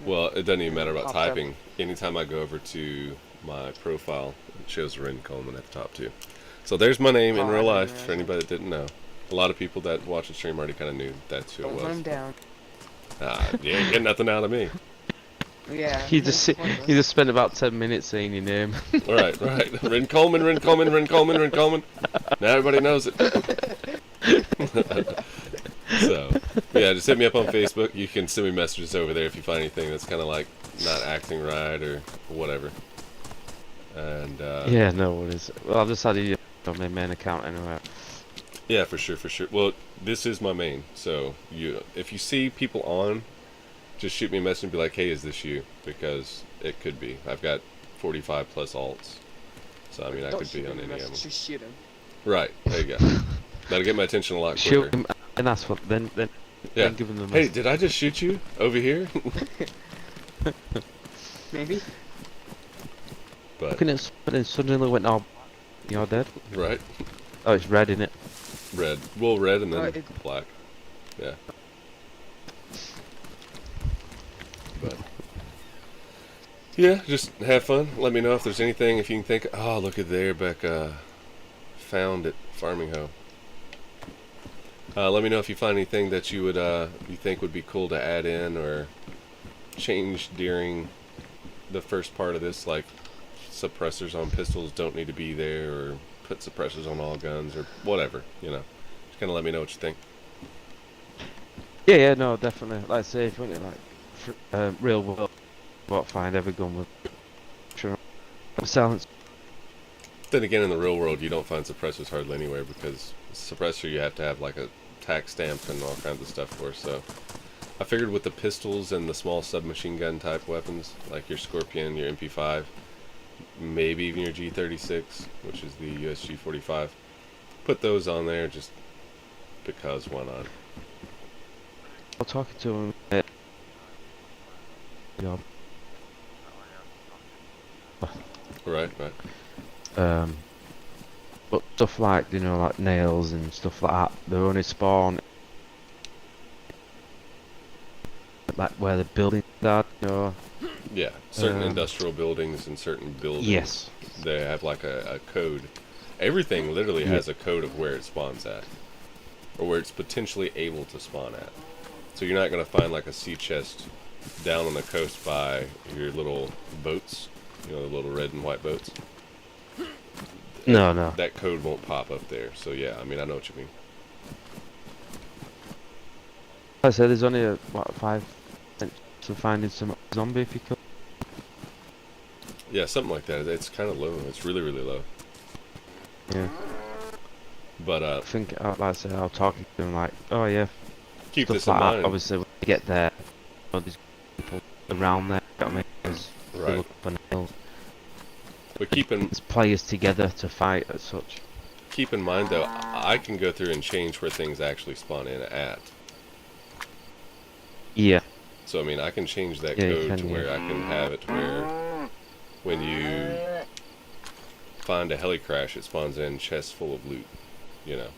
Well, it doesn't even matter about Pops up. typing. Anytime I go over to my profile, it shows Ren Coleman at the top, too. So there's my name in Oh, I real didn't life, realize for anybody that didn't know. A lot of people that watch the stream already kind of knew that's who it Don't was. run down. You ain't getting nothing out of me. Yeah. You that's just pointless. you just spent about 10 minutes saying your name. Right. Ren Coleman. Now everybody knows it. So, yeah, just hit me up on Facebook. You can send me messages over there if you find anything that's kind of like not acting right or whatever. And Yeah, no worries. Well, I've just added you on my main account anyway. yeah, for sure. Well, this is my main. So if you see people on, just shoot me a message and be like, hey, is this you? Because it could be. I've got 45 plus alts. So, I mean, I Don't could be shoot on him, any of them. just shoot him. Right, there you go. That'll get my attention a lot quicker. Shoot him and ask for then Yeah. give him the Hey, message. did I just shoot you over here? Maybe. But, Looking at something and suddenly went, oh, you're dead. right, Oh, it's red, innit? red. Well, red and then Oh, it- black. Yeah. But, yeah, just have fun. Let me know if there's anything, if you can think, oh, look at there, Becca. Found it, Farming Hoe. Let me know if you find anything that you would, you think would be cool to add in or change during the first part of this, like suppressors on pistols don't need to be there, or put suppressors on all guns, or whatever, Just kind of let me know what you think. Yeah, no, definitely. Like I say, if you want it like real world, won't find every gun with sure silence. Then again, in the real world, you don't find suppressors hardly anywhere, because suppressor you have to have like a tax stamp and all kinds of stuff for. So I figured with the pistols and the small submachine gun type weapons, like your Scorpion, your MP5, maybe even your G36, which is the USG 45, put those on there just because why not? I was talking to him. Yeah. Right. But stuff like, like nails and stuff like that, they only spawn like where the buildings are, Yeah, certain industrial buildings and certain buildings. Yes. They have like a code. Everything literally Yeah. has a code of where it spawns at, or where it's potentially able to spawn at. So you're not going to find like a sea chest down on the coast by your little boats, the little red and white boats. No. That code won't pop up there. So yeah, I mean, I know what you mean. Like I said, there's only 5 to finding some zombie if you could. Yeah, something like that. It's kind of low. It's really, really low. Yeah. But I think, like I said, I was talking to him like, oh yeah, keep stuff this in like that. mind. Obviously, when you get there, there's people around there. You know what I mean? There's they Right. look up on hills. But There's players together to fight as such. keep in mind though, I can go through and change where things actually spawn in at. Yeah. So I mean, I can change that Yeah, you code can, to where yeah. I can have it to where when you find a heli crash, it spawns in chests full of loot. You know.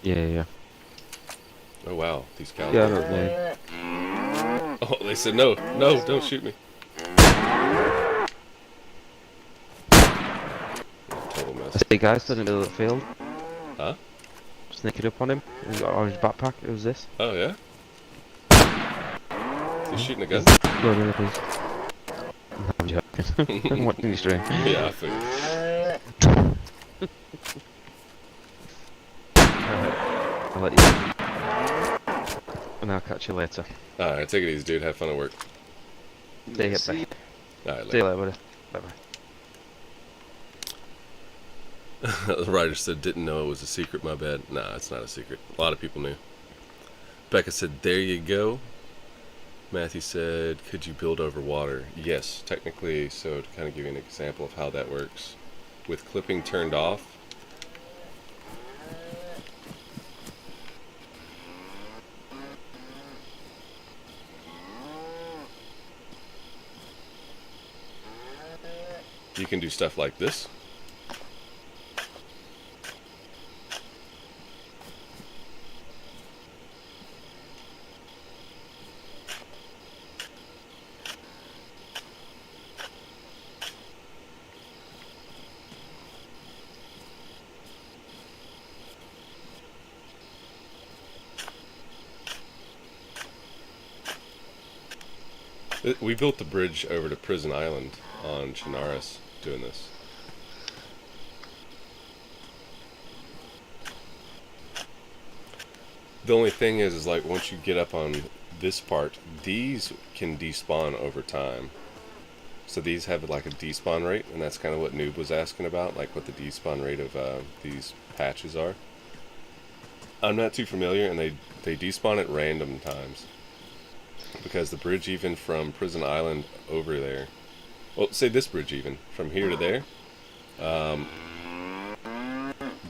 Yeah, yeah. Oh wow, these cows. Yeah, I know what you mean. Oh, they said no, no, don't shoot me. Total I mess. see guys stood in the middle of the field, Huh? sneaking up on him. He's got an orange backpack. It was this. Oh yeah. He's shooting a gun. Go in, please. No, I'm joking. I'm watching the stream. Yeah, I figured. I'll let you. And I'll catch you later. All right, take it easy, dude. Have fun at work. See you, See, All right, See you later. later, buddy. Bye bye. The writer said, didn't know it was a secret, my bad. Nah, it's not a secret. A lot of people knew. Becca said, there you go. Matthew said, could you build over water? Yes, technically, so to kind of give you an example of how that works. With clipping turned off, you can do stuff like this. We built the bridge over to Prison Island on Chinaris doing this. The only thing is like once you get up on this part, these can despawn over time. So these have like a despawn rate, and that's kind of what Noob was asking about, like what the despawn rate of these patches are. I'm not too familiar, and they despawn at random times. Because the bridge even from Prison Island over there, well, say this bridge even, from here to there,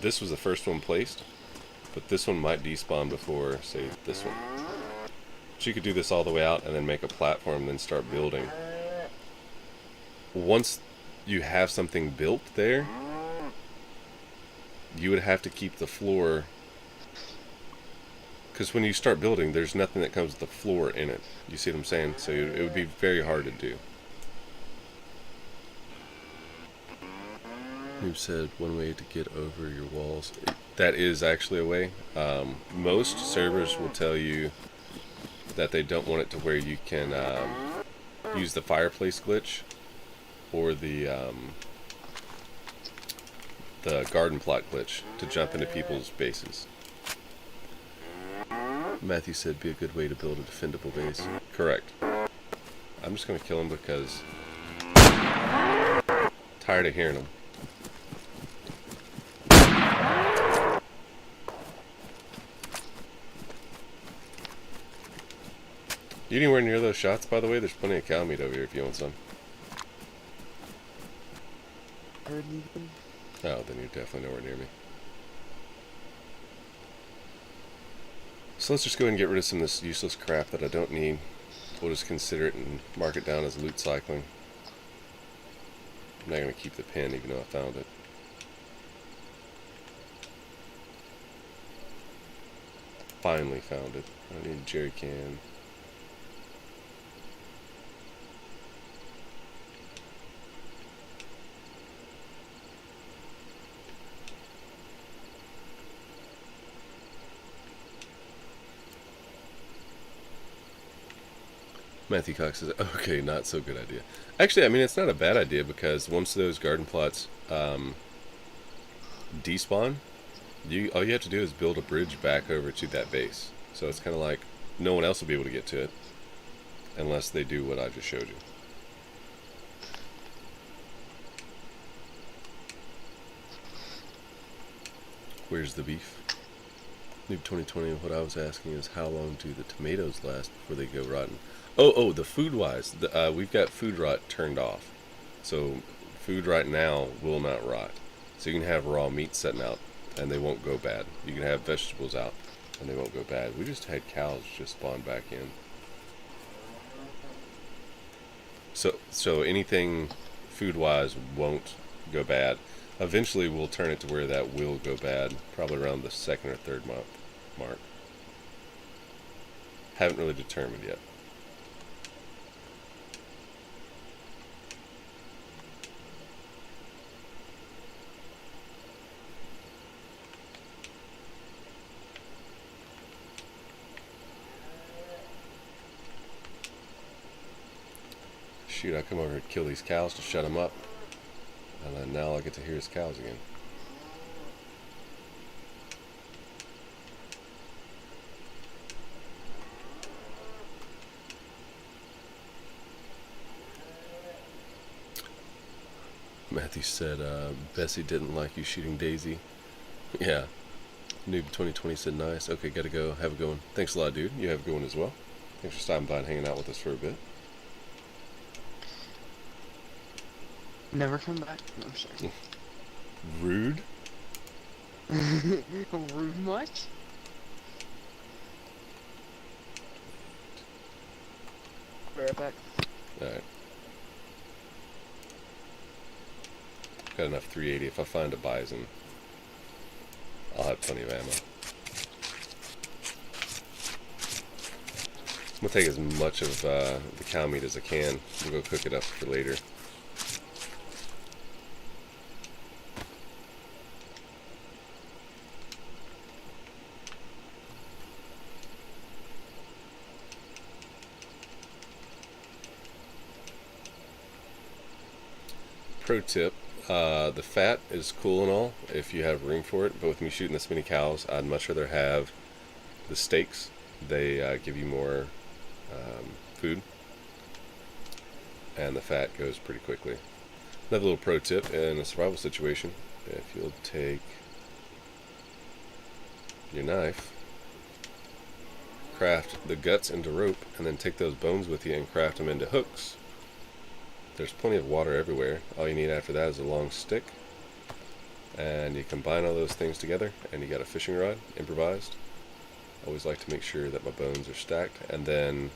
this was the first one placed, but this one might despawn before, say, this one. So you could do this all the way out and then make a platform and then start building. Once you have something built there, you would have to keep the floor, because when you start building, there's nothing that comes with the floor in it. You see what I'm saying? So it would be very hard to do. You said one way to get over your walls. That is actually a way. Most servers will tell you that they don't want it to where you can use the fireplace glitch or the garden plot glitch to jump into people's bases. Matthew said, be a good way to build a defendable base. Correct. I'm just going to kill him because I'm tired of hearing him. You anywhere near those shots, by the way? There's plenty of cow meat over here if you want some. heard anything? Oh, then you're definitely nowhere near me. So let's just go ahead and get rid of some of this useless crap that I don't need. We'll just consider it and mark it down as loot cycling. I'm not going to keep the pen even though I found it. Finally found it. I need a jerry can. Matthew Cox says, okay, not so good idea. Actually, I mean, it's not a bad idea because once those garden plots despawn, all you have to do is build a bridge back over to that base. So it's kind of like no one else will be able to get to it unless they do what I just showed you. Where's the beef? Noob 2020, what I was asking is how long do the tomatoes last before they go rotten? Oh, the food-wise, we've got food rot turned off. So food right now will not rot. So you can have raw meat sitting out and they won't go bad. You can have vegetables out and they won't go bad. We just had cows just spawn back in. So anything food-wise won't go bad. Eventually we'll turn it to where that will go bad, probably around the 2nd or 3rd month mark. Haven't really determined yet. Shoot, I come over here to kill these cows to shut them up. And then now I get to hear his cows again. Matthew said, Bessie didn't like you shooting DayZ. Yeah. Noob 2020 said, nice. Okay, gotta go. Have a good one. Thanks a lot, dude. You have a good one as well. Thanks for stopping by and hanging out with us for a bit. Never come back. No, I'm sorry. Rude? Rude much? Be right back. Alright. Got enough 380. If I find a bison, I'll have plenty of ammo. I'm gonna take as much of the cow meat as I can. We'll go cook it up for later. Pro tip, the fat is cool and all if you have room for it, but with me shooting this many cows, I'd much rather have the steaks. They give you more food, and the fat goes pretty quickly. Another little pro tip in a survival situation, if you'll take your knife, craft the guts into rope, and then take those bones with you and craft them into hooks. There's plenty of water everywhere. All you need after that is a long stick, and you combine all those things together and you got a fishing rod improvised. Always like to make sure that my bones are stacked, and then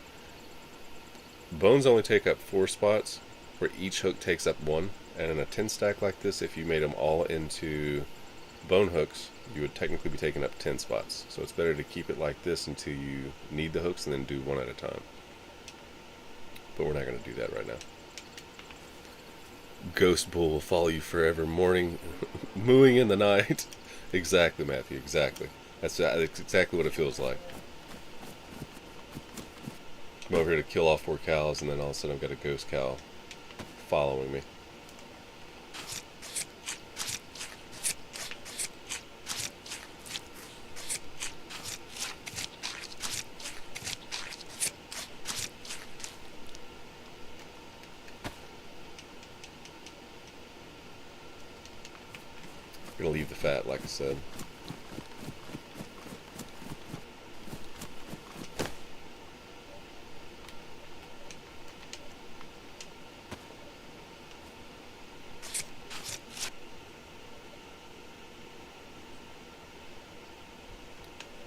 bones only take up 4 spots where each hook takes up 1, and in a 10 stack like this, if you made them all into bone hooks, you would technically be taking up 10 spots. So it's better to keep it like this until you need the hooks and then do one at a time. But we're not going to do that right now. Ghost bull will follow you forever, mooing in the night. Exactly, Matthew, exactly. That's exactly what it feels like. I'm over here to kill all 4 cows, and then all of a sudden I've got a ghost cow following me. I'm gonna leave the fat, like I said.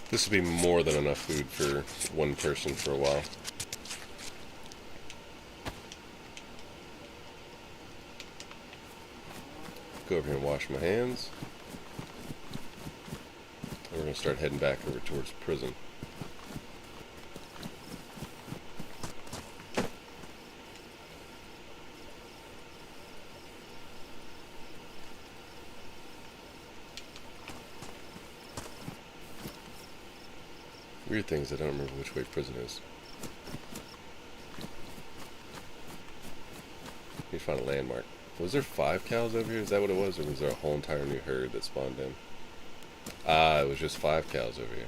This will be more than enough food for one person for a while. Go over here and wash my hands. And we're going to start heading back over towards prison. Weird things, I don't remember which way prison is. Need to find a landmark. Was there 5 cows over here? Is that what it was? Or was there a whole entire new herd that spawned in? Ah, it was just 5 cows over here.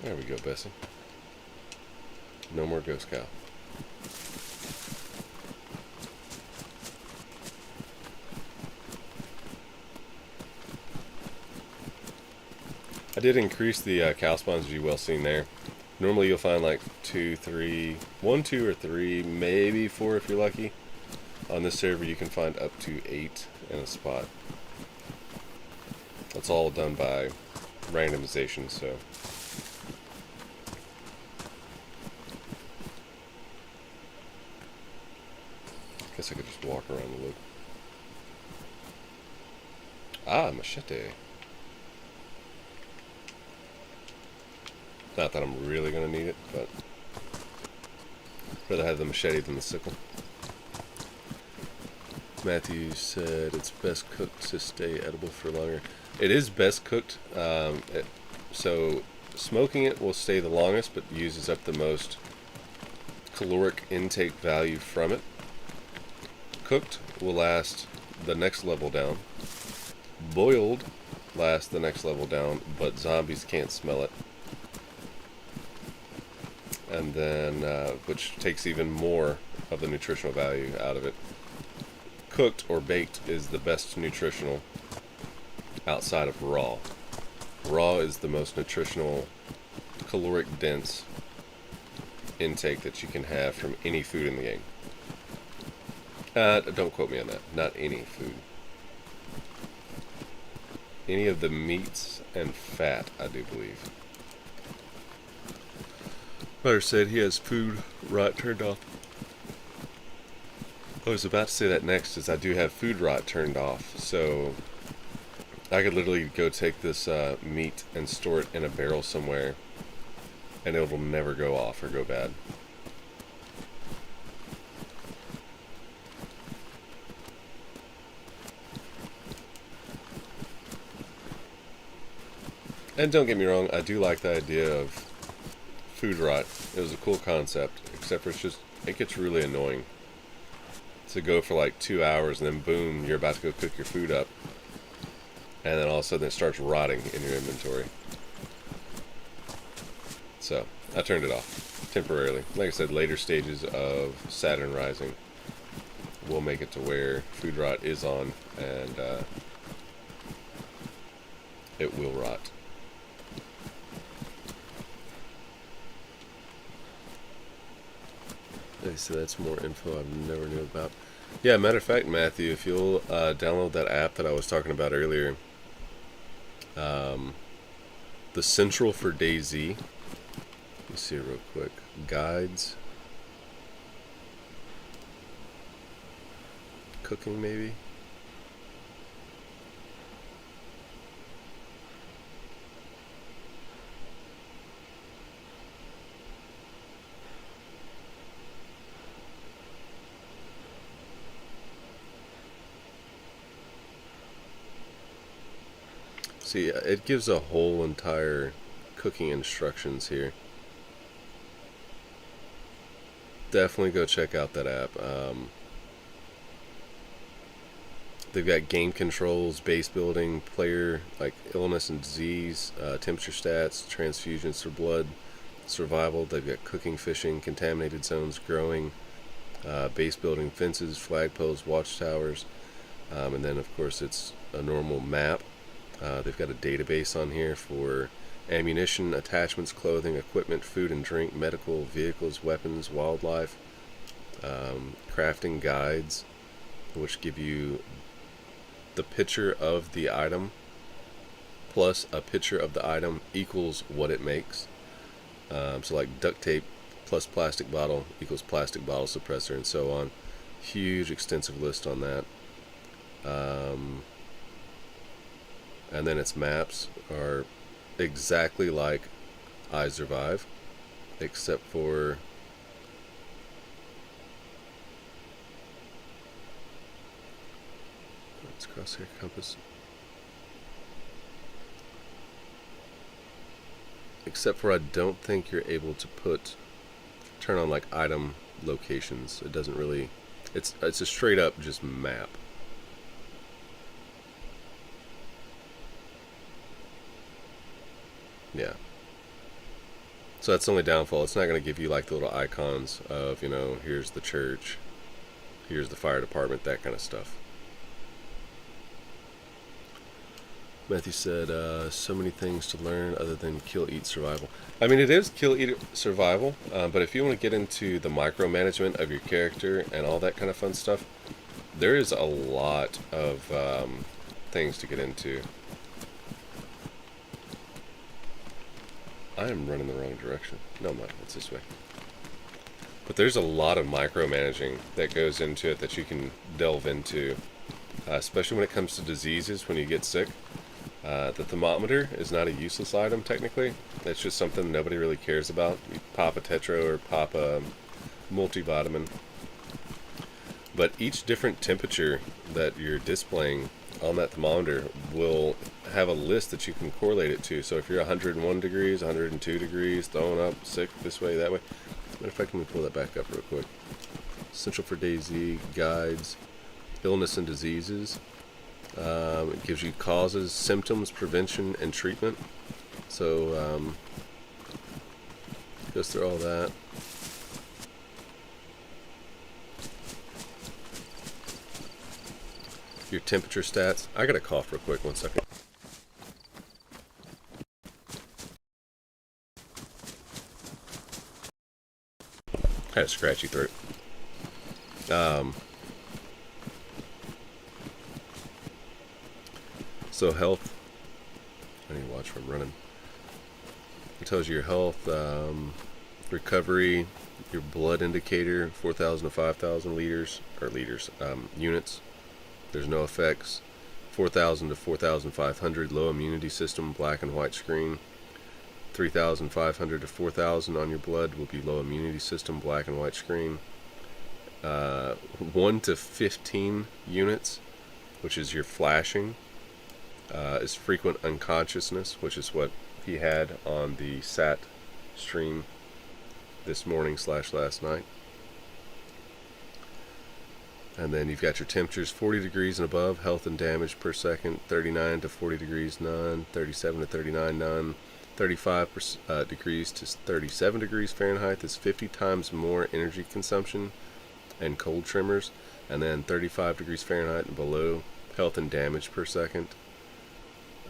There we go, Bessie. No more ghost cow. I did increase the cow spawns, as you well seen there. Normally you'll find like 2, 3, 1, 2, or 3, maybe 4 if you're lucky. On this server you can find up to 8 in a spot. That's all done by randomization, so. Guess I could just walk around the loop. Ah, machete. Not that I'm really going to need it, but I'd rather have the machete than the sickle. Matthew said it's best cooked to stay edible for longer. It is best cooked, so smoking it will stay the longest, but uses up the most caloric intake value from it. Cooked will last the next level down. Boiled lasts the next level down, but zombies can't smell it. And then, which takes even more of the nutritional value out of it. Cooked or baked is the best nutritional outside of raw. Raw is the most nutritional, caloric dense intake that you can have from any food in the game. Don't quote me on that. Not any food. Any of the meats and fat, I do believe. Butter said he has food rot turned off. I was about to say that next, is I do have food rot turned off, so I could literally go take this meat and store it in a barrel somewhere, and it will never go off or go bad. And don't get me wrong, I do like the idea of food rot. It was a cool concept, except for it gets really annoying to go for like 2 hours and then boom, you're about to go cook your food up, and then all of a sudden it starts rotting in your inventory. So I turned it off temporarily. Like I said, later stages of Saturn rising will make it to where food rot is on, and it will rot. So that's more info I've never knew about. Yeah, matter of fact, Matthew, if you'll download that app that I was talking about earlier, the Central for DayZ. Let me see it real quick. Guides. Cooking, maybe. See, it gives a whole entire cooking instructions here. Definitely go check out that app. They've got game controls, base building, player like illness and disease, temperature stats, transfusions for blood, survival. They've got cooking, fishing, contaminated zones, growing, base building, fences, flagpoles, watchtowers, and then of course it's a normal map. They've got a database on here for ammunition, attachments, clothing, equipment, food and drink, medical, vehicles, weapons, wildlife, crafting guides, which give you the picture of the item plus a picture of the item equals what it makes. So like duct tape plus plastic bottle equals plastic bottle suppressor, and so on. Huge extensive list on that. And then its maps are exactly like I Survive, except for let's crosshair compass. Except for I don't think you're able to turn on like item locations. It doesn't really. It's a straight up just map. Yeah. So that's the only downfall. It's not going to give you like the little icons of, you know, here's the church, here's the fire department, that kind of stuff. Matthew said, so many things to learn other than kill, eat, survival. I mean, it is kill, eat, survival, but if you want to get into the micromanagement of your character and all that kind of fun stuff, there is a lot of things to get into. I am running the wrong direction. No, I'm not. It's this way. But there's a lot of micromanaging that goes into it that you can delve into, especially when it comes to diseases when you get sick. The thermometer is not a useless item technically. It's just something nobody really cares about. You pop a tetro or pop a multivitamin. But each different temperature that you're displaying on that thermometer will have a list that you can correlate it to. So if you're 101 degrees, 102 degrees, throwing up, sick, this way, that way. Matter of fact, let me pull that back up real quick. Essential for DayZ guides, illness and diseases. It gives you causes, symptoms, prevention, and treatment. So goes through all that. Your temperature stats. I got a cough real quick. 1 second. Had a scratchy throat. So health. I need to watch where I'm running. It tells you your health, recovery, your blood indicator, 4,000 to 5,000 liters or units. There's no effects. 4,000 to 4,500 low immunity system, black and white screen. 3,500 to 4,000 on your blood will be low immunity system, black and white screen. 1 to 15 units, which is your flashing, is frequent unconsciousness, which is what he had on the Sat stream this morning / last night. And then you've got your temperatures, 40 degrees and above, health and damage per second, 39 to 40 degrees, none, 37 to 39, none, 35 degrees to 37 degrees Fahrenheit is 50 times more energy consumption and cold tremors, and then 35 degrees Fahrenheit and below, health and damage per second.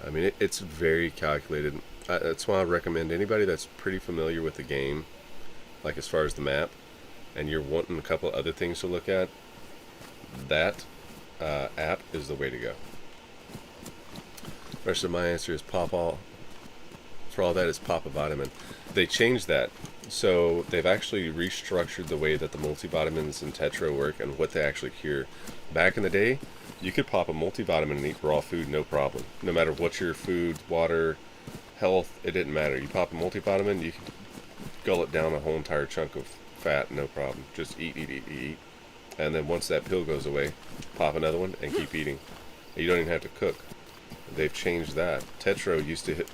I mean, it's very calculated. That's why I recommend anybody that's pretty familiar with the game, like as far as the map, and you're wanting a couple other things to look at, that app is the way to go. The rest of my answer is pop all. For all that is pop a vitamin. They changed that, so they've actually restructured the way that the multivitamins and tetra work and what they actually cure. Back in the day, you could pop a multivitamin and eat raw food, no problem. No matter what your food, water, health, it didn't matter. You pop a multivitamin, you could gullet down a whole entire chunk of fat, no problem. Just eat. And then once that pill goes away, pop another one and keep eating. You don't even have to cook. They've changed that. Tetro used to hit...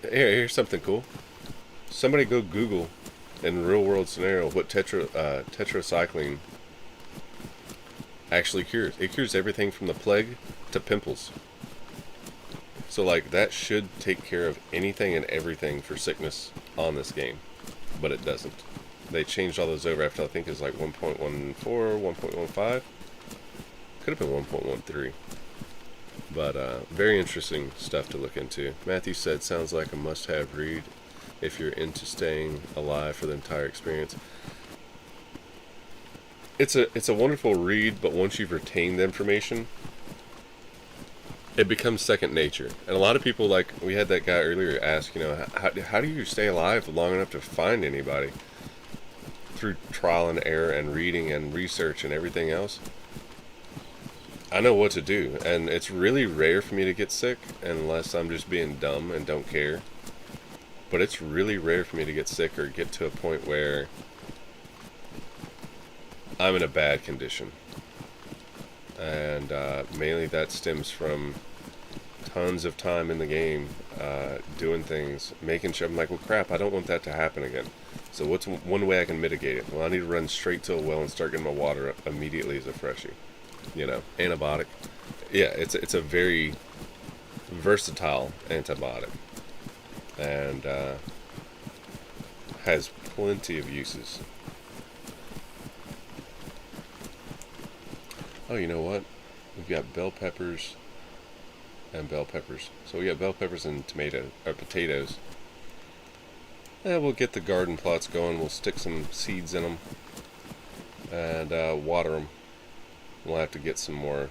here's something cool. Somebody go Google, in real world scenario, what tetracycline actually cures. It cures everything from the plague to pimples. So like that should take care of anything and everything for sickness on this game, but it doesn't. They changed all those over after I think it was like 1.14, 1.15. Could have been 1.13. But very interesting stuff to look into. Matthew said, sounds like a must-have read if you're into staying alive for the entire experience. It's a wonderful read, but once you've retained the information, it becomes second nature. And a lot of people, like we had that guy earlier ask, you know, how do you stay alive long enough to find anybody? Through trial and error and reading and research and everything else. I know what to do, and it's really rare for me to get sick unless I'm just being dumb and don't care. But it's really rare for me to get sick or get to a point where I'm in a bad condition. And mainly that stems from tons of time in the game, doing things, making sure, I'm like, well crap, I don't want that to happen again. So what's one way I can mitigate it? Well, I need to run straight to a well and start getting my water up immediately as a freshie. You know, antibiotic. Yeah, it's a very versatile antibiotic. And has plenty of uses. Oh, you know what? We've got bell peppers and bell peppers. So we got bell peppers and potatoes. And we'll get the garden plots going. We'll stick some seeds in them and water them. We'll have to get some more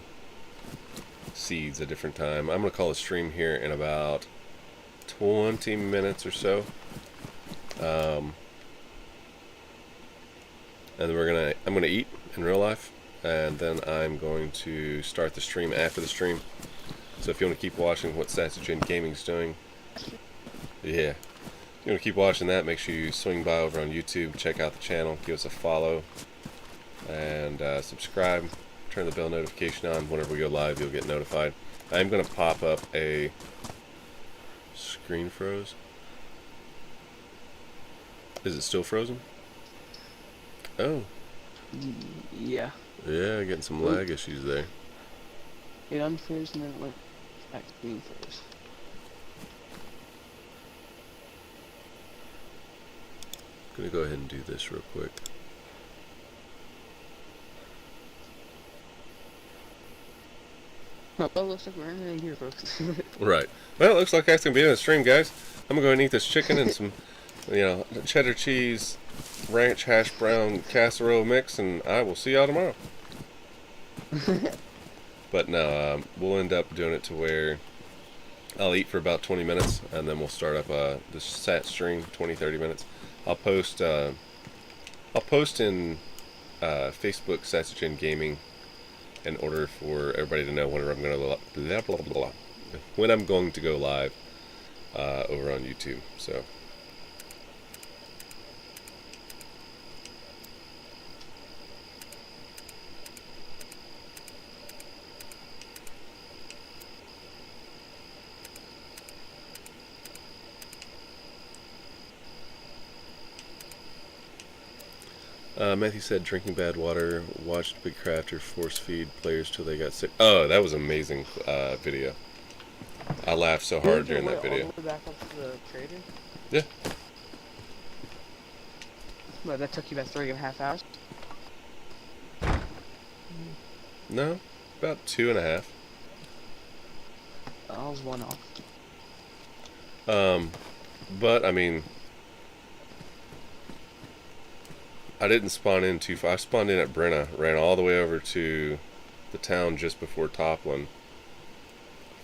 seeds a different time. I'm going to call a stream here in about 20 minutes or so. And then I'm gonna eat in real life, and then I'm going to start the stream after the stream. So if you want to keep watching what Saturn Gaming's doing, yeah, if you want to keep watching that, make sure you swing by over on YouTube, check out the channel, give us a follow, and subscribe. Turn the bell notification on. Whenever we go live, you'll get notified. I'm gonna pop up a screen froze. Is it still frozen? Oh. Yeah. Yeah, getting some lag issues there. It unfroze and then it went back to being froze. Gonna go ahead and do this real quick. Well, it looks like we're in here, folks. Right. Well, it looks like that's gonna be in the stream, guys. I'm gonna go and eat this chicken and some, cheddar cheese, ranch hash brown casserole mix, and I will see y'all tomorrow. But no, we'll end up doing it to where I'll eat for about 20 minutes, and then we'll start up this sat stream 20-30 minutes. I'll post in Facebook Saturn Gaming in order for everybody to know whenever I'm going when I'm going to go live over on YouTube. So. Matthew said, drinking bad water, watched Big Crafter force feed players till they got sick. Oh, that was an amazing video. I laughed so hard during that video. All the way back up to the trader? Yeah. Well, that took you about 3.5 hours? No, about 2.5. I was one off. But, I mean, I didn't spawn in too far. I spawned in at Brenna, ran all the way over to the town just before Toplin.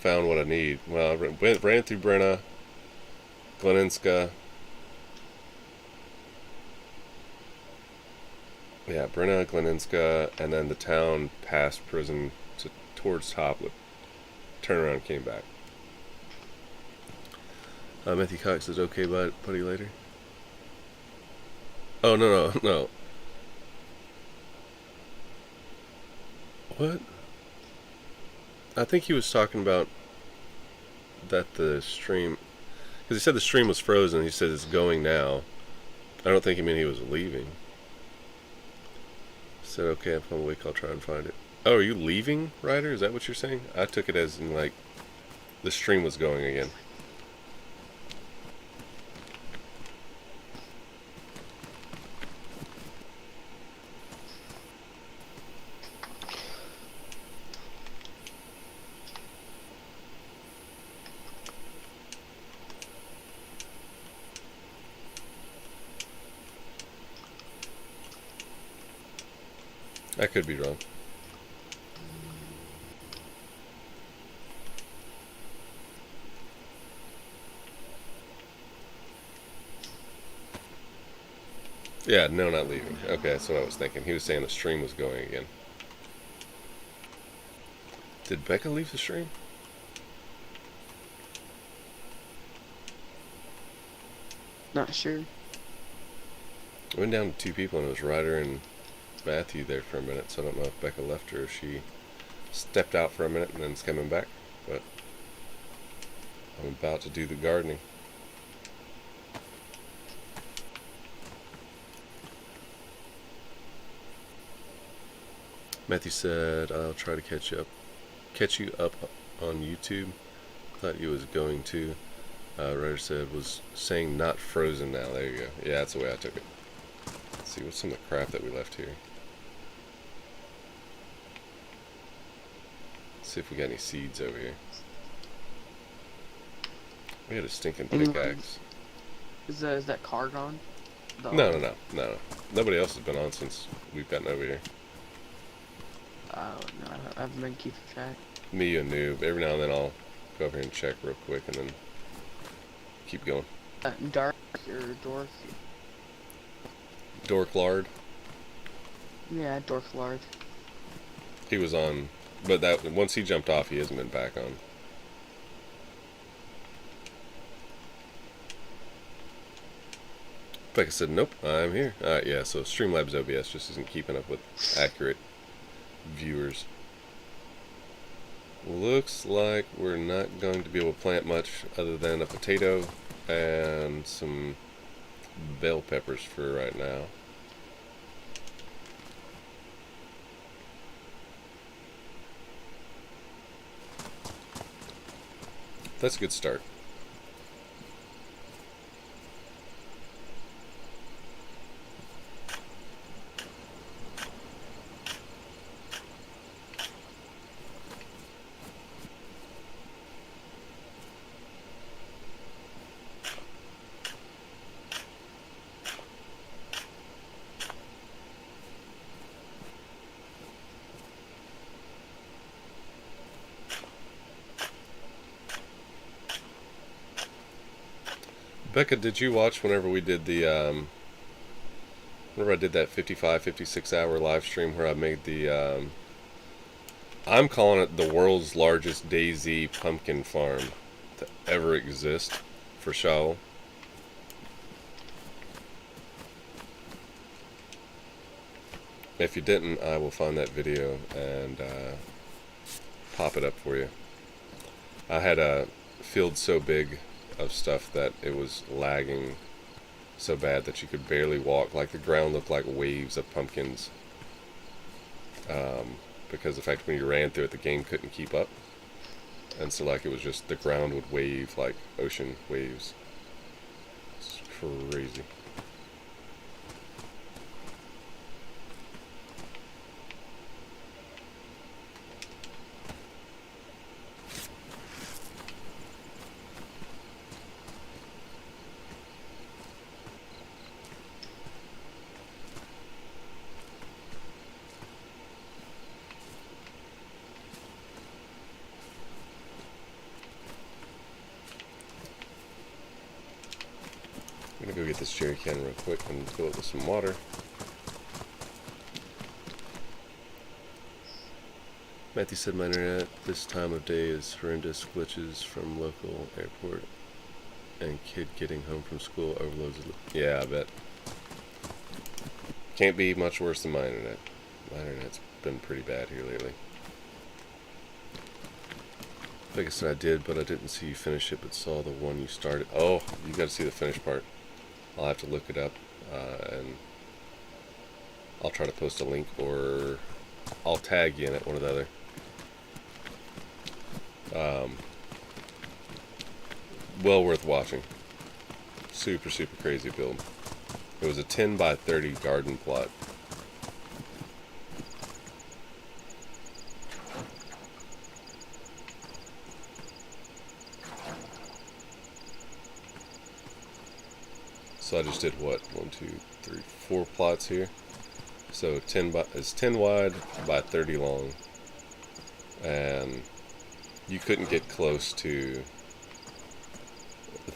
Found what I need. Well, I ran through Brenna, Gleninska. Yeah, Brenna, Gleninska, and then the town past prison towards Toplin. Turned around and came back. Matthew Cox says, okay, buddy, later. Oh, no. What? I think he was talking about that the stream... Because he said the stream was frozen. He said it's going now. I don't think he meant he was leaving. He said, okay, if I'm awake, I'll try and find it. Oh, are you leaving, Ryder? Is that what you're saying? I took it as in, like, the stream was going again. I could be wrong. Yeah, no, not leaving. Okay, that's what I was thinking. He was saying the stream was going again. Did Becca leave the stream? Not sure. I went down to 2 people, and it was Ryder and Matthew there for a minute, so I don't know if Becca left or if she stepped out for a minute and then is coming back, but I'm about to do the gardening. Matthew said, I'll try to catch you up on YouTube. Thought you was going to. Ryder said was saying not frozen now. There you go. Yeah, that's the way I took it. Let's see, what's some of the crap that we left here? Let's see if we got any seeds over here. We had a stinking Anyone- pickaxe. Is that car gone? No. Nobody else has been on since we've gotten over here. Oh no, I haven't been keeping track. Me, you, and Noob. Every now and then I'll go over here and check real quick and then keep going. Dark or Dork? Dorklard, Yeah, Dork Lard. he was on, but that once he jumped off, he hasn't been back on. Like I said, nope, I'm here. Alright, yeah, so Streamlabs OBS just isn't keeping up with accurate viewers. Looks like we're not going to be able to plant much other than a potato and some bell peppers for right now. That's a good start. Becca, did you watch whenever we did the, whenever I did that 55, 56 hour live stream where I made the, I'm calling it the world's largest DayZ pumpkin farm to ever exist for show. If you didn't, I will find that video and pop it up for you. I had a field so big of stuff that it was lagging so bad that you could barely walk. Like the ground looked like waves of pumpkins, because the fact when you ran through it, the game couldn't keep up, and so like it was just the ground would wave like ocean waves. It's crazy. I'm gonna go get this jerry can real quick and fill it with some water. Matthew said my internet this time of day is horrendous. Glitches from local airport and kid getting home from school overloads. Yeah, I bet. Can't be much worse than my internet. My internet's been pretty bad here lately. Like I said, I did, but I didn't see you finish it, but saw the one you started. Oh, you gotta see the finished part. I'll have to look it up, and I'll try to post a link, or I'll tag you in it, one or the other. Well worth watching. Super, super crazy build. It was a 10 by 30 garden plot. So I just did what? 1, 2, 3, 4 plots here. So it's 10 wide by 30 long, and you couldn't get close to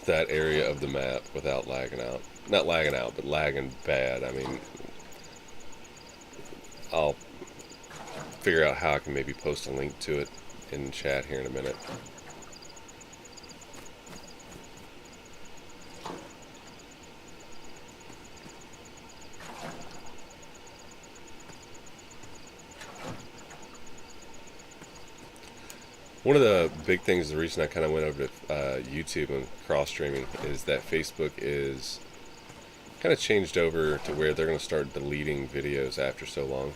that area of the map without lagging out. Not lagging out, but lagging bad. I mean, I'll figure out how I can maybe post a link to it in chat here in a minute. One of the big things, the reason I kind of went over to YouTube and cross-streaming, is that Facebook is kind of changed over to where they're going to start deleting videos after so long.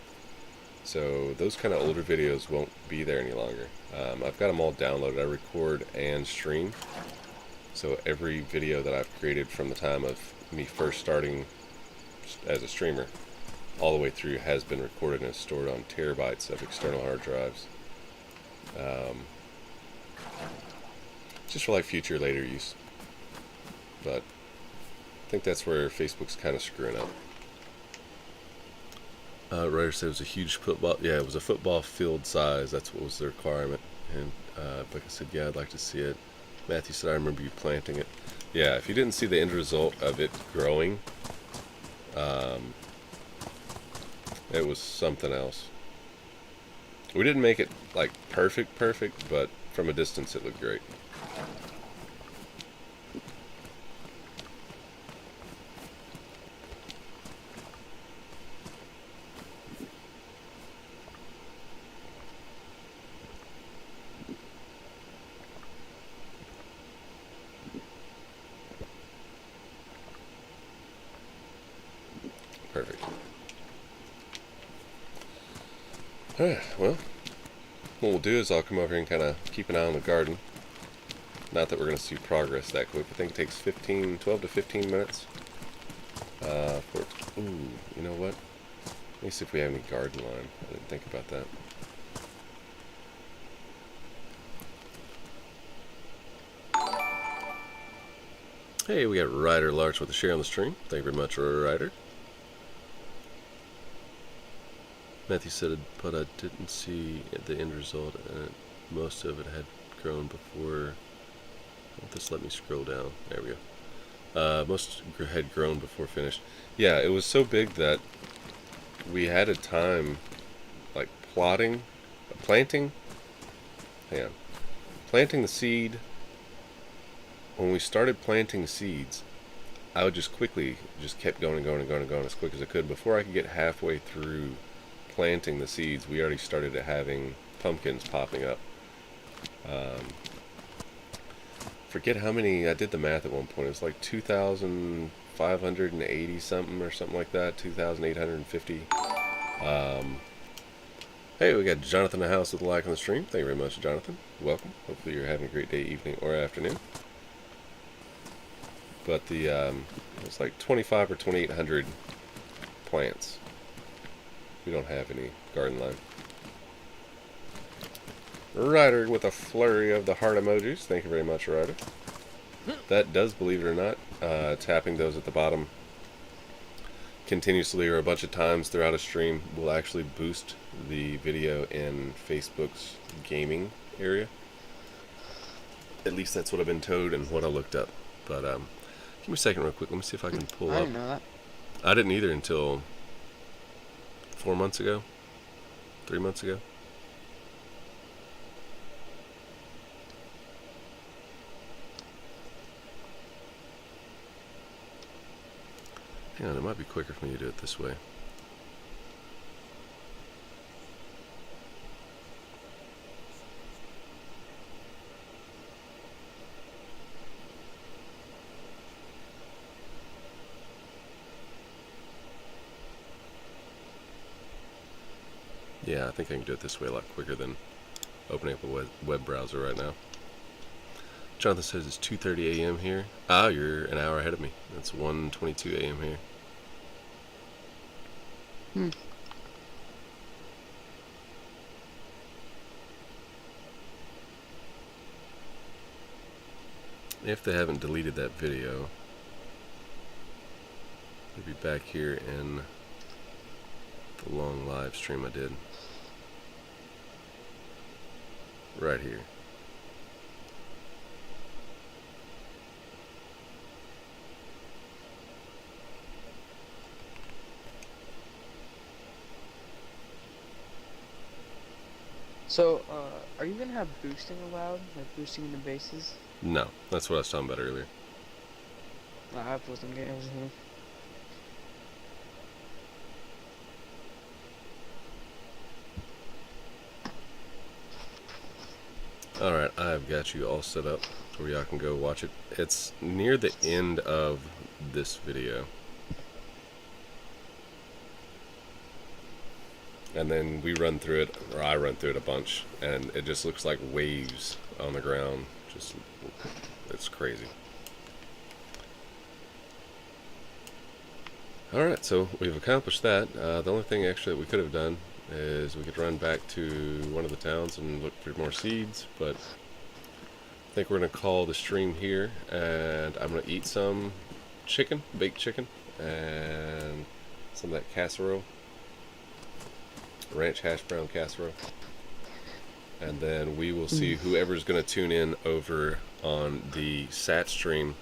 So those kind of older videos won't be there any longer. I've got them all downloaded. I record and stream. So every video that I've created from the time of me first starting as a streamer all the way through has been recorded and stored on terabytes of external hard drives. Just for like future later use. But I think that's where Facebook's kind of screwing up. Ryder said it was a huge football. Yeah, it was a football field size. That's what was the requirement. And Becca said, yeah, I'd like to see it. Matthew said, I remember you planting it. Yeah, if you didn't see the end result of it growing, it was something else. We didn't make it like perfect, but from a distance it looked great. Perfect. Alright, well, what we'll do is I'll come over here and kind of keep an eye on the garden. Not that we're going to see progress that quick. I think it takes 12 to 15 minutes. Ooh, you know what? Let me see if we have any garden line. I didn't think about that. Hey, we got Ryder Larch with a share on the stream. Thank you very much, Ryder. Matthew said, but I didn't see the end result, and most of it had grown before. Just let me scroll down. There we go. Most had grown before finished. Yeah, it was so big that we had a time, like planting the seed. When we started planting seeds, I would just quickly kept going as quick as I could. Before I could get halfway through planting the seeds, we already started having pumpkins popping up. Forget how many, I did the math at one point, it was like 2,580 something or something like that, 2,850. Hey, we got Jonathan in the house with a like on the stream. Thank you very much, Jonathan. Welcome. Hopefully you're having a great day, evening, or afternoon. But it's like 25 or 2,800 plants. We don't have any garden line. Ryder with a flurry of the heart emojis. Thank you very much, Ryder. That does, believe it or not, tapping those at the bottom continuously or a bunch of times throughout a stream will actually boost the video in Facebook's gaming area. At least that's what I've been told and what I looked up. But give me a second real quick. Let me see if I can pull up. I didn't know that. I didn't either until 4 months ago, 3 months ago. Hang on, it might be quicker for me to do it this way. Yeah, I think I can do it this way a lot quicker than opening up a web browser right now. Jonathan says it's 2:30 a.m. here. Ah, you're an hour ahead of me. It's 1:22 a.m. here. If they haven't deleted that video, they'll be back here in the long live stream I did. Right here. So, are you gonna have boosting allowed? Like boosting in the bases? No, that's what I was talking about earlier. I wasn't getting anything. Alright, I've got you all set up where y'all can go watch it. It's near the end of this video. And then we run through it, or I run through it a bunch, and it just looks like waves on the ground, Just, it's crazy. Alright, so we've accomplished that. The only thing actually that we could have done is we could run back to one of the towns and look for more seeds, but I think we're going to call the stream here, and I'm going to eat some chicken, baked chicken, and some of that casserole, ranch hash brown casserole, and then we will see whoever's going to tune in over on the Sat stream,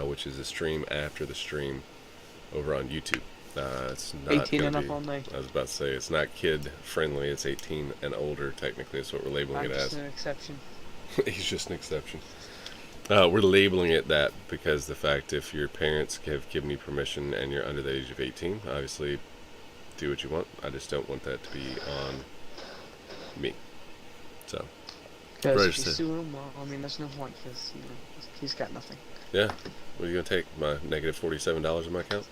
which is a stream after the stream over on YouTube. It's not 18 gonna and up be, only. I was about to say, it's not kid friendly, it's 18 and older, technically. That's what we're labeling I'm it just as. an exception. He's just an exception. We're labeling it that because the fact if your parents have given you permission and you're under the age of 18, obviously do what you want. I just don't want that to be on me. So, Because Right, if you so- sue him, well, I mean, there's no point, because, you know, he's got nothing. yeah. What are you going to take? My negative $47 in my account?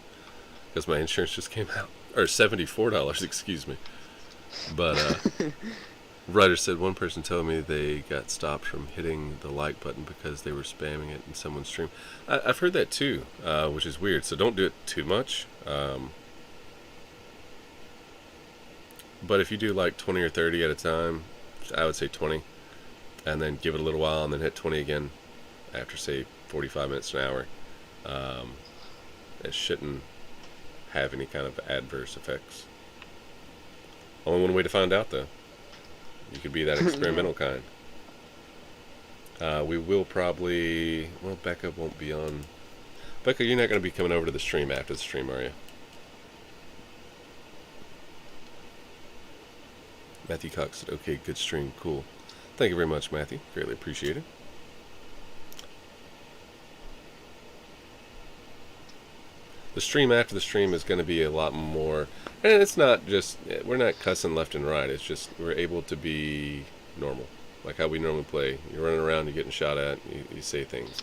Because my insurance just came out. Or $74, excuse me. But, Ryder said one person told me they got stopped from hitting the like button because they were spamming it in someone's stream. I've heard that too, which is weird. So don't do it too much. But if you do like 20 or 30 at a time, I would say 20. And then give it a little while and then hit 20 again after, say, 45 minutes, an hour. It shouldn't have any kind of adverse effects. Only one way to find out, though. You could be that experimental kind. We will probably... Well, Becca won't be on... Becca, you're not going to be coming over to the stream after the stream, are you? Matthew Cox said, okay, good stream, cool. Thank you very much, Matthew. Greatly appreciate it. The stream after the stream is going to be a lot more, and it's not just, we're not cussing left and right, it's just we're able to be normal, like how we normally play. You're running around, you're getting shot at, you say things.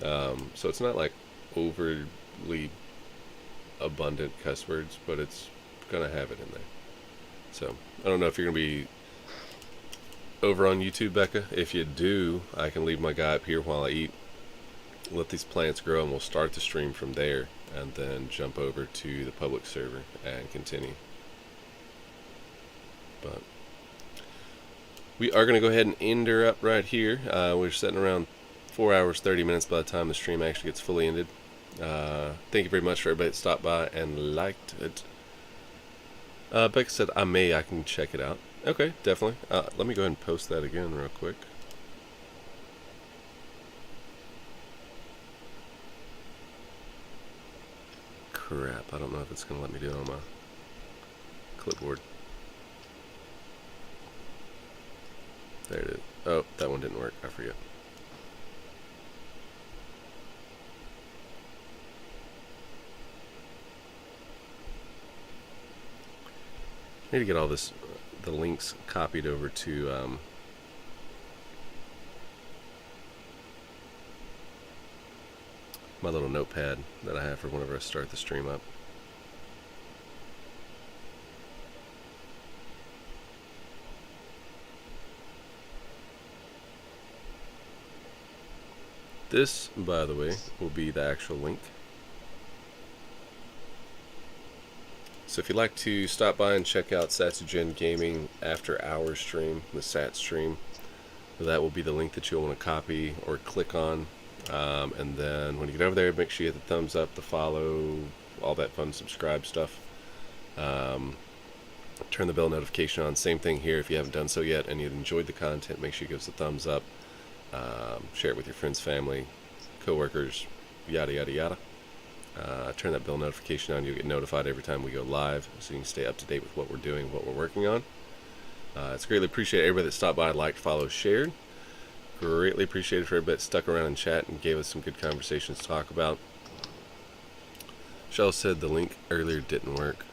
So it's not like overly abundant cuss words, but it's going to have it in there. So, I don't know if you're going to be over on YouTube, Becca. If you do, I can leave my guy up here while I eat. Let these plants grow and we'll start the stream from there and then jump over to the public server and continue. But we are going to go ahead and end her up right here. We're sitting around 4 hours 30 minutes by the time the stream actually gets fully ended. Thank you very much for everybody that stopped by and liked it. Becca said I can check it out. Okay, definitely. Let me go ahead and post that again real quick. Crap, I don't know if it's going to let me do it on my clipboard. There it is. Oh, that one didn't work. I forget. I need to get all this, the links copied over to my little notepad that I have for whenever I start the stream up. This, by the way, will be the actual link. So if you'd like to stop by and check out Satsujin Gaming After Hours stream, the Sat stream, that will be the link that you'll want to copy or click on. And then when you get over there, make sure you hit the thumbs up, the follow, all that fun subscribe stuff. Turn the bell notification on. Same thing here. If you haven't done so yet and you've enjoyed the content, make sure you give us a thumbs up. Share it with your friends, family, co-workers, yada yada yada. Turn that bell notification on. You'll get notified every time we go live, so you can stay up to date with what we're doing, what we're working on. It's greatly appreciated everybody that stopped by, liked, followed, shared. Greatly appreciated for everybody that stuck around and chat and gave us some good conversations to talk about. Shell said the link earlier didn't work.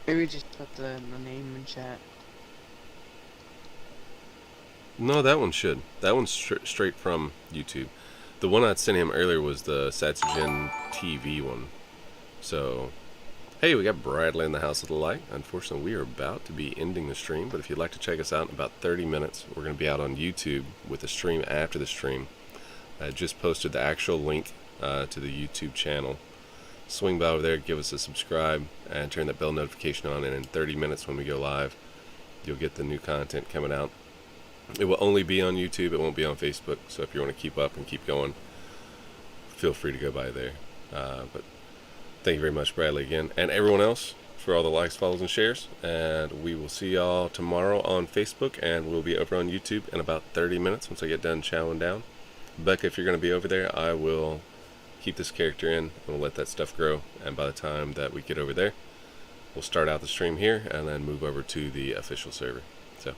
Maybe just put the name in chat. No, that one should. That one's straight from YouTube. The one I'd sent him earlier was the Satsujin TV one. So, Hey, we got Bradley in the house of the light. Unfortunately, we are about to be ending the stream, but if you'd like to check us out in about 30 minutes, we're going to be out on YouTube with the stream after the stream. I just posted the actual link to the YouTube channel. Swing by over there, give us a subscribe, and turn that bell notification on, and in 30 minutes when we go live, you'll get the new content coming out. It will only be on YouTube, it won't be on Facebook, so if you want to keep up and keep going, feel free to go by there. But thank you very much, Bradley, again, and everyone else for all the likes, follows, and shares. And we will see y'all tomorrow on Facebook, and we'll be over on YouTube in about 30 minutes once I get done chowing down. Becca, if you're going to be over there, I will keep this character in, and we'll let that stuff grow. And by the time that we get over there, we'll start out the stream here and then move over to the official server. So,